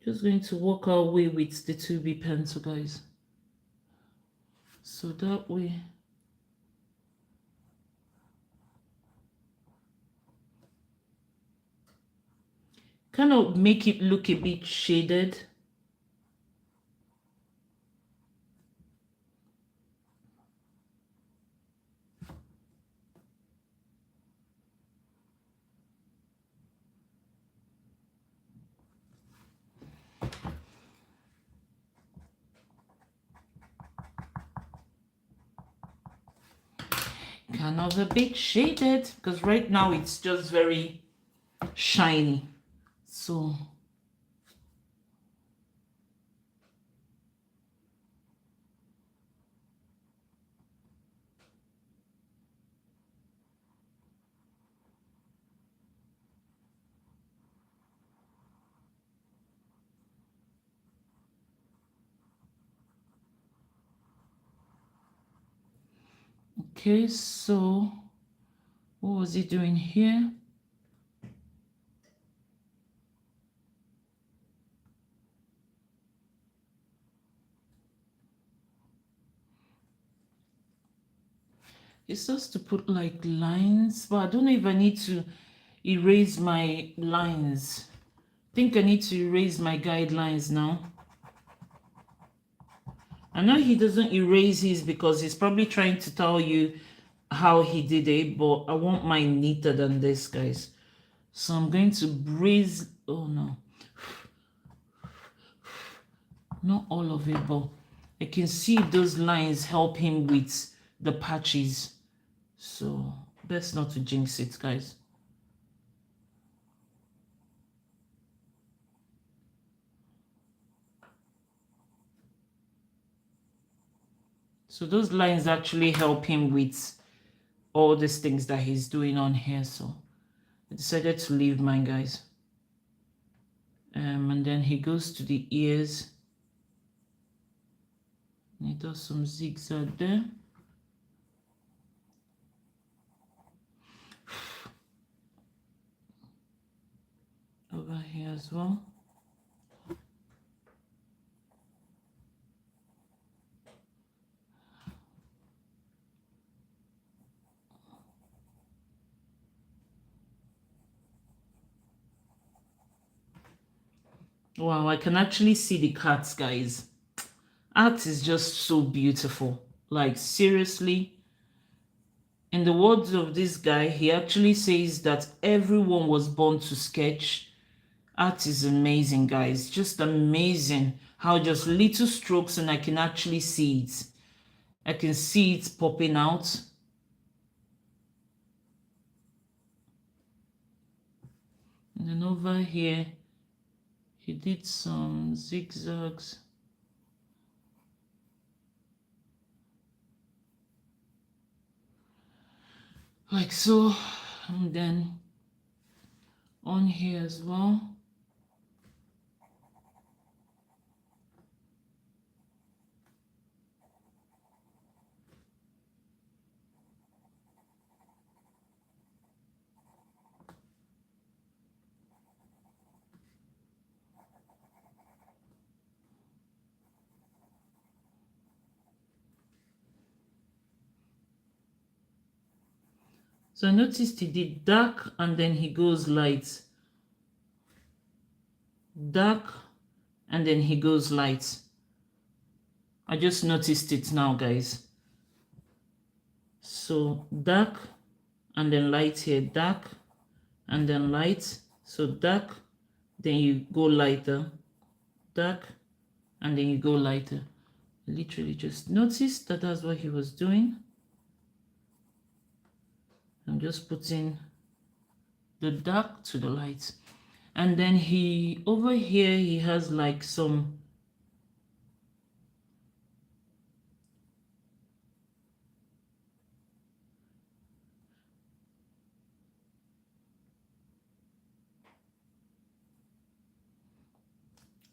just going to work our way with the 2B pencil, guys. So that way. Kind of make it look a bit shaded. Kind of a bit shaded because right now it's just very shiny. So okay, so what was he doing here? It starts to put like lines, but I don't know if I need to erase my lines think I need to erase my guidelines now. I know he doesn't erase his because he's probably trying to tell you how he did it, but I want mine neater than this, guys. So I'm going to breeze. Oh no, not all of it, but I can see those lines help him with the patches. So best not to jinx it, guys. So those lines actually help him with all these things that he's doing on here. So I decided to leave mine, guys. And then he goes to the ears. And he does some zigzag there. Over here as well. Wow, I can actually see the cats, guys. Art is just so beautiful. Like, seriously. In the words of this guy, he actually says that everyone was born to sketch. Art is amazing, guys. Just amazing how just little strokes and I can actually see it. I can see it popping out. And then over here, he did some zigzags. Like so. And then on here as well. So I noticed he did dark and then he goes light. Dark and then he goes light. I just noticed it now, guys. So dark and then light here, dark and then light. So dark, then you go lighter, dark, and then you go lighter. I literally just noticed that that's what he was doing. I'm just putting the dark to the light. And then he, over here, he has like some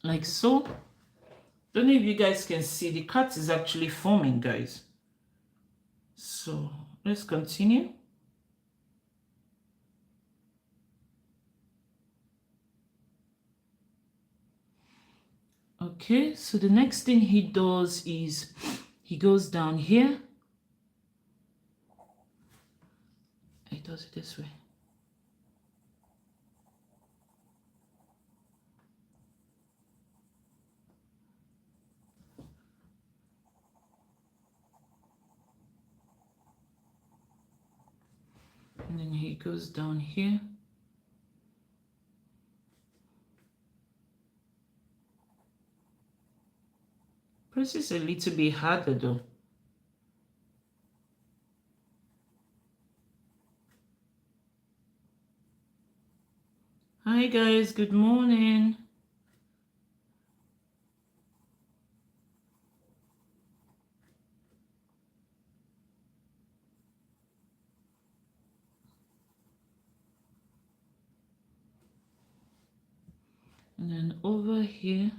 like so. Don't know if you guys can see, the cat is actually forming, guys. So let's continue. Okay, so the next thing he does is he goes down here. He does it this way. And then he goes down here. Press is a little bit harder though. Hi guys, good morning. And then over here.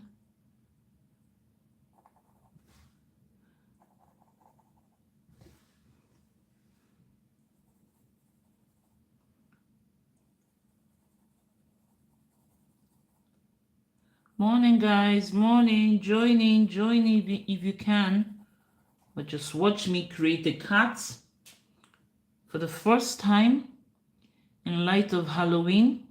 Morning guys, morning, join in if you can. But just watch me create a cat for the first time in light of Halloween.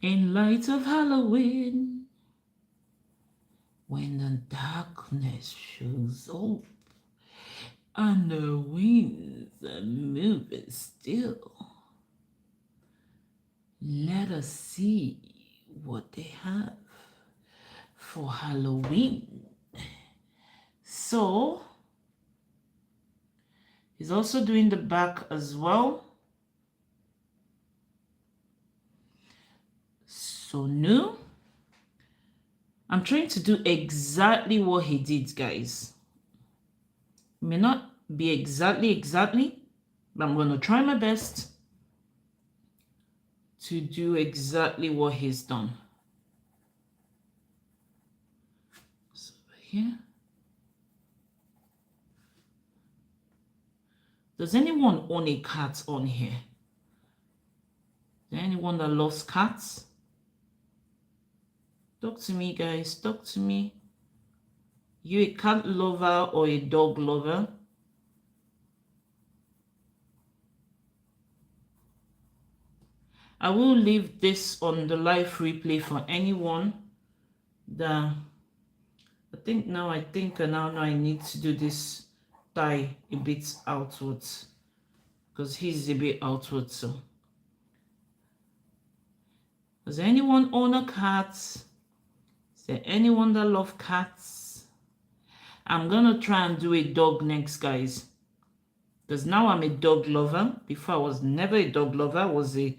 In light of Halloween, when the darkness shows up and the winds are moving still, let us see what they have for Halloween. So, he's also doing the back as well. So new. I'm trying to do exactly what he did, guys. It may not be exactly, but I'm going to try my best to do exactly what he's done. So here. Does anyone own a cat on here? Is there anyone that loves cats? Talk to me, guys. Talk to me. You a cat lover or a dog lover? I will leave this on the live replay for anyone that I think now I need to do this tie a bit outwards because he's a bit outwards. So does anyone own a cat? Is there anyone that loves cats? I'm gonna try and do a dog next, guys, because now I'm a dog lover. Before I was never a dog lover. I was a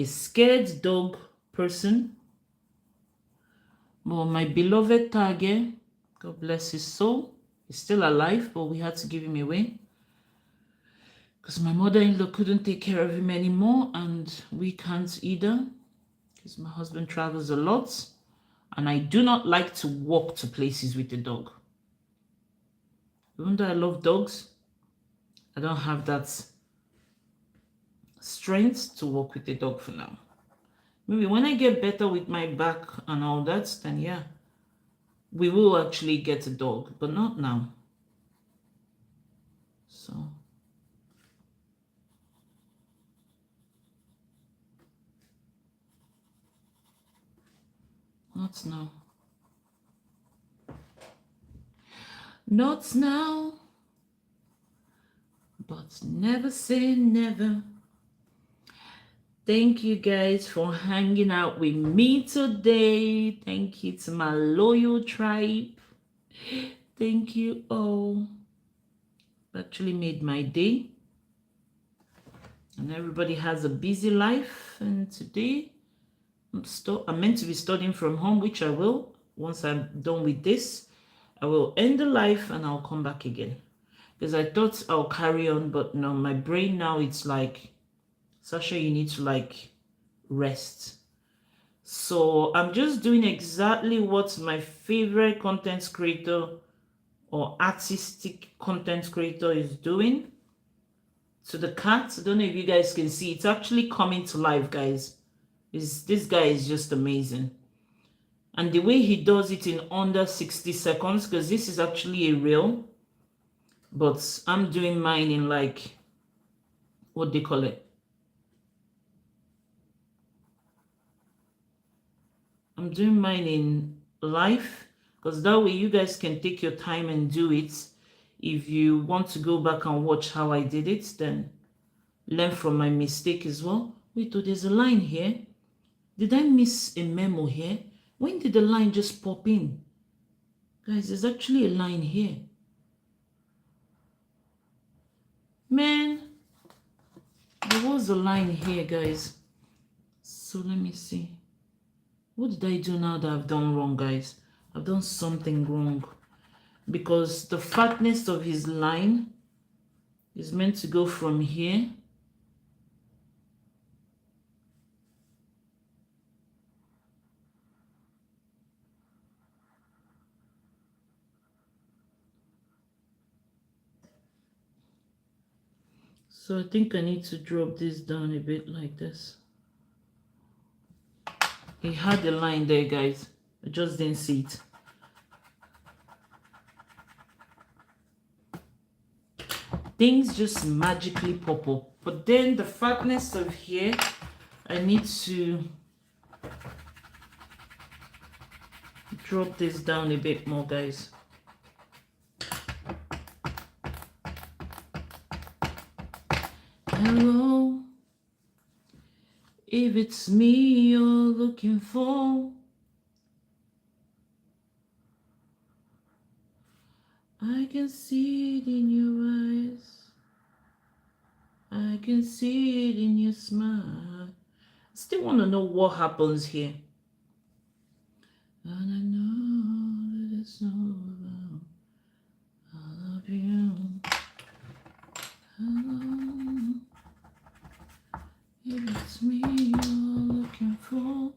scared dog person. Well, my beloved Tage, God bless his soul, is still alive, but we had to give him away because my mother-in-law couldn't take care of him anymore, and we can't either because my husband travels a lot, and I do not like to walk to places with the dog. Even though I love dogs, I don't have that strength to walk with the dog for now. Maybe when I get better with my back and all that, then yeah, we will actually get a dog, but not now. So not now. Not now, but never say never. Thank you guys for hanging out with me today. Thank you to my loyal tribe. Thank you all. Actually made my day. And everybody has a busy life. And today I'm meant to be studying from home, which I will. Once I'm done with this, I will end the live and I'll come back again. Because I thought I'll carry on, but no, my brain now, it's like, Sasha, you need to like rest. So I'm just doing exactly what my favorite content creator or artistic content creator is doing to the cat. I don't know if you guys can see. It's actually coming to life, guys. This guy is just amazing. And the way he does it in under 60 seconds, because this is actually a reel, but I'm doing mine in like, what they call it? I'm doing mine in live, because that way you guys can take your time and do it. If you want to go back and watch how I did it, then learn from my mistake as well. Wait, oh, there's a line here. Did I miss a memo here? When did the line just pop in? Guys, there's actually a line here. Man, there was a line here, guys. So let me see. What did I do now that I've done wrong, guys? I've done something wrong. Because the fatness of his line is meant to go from here. So I think I need to drop this down a bit like this. He had a line there, guys. I just didn't see it. Things just magically pop up. But then the fatness of here, I need to drop this down a bit more, guys. Hello, if it's me you're looking for, I can see it in your eyes, I can see it in your smile. Still want to know what happens here. And I know that it's all about I love you. Hello, if it's me you're looking for.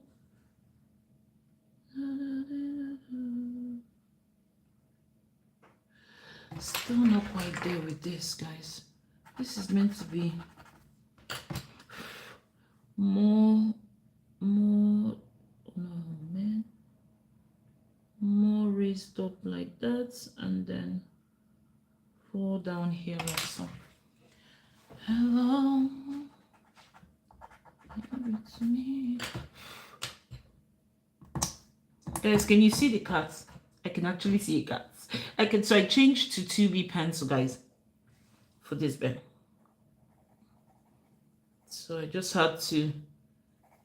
Still not quite there with this, guys. This is meant to be more, no, man. More raised up like that, and then fall down here also. Hello, it's me. Guys, can you see the cats? I can actually see cats. So I changed to 2B pencil, guys, for this bed. So I just had to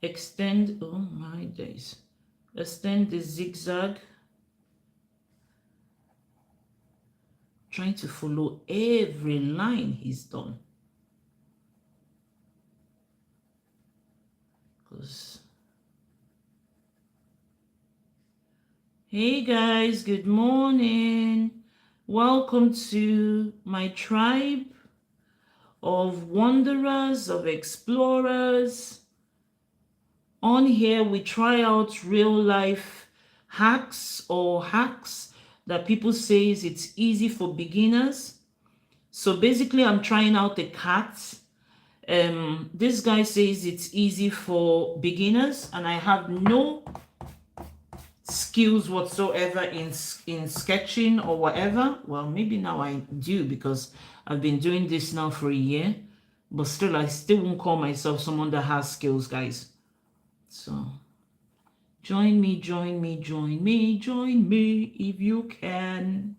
extend, oh my days, extend the zigzag, trying to follow every line he's done. Hey guys, good morning. Welcome to my tribe of wanderers, of explorers. On here, we try out real life hacks or hacks that people say it's easy for beginners. So basically, I'm trying out a cat. This guy says it's easy for beginners, and I have no skills whatsoever in sketching or whatever. Well, maybe now I do, because I've been doing this now for a year, but still I still won't call myself someone that has skills, guys. So join me if you can.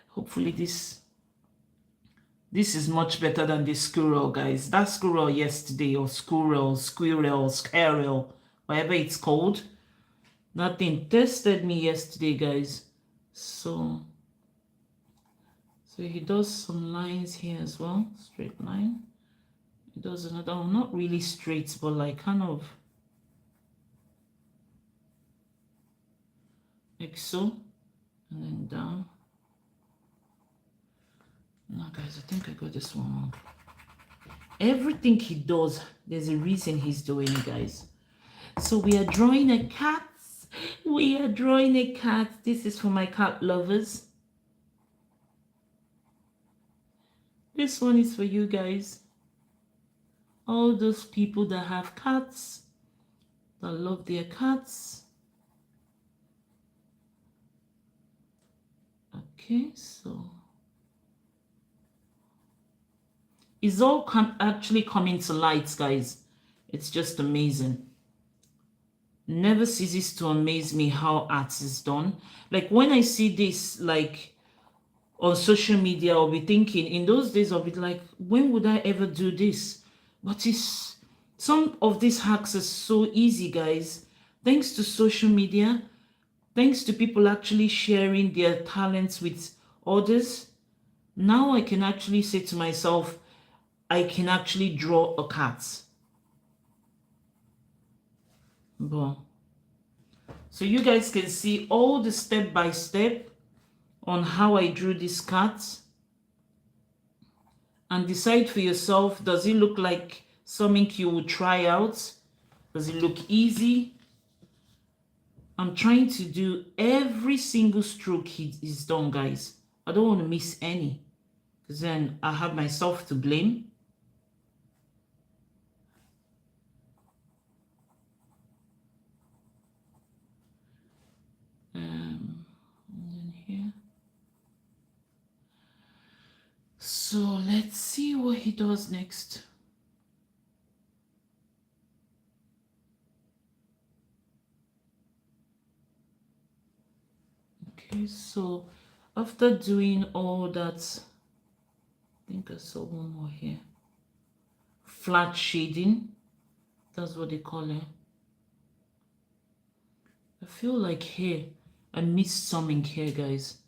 Hopefully this is much better than this squirrel, guys. That squirrel yesterday, or squirrel, whatever it's called, that thing tested me yesterday, guys. So he does some lines here as well, straight line. He does another one, not really straight, but like kind of like so, and then down. No, guys, I think I got this one wrong. Everything he does, there's a reason he's doing it, guys. So we are drawing a cat. We are drawing a cat. This is for my cat lovers. This one is for you guys. All those people that have cats, that love their cats. Okay, so it's all actually coming to light, guys. It's just amazing. Never ceases to amaze me how art is done. Like when I see this, like on social media, I'll be thinking, in those days, I'll be like, when would I ever do this? But some of these hacks are so easy, guys. Thanks to social media, thanks to people actually sharing their talents with others. Now I can actually say to myself, I can actually draw a cat. Bon. So you guys can see all the step by step on how I drew this cat, and decide for yourself, does it look like something you would try out? Does it look easy? I'm trying to do every single stroke he's done, guys. I don't want to miss any, because then I have myself to blame. And then here. So let's see what he does next. Okay, so after doing all that, I think I saw one more here. Flat shading, that's what they call it. I feel like here, I missed something here, guys.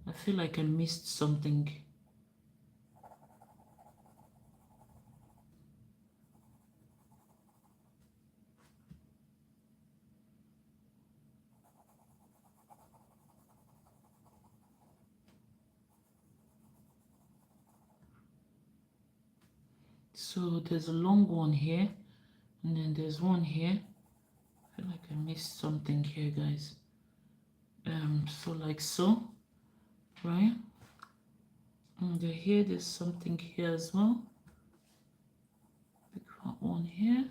I feel like I missed something. So there's a long one here, and then there's one here. I feel like I missed something here, guys. So like so, right? And here, there's something here as well. Big fat one here.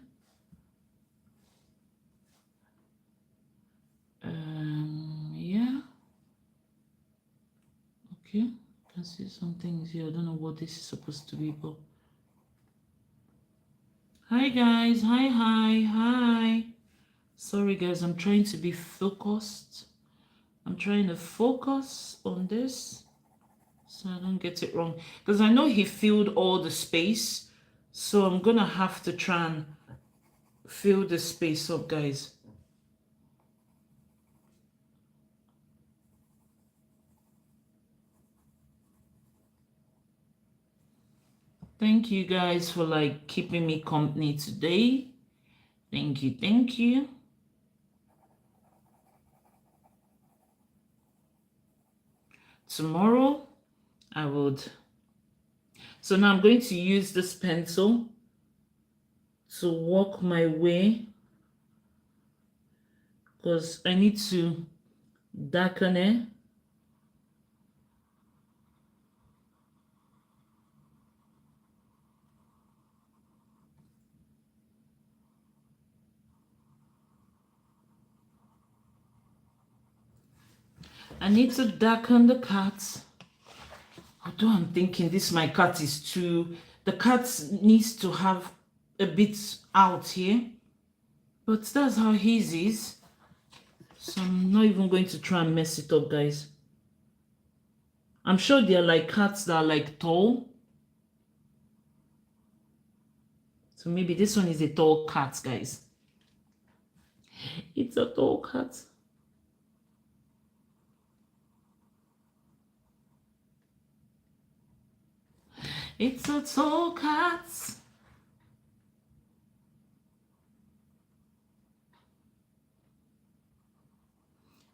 Yeah. Okay, I can see some things here. I don't know what this is supposed to be, but hi guys, hi. Sorry guys, I'm trying to be focused. I'm trying to focus on this so I don't get it wrong, because I know he filled all the space, so I'm gonna have to try and fill the space up, guys. Thank you guys for like keeping me company today. Thank you. Tomorrow I would. So now I'm going to use this pencil to work my way, because I need to darken it. I need to darken the cat. Although I'm thinking this my cat is too, the cat needs to have a bit out here, but that's how his is. So I'm not even going to try and mess it up, guys. I'm sure there are like cats that are like tall. So maybe this one is a tall cat, guys. It's a tall cat. It's a tall cat.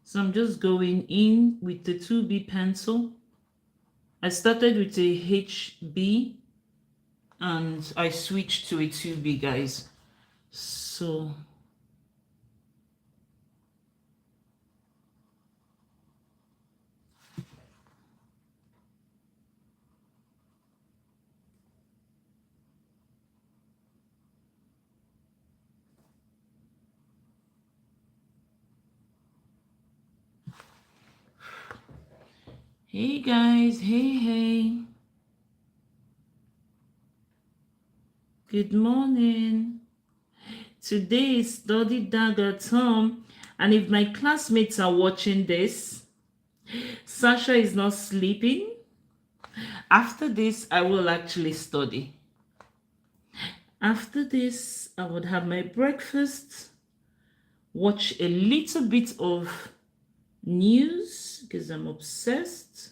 So I'm just going in with the 2B pencil. I started with a HB and I switched to a 2B, guys. So hey guys, hey. Good morning. Today is Study Dagger Tom, and if my classmates are watching this, Sasha is not sleeping. After this, I will actually study. After this, I would have my breakfast, watch a little bit of news because I'm obsessed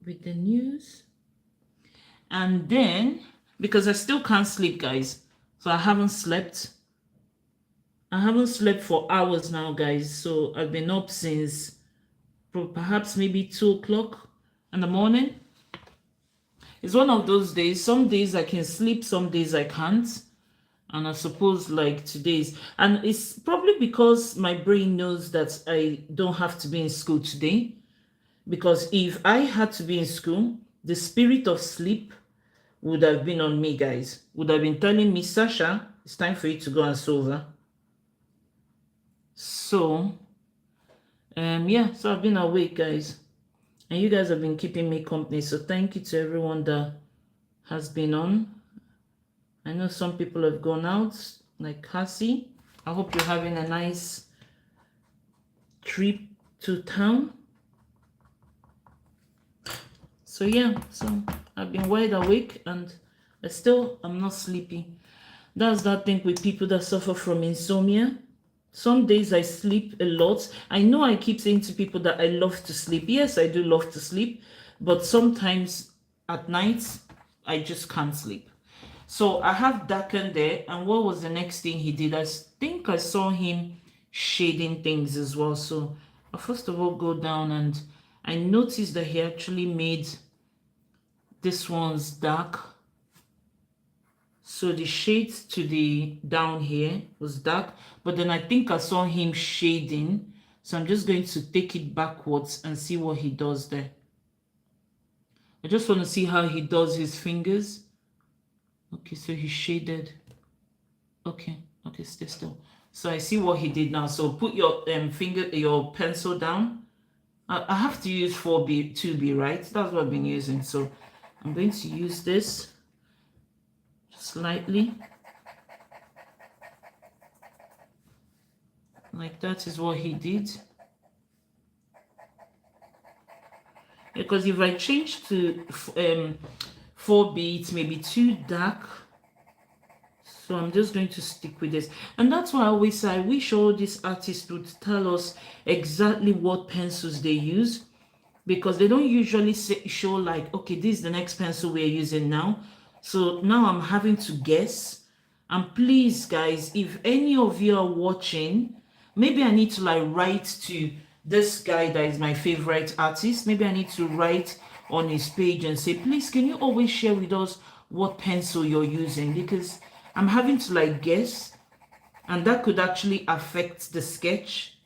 with the news. And then, because I still can't sleep, guys, so I haven't slept. I haven't slept for hours now, guys. So I've been up since perhaps maybe 2 o'clock in the morning. It's one of those days. Some days I can sleep, some days I can't. And I suppose like today's, and it's probably because my brain knows that I don't have to be in school today. Because if I had to be in school, the spirit of sleep would have been on me, guys. Would have been telling me, Sasha, it's time for you to go and sober. So, yeah, so I've been awake, guys. And you guys have been keeping me company. So thank you to everyone that has been on. I know some people have gone out, like Cassie. I hope you're having a nice trip to town. So yeah, so I've been wide awake and I'm not sleepy. That's that thing with people that suffer from insomnia. Some days I sleep a lot. I know I keep saying to people that I love to sleep. Yes, I do love to sleep, but sometimes at night I just can't sleep. So I have darkened there, and what was the next thing he did? Think I saw him shading things as well. So I first of all go down and I noticed that he actually made this one's dark. So the shades to the down here was dark, but then I think I saw him shading. So I'm just going to take it backwards and see what he does there. I just want to see how he does his fingers. Okay, so he shaded. Okay, stay still. So I see what he did now. So put your your pencil down. I have to use 4B, 2B, right? That's what I've been using. So I'm going to use this slightly. Like that is what he did. Because if I change to 4B, it may be too dark. So I'm just going to stick with this. And that's why I always say I wish all these artists would tell us exactly what pencils they use. Because they don't usually show like, okay, this is the next pencil we're using now. So now I'm having to guess. And please, guys, if any of you are watching, maybe I need to like write to this guy that is my favorite artist. Maybe I need to write on his page and say, please, can you always share with us what pencil you're using? Because I'm having to like guess, and that could actually affect the sketch.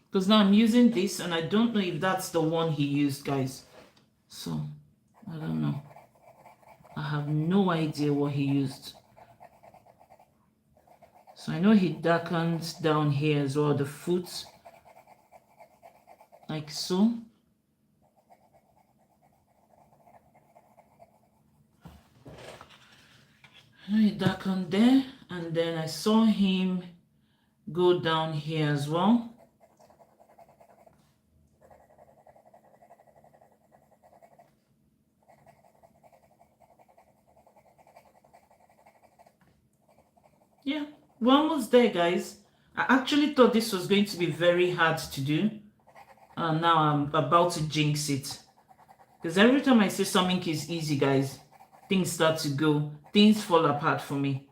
Because now I'm using this and I don't know if that's the one he used, guys. So, I don't know. I have no idea what he used. So I know he darkened down here as well, the foot. Like so. He darkened there, and then I saw him go down here as well. Yeah, we're almost there, guys. I actually thought this was going to be very hard to do. And now I'm about to jinx it. Because every time I say something is easy, guys, things start to go. Things fall apart for me.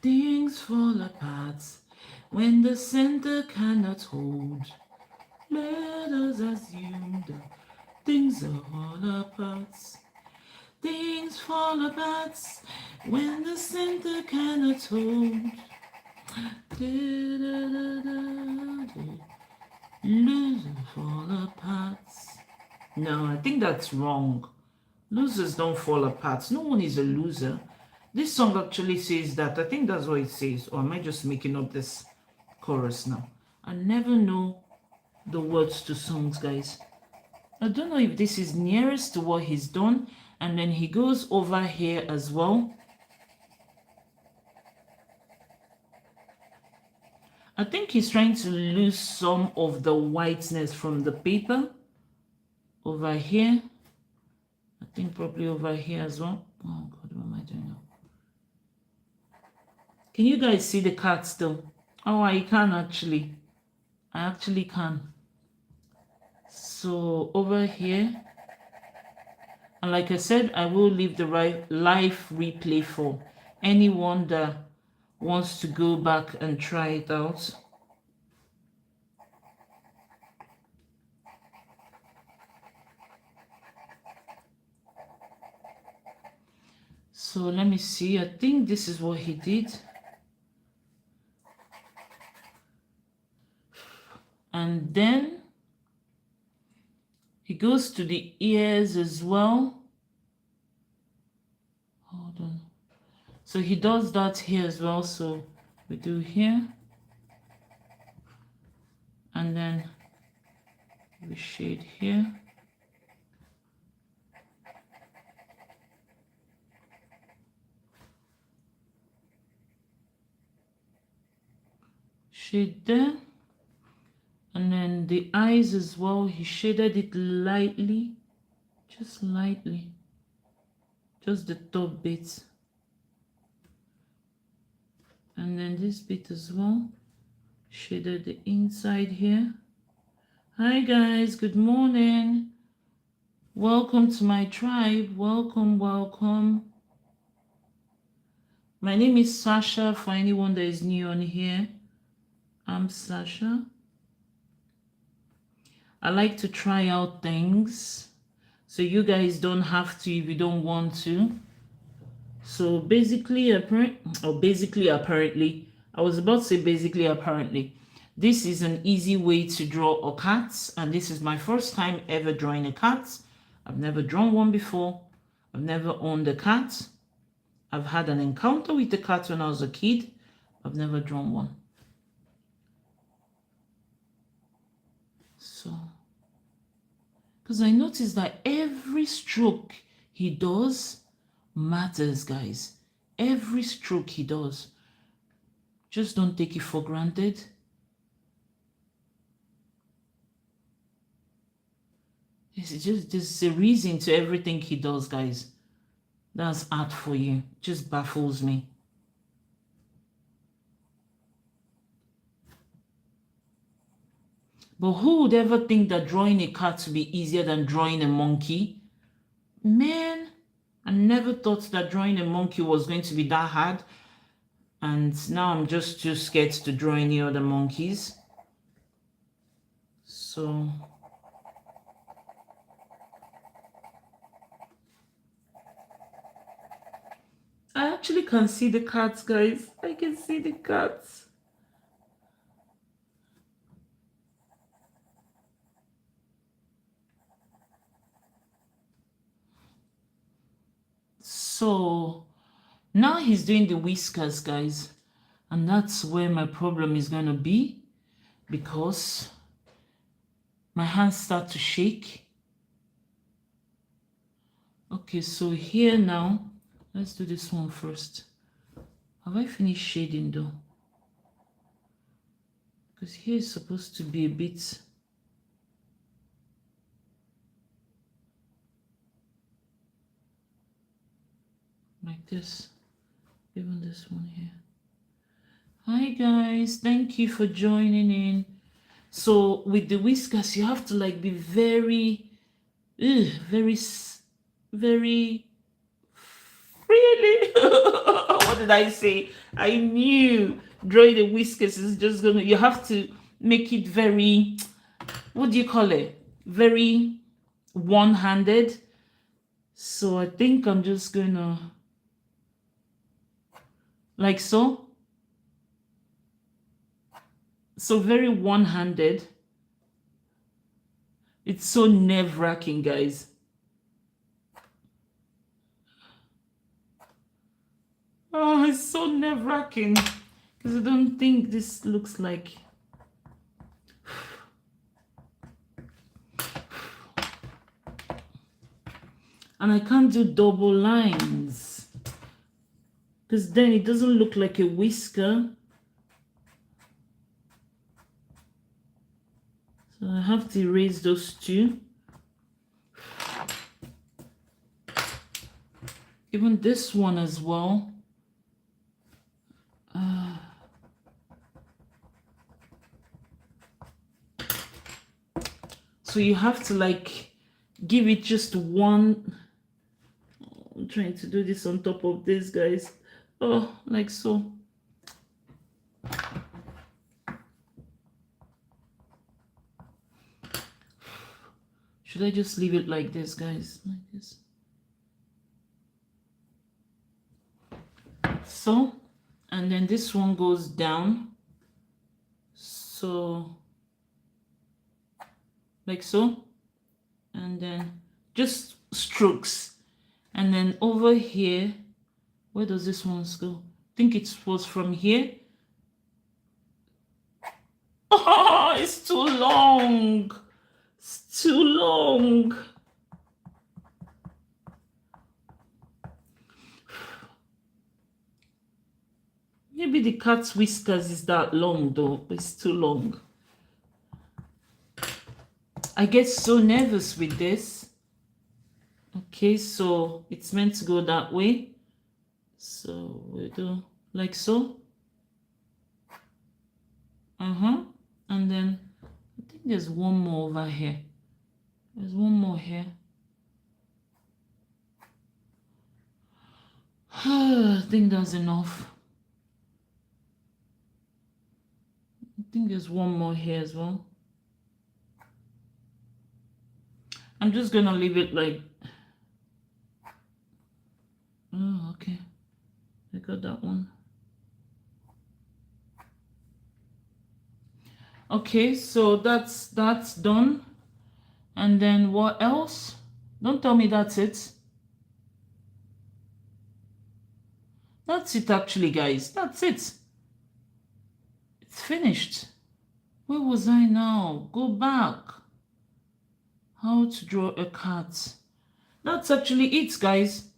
Things fall apart when the center cannot hold. Let us assume that things are all apart. Things fall apart when the center cannot hold. Losers fall apart. No, I think that's wrong. Losers don't fall apart. No one is a loser. This song actually says that. I think that's what it says. Or am I just making up this chorus now? I never know the words to songs, guys. I don't know if this is nearest to what he's done. And then he goes over here as well. I think he's trying to lose some of the whiteness from the paper. Over here. I think probably over here as well. Oh God, what am I doing now? Can you guys see the cat still? Oh, I can actually. I actually can. So over here. And like I said, I will leave the live replay for anyone that wants to go back and try it out. So let me see. I think this is what he did. And then he goes to the ears as well. Hold on. So he does that here as well. So we do here. And then we shade here. shade there. And then the eyes as well, he shaded it lightly, just lightly, just the top bit. And then this bit as well, shaded the inside here. Hi guys, good morning. Welcome to my tribe. Welcome, welcome. My name is Sasha, for anyone that is new on here. I'm Sasha. I like to try out things, so you guys don't have to if you don't want to. So basically, apparently, I was about to say basically, apparently, this is an easy way to draw a cat, and this is my first time ever drawing a cat. I've never drawn one before. I've never owned a cat. I've had an encounter with a cat when I was a kid. I've never drawn one. So, because I noticed that every stroke he does matters, guys. Every stroke he does. Just don't take it for granted. There's a reason to everything he does, guys. That's art for you. Just baffles me. But who would ever think that drawing a cat would be easier than drawing a monkey? Man, I never thought that drawing a monkey was going to be that hard. And now I'm just too scared to draw any other monkeys. So I actually can see the cats, guys. I can see the cats. So now he's doing the whiskers, guys. And that's where my problem is going to be, because my hands start to shake. Okay, so here now, let's do this one first. Have I finished shading though? Because here is supposed to be a bit... like this. Even this one here. Hi guys, thank you for joining in. So with the whiskers, you have to like be very freely. What did I say? I knew drawing the whiskers is just gonna, you have to make it very, what do you call it? Very one-handed. So I think I'm just gonna, like so. So very one-handed. It's so nerve-wracking, guys. Oh, it's so nerve-wracking because I don't think this looks like... And I can't do double lines because then it doesn't look like a whisker. So I have to erase those two. Even this one as well. So you have to like give it just one. I'm trying to do this on top of this, guys. Oh, like so. Should I just leave it like this, guys? Like this. So, and then this one goes down. So, like so. And then just strokes. And then over here, where does this one go? I think it was from here. Oh, it's too long. It's too long. Maybe the cat's whiskers is that long though. It's too long. I get so nervous with this. Okay, so it's meant to go that way. So we do like so. And then I think there's one more over here. There's one more here. I think that's enough. I think there's one more here as well. I'm just gonna leave it like, oh, okay. I got that one. Okay, so that's done. And then what else? Don't tell me that's it. That's it actually, guys. That's it. It's finished. Where was I now? Go back. How to draw a cat. That's actually it, guys.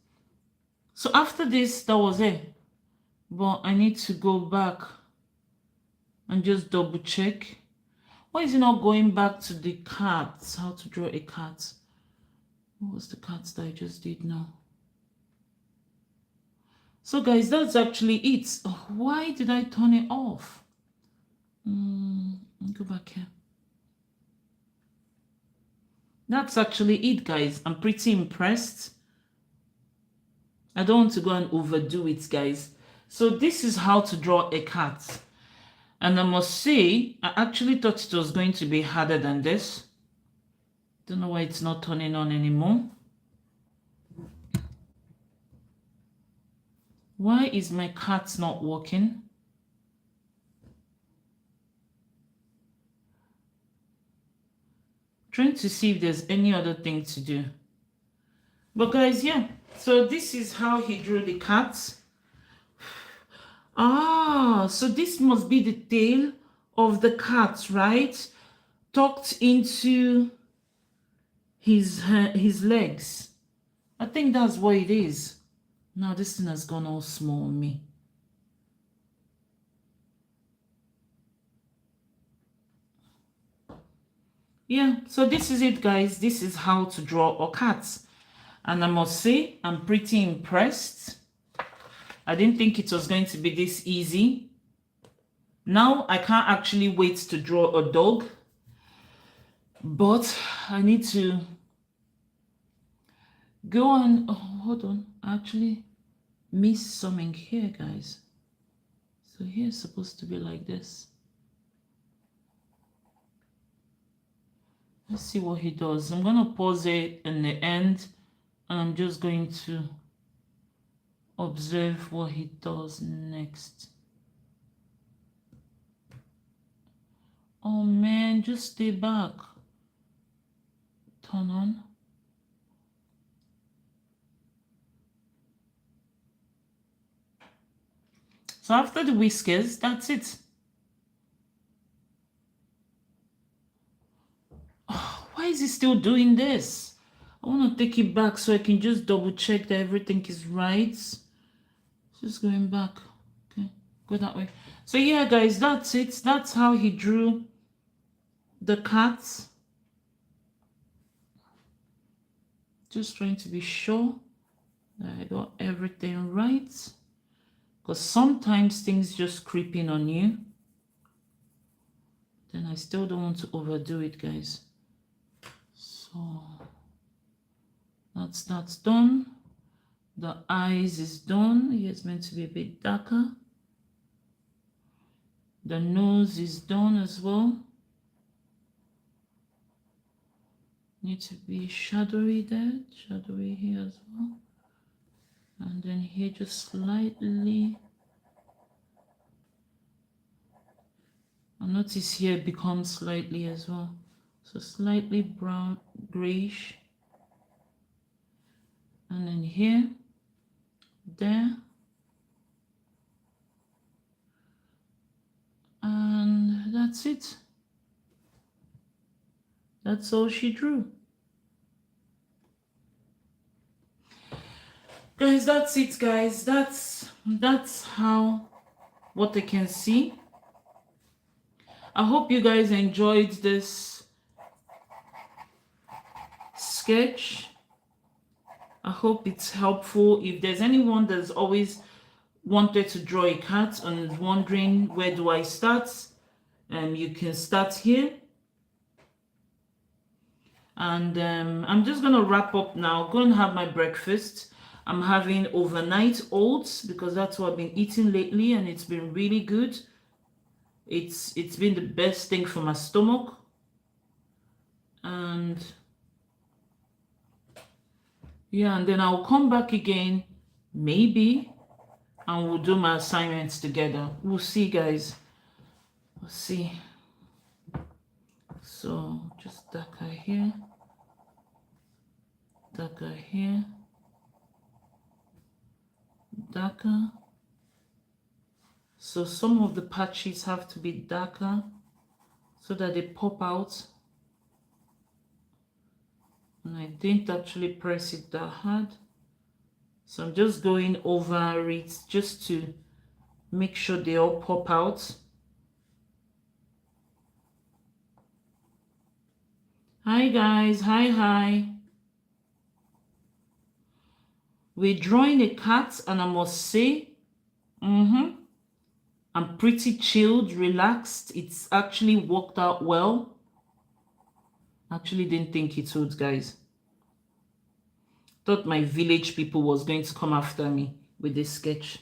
So after this, that was it. But I need to go back and just double check. Why is it not going back to the cat? How to draw a cat. What was the cat that I just did now? So guys, that's actually it. Oh, why did I turn it off? Go back here. That's actually it, guys. I'm pretty impressed. I don't want to go and overdo it, guys. So this is how to draw a cat. And I must say, I actually thought it was going to be harder than this. Don't know why it's not turning on anymore. Why is my cat not working? Trying to see if there's any other thing to do. But guys, yeah. So this is how he drew the cat. Ah, so this must be the tail of the cat, right? Tucked into his legs. I think that's what it is. Now this thing has gone all small on me. Yeah, so this is it, guys. This is how to draw a cat. And I must say, I'm pretty impressed. I didn't think it was going to be this easy. Now I can't actually wait to draw a dog. But I need to go on. Oh, hold on. I actually missed something here, guys. So here's supposed to be like this. Let's see what he does. I'm going to pause it in the end. And I'm just going to observe what he does next. Oh man, just stay back. Turn on. So after the whiskers, that's it. Oh, why is he still doing this? I want to take it back so I can just double check that everything is right. Just going back. Okay, go that way. So yeah, guys, that's it. That's how he drew the cat. Just trying to be sure that I got everything right. Because sometimes things just creep in on you. Then I still don't want to overdo it, guys. So that's done. The eyes is done. It's meant to be a bit darker. The nose is done as well. Need to be shadowy there, shadowy here as well. And then here just slightly. I notice here it becomes slightly as well. So slightly brown, grayish. And then here, there. And that's it. That's all she drew. Guys, that's it, guys. That's how what I can see. I hope you guys enjoyed this sketch. I hope it's helpful. If there's anyone that's always wanted to draw a cat and is wondering where do I start, you can start here. And I'm just gonna wrap up now, go and have my breakfast. I'm having overnight oats because that's what I've been eating lately, and it's been really good. It's been the best thing for my stomach. And yeah, and then I'll come back again, maybe, and we'll do my assignments together. We'll see, guys. We'll see. So just darker here, darker here, darker. So some of the patches have to be darker so that they pop out. And I didn't actually press it that hard. So I'm just going over it just to make sure they all pop out. Hi guys, hi. We're drawing a cat, and I must say, I'm pretty chilled, relaxed. It's actually worked out well. Actually didn't think it would, guys. Thought my village people was going to come after me with this sketch.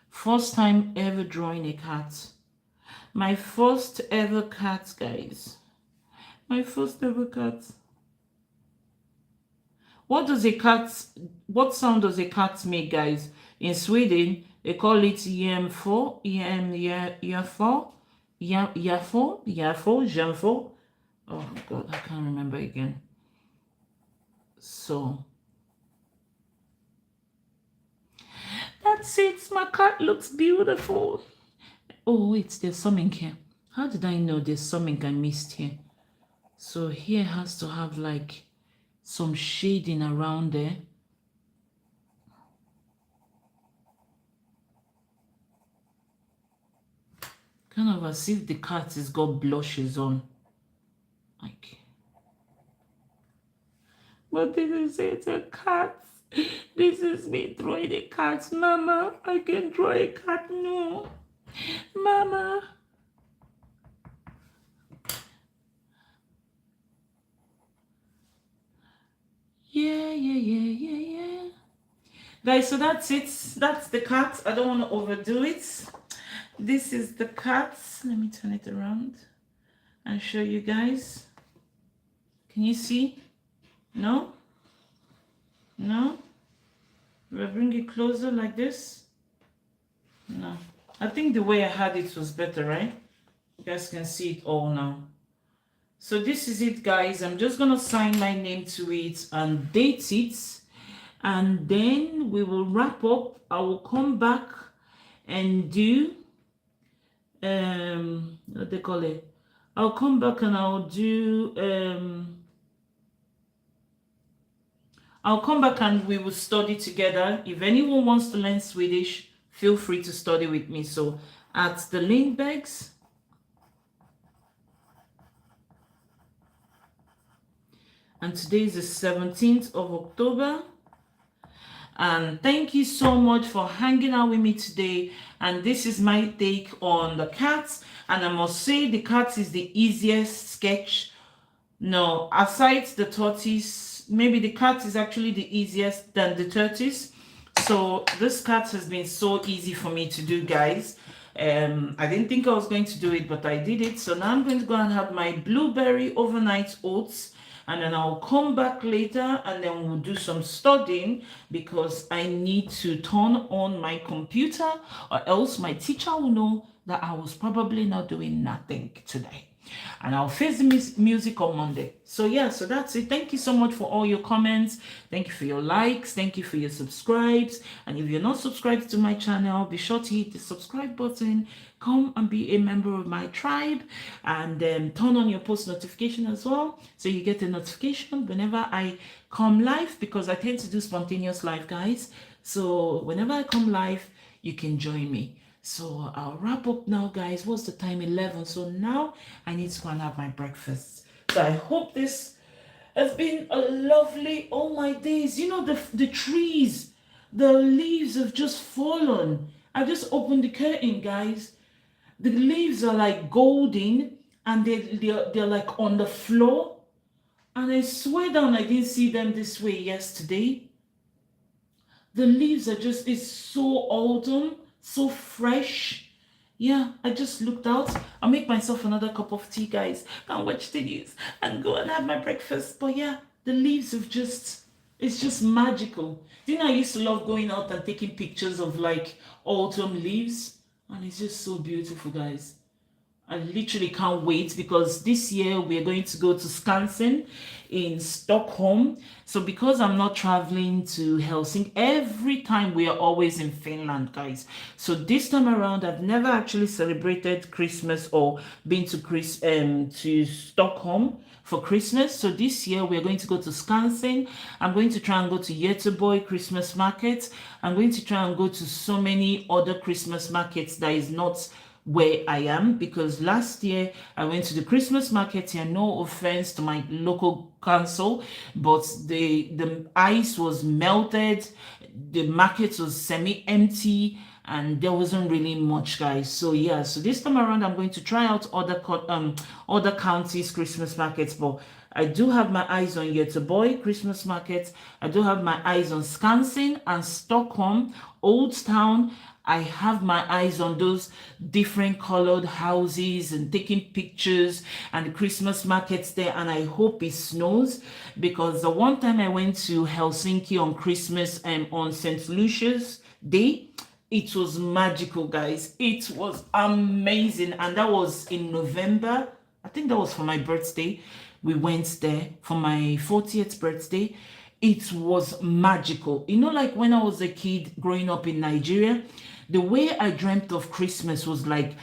First time ever drawing a cat. My first ever cat, guys. My first ever cat. What sound does a cat make, guys? In Sweden, they call it jämfå, jämfå. Oh God, I can't remember again. So that's it. My cat looks beautiful. Oh wait, there's something here. How did I know there's something I missed here? So here has to have like some shading around there. Kind of as if the cat has got blushes on. Like, but this is it, a cat. This is me drawing a cat. Mama, I can draw a cat. No. Mama. Yeah. Guys, so that's it. That's the cat. I don't want to overdo it. This is the cat. Let me turn it around and show you guys. Can you see? No? No? If I bring it closer like this? No. I think the way I had it was better, right? You guys can see it all now. So this is it, guys. I'm just going to sign my name to it and date it. And then we will wrap up. I will come back and do, what they call it? I'll come back and I'll do, I'll come back and we will study together. If anyone wants to learn Swedish, feel free to study with me. So at the Lindbergs, and today is the 17th of October. And thank you so much for hanging out with me today. And this is my take on the cat. And I must say the cat is the easiest sketch. No, aside the tortoise, maybe the cat is actually the easiest than the tortoise. So this cat has been so easy for me to do, guys. I didn't think I was going to do it, but I did it. So now I'm going to go and have my blueberry overnight oats. And then I'll come back later and then we'll do some studying because I need to turn on my computer or else my teacher will know that I was probably not doing nothing today. And I'll face the music on Monday. So yeah, so that's it. Thank you so much for all your comments. Thank you for your likes. Thank you for your subscribes. And if you're not subscribed to my channel, be sure to hit the subscribe button. Come and be a member of my tribe and turn on your post notification as well. So you get a notification whenever I come live because I tend to do spontaneous live, guys. So whenever I come live, you can join me. So I'll wrap up now, guys. What's the time? 11. So now I need to go and have my breakfast. So I hope this has been a lovely, oh my days. You know, the trees, the leaves have just fallen. I just opened the curtain, guys. The leaves are like golden, and they're like on the floor. And I swear down, I didn't see them this way yesterday. The leaves are just, it's so autumn, so fresh. Yeah, I just looked out. I'll make myself another cup of tea, guys. Can't watch the news and go and have my breakfast. But yeah, the leaves have just, it's just magical. You know, I used to love going out and taking pictures of like autumn leaves. And it's just so beautiful, guys. I literally can't wait because this year we're going to go to Skansen in Stockholm. So because I'm not traveling to Helsinki, every time we are always in Finland, guys. So this time around, I've never actually celebrated Christmas or been to Stockholm for Christmas. So this year we're going to go to Skansen. I'm going to try and go to Göteborg Christmas market. I'm going to try and go to so many other Christmas markets that is not where I am, because last year I went to the Christmas market here. No offense to my local council, but the ice was melted, the market was semi-empty, and there wasn't really much, guys. So yeah, so this time around I'm going to try out other counties Christmas markets, but I do have my eyes on Göteborg Christmas market. I do have my eyes on Skansen and Stockholm, Old Town. I have my eyes on those different colored houses and taking pictures and the Christmas markets there. And I hope it snows, because the one time I went to Helsinki on Christmas and on St. Lucia's Day, it was magical, guys. It was amazing. And that was in November. I think that was for my birthday. We went there for my 40th birthday. It was magical. You know, like when I was a kid growing up in Nigeria, the way I dreamt of Christmas was like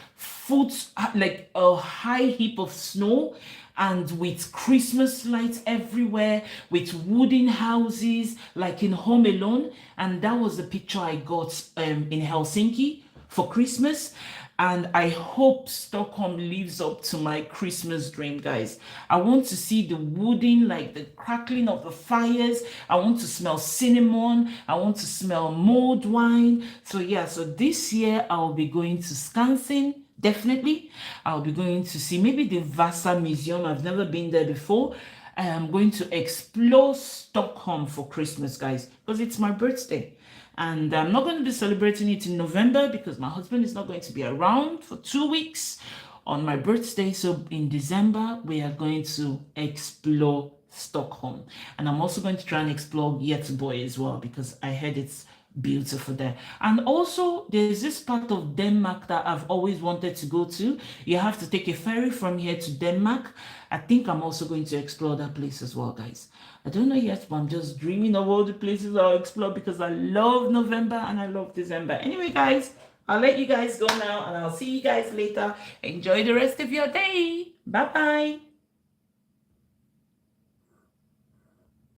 like a high heap of snow, and with Christmas lights everywhere, with wooden houses, like in Home Alone. And that was the picture I got in Helsinki for Christmas. And I hope Stockholm lives up to my Christmas dream, guys. I want to see the wooden, like the crackling of the fires. I want to smell cinnamon. I want to smell mulled wine. So yeah, so this year I'll be going to Skansen. Definitely. I'll be going to see maybe the Vasa Museum. I've never been there before. I'm going to explore Stockholm for Christmas, guys, because it's my birthday. And I'm not going to be celebrating it in November because my husband is not going to be around for 2 weeks on my birthday. So in December, we are going to explore Stockholm. And I'm also going to try and explore Göteborg as well, because I heard it's beautiful there. And also there's this part of Denmark that I've always wanted to go to. You have to take a ferry from here to Denmark. I think I'm also going to explore that place as well, guys. I don't know yet, but I'm just dreaming of all the places I'll explore, because I love November and I love December. Anyway, guys, I'll let you guys go now, and I'll see you guys later. Enjoy the rest of your day. Bye bye.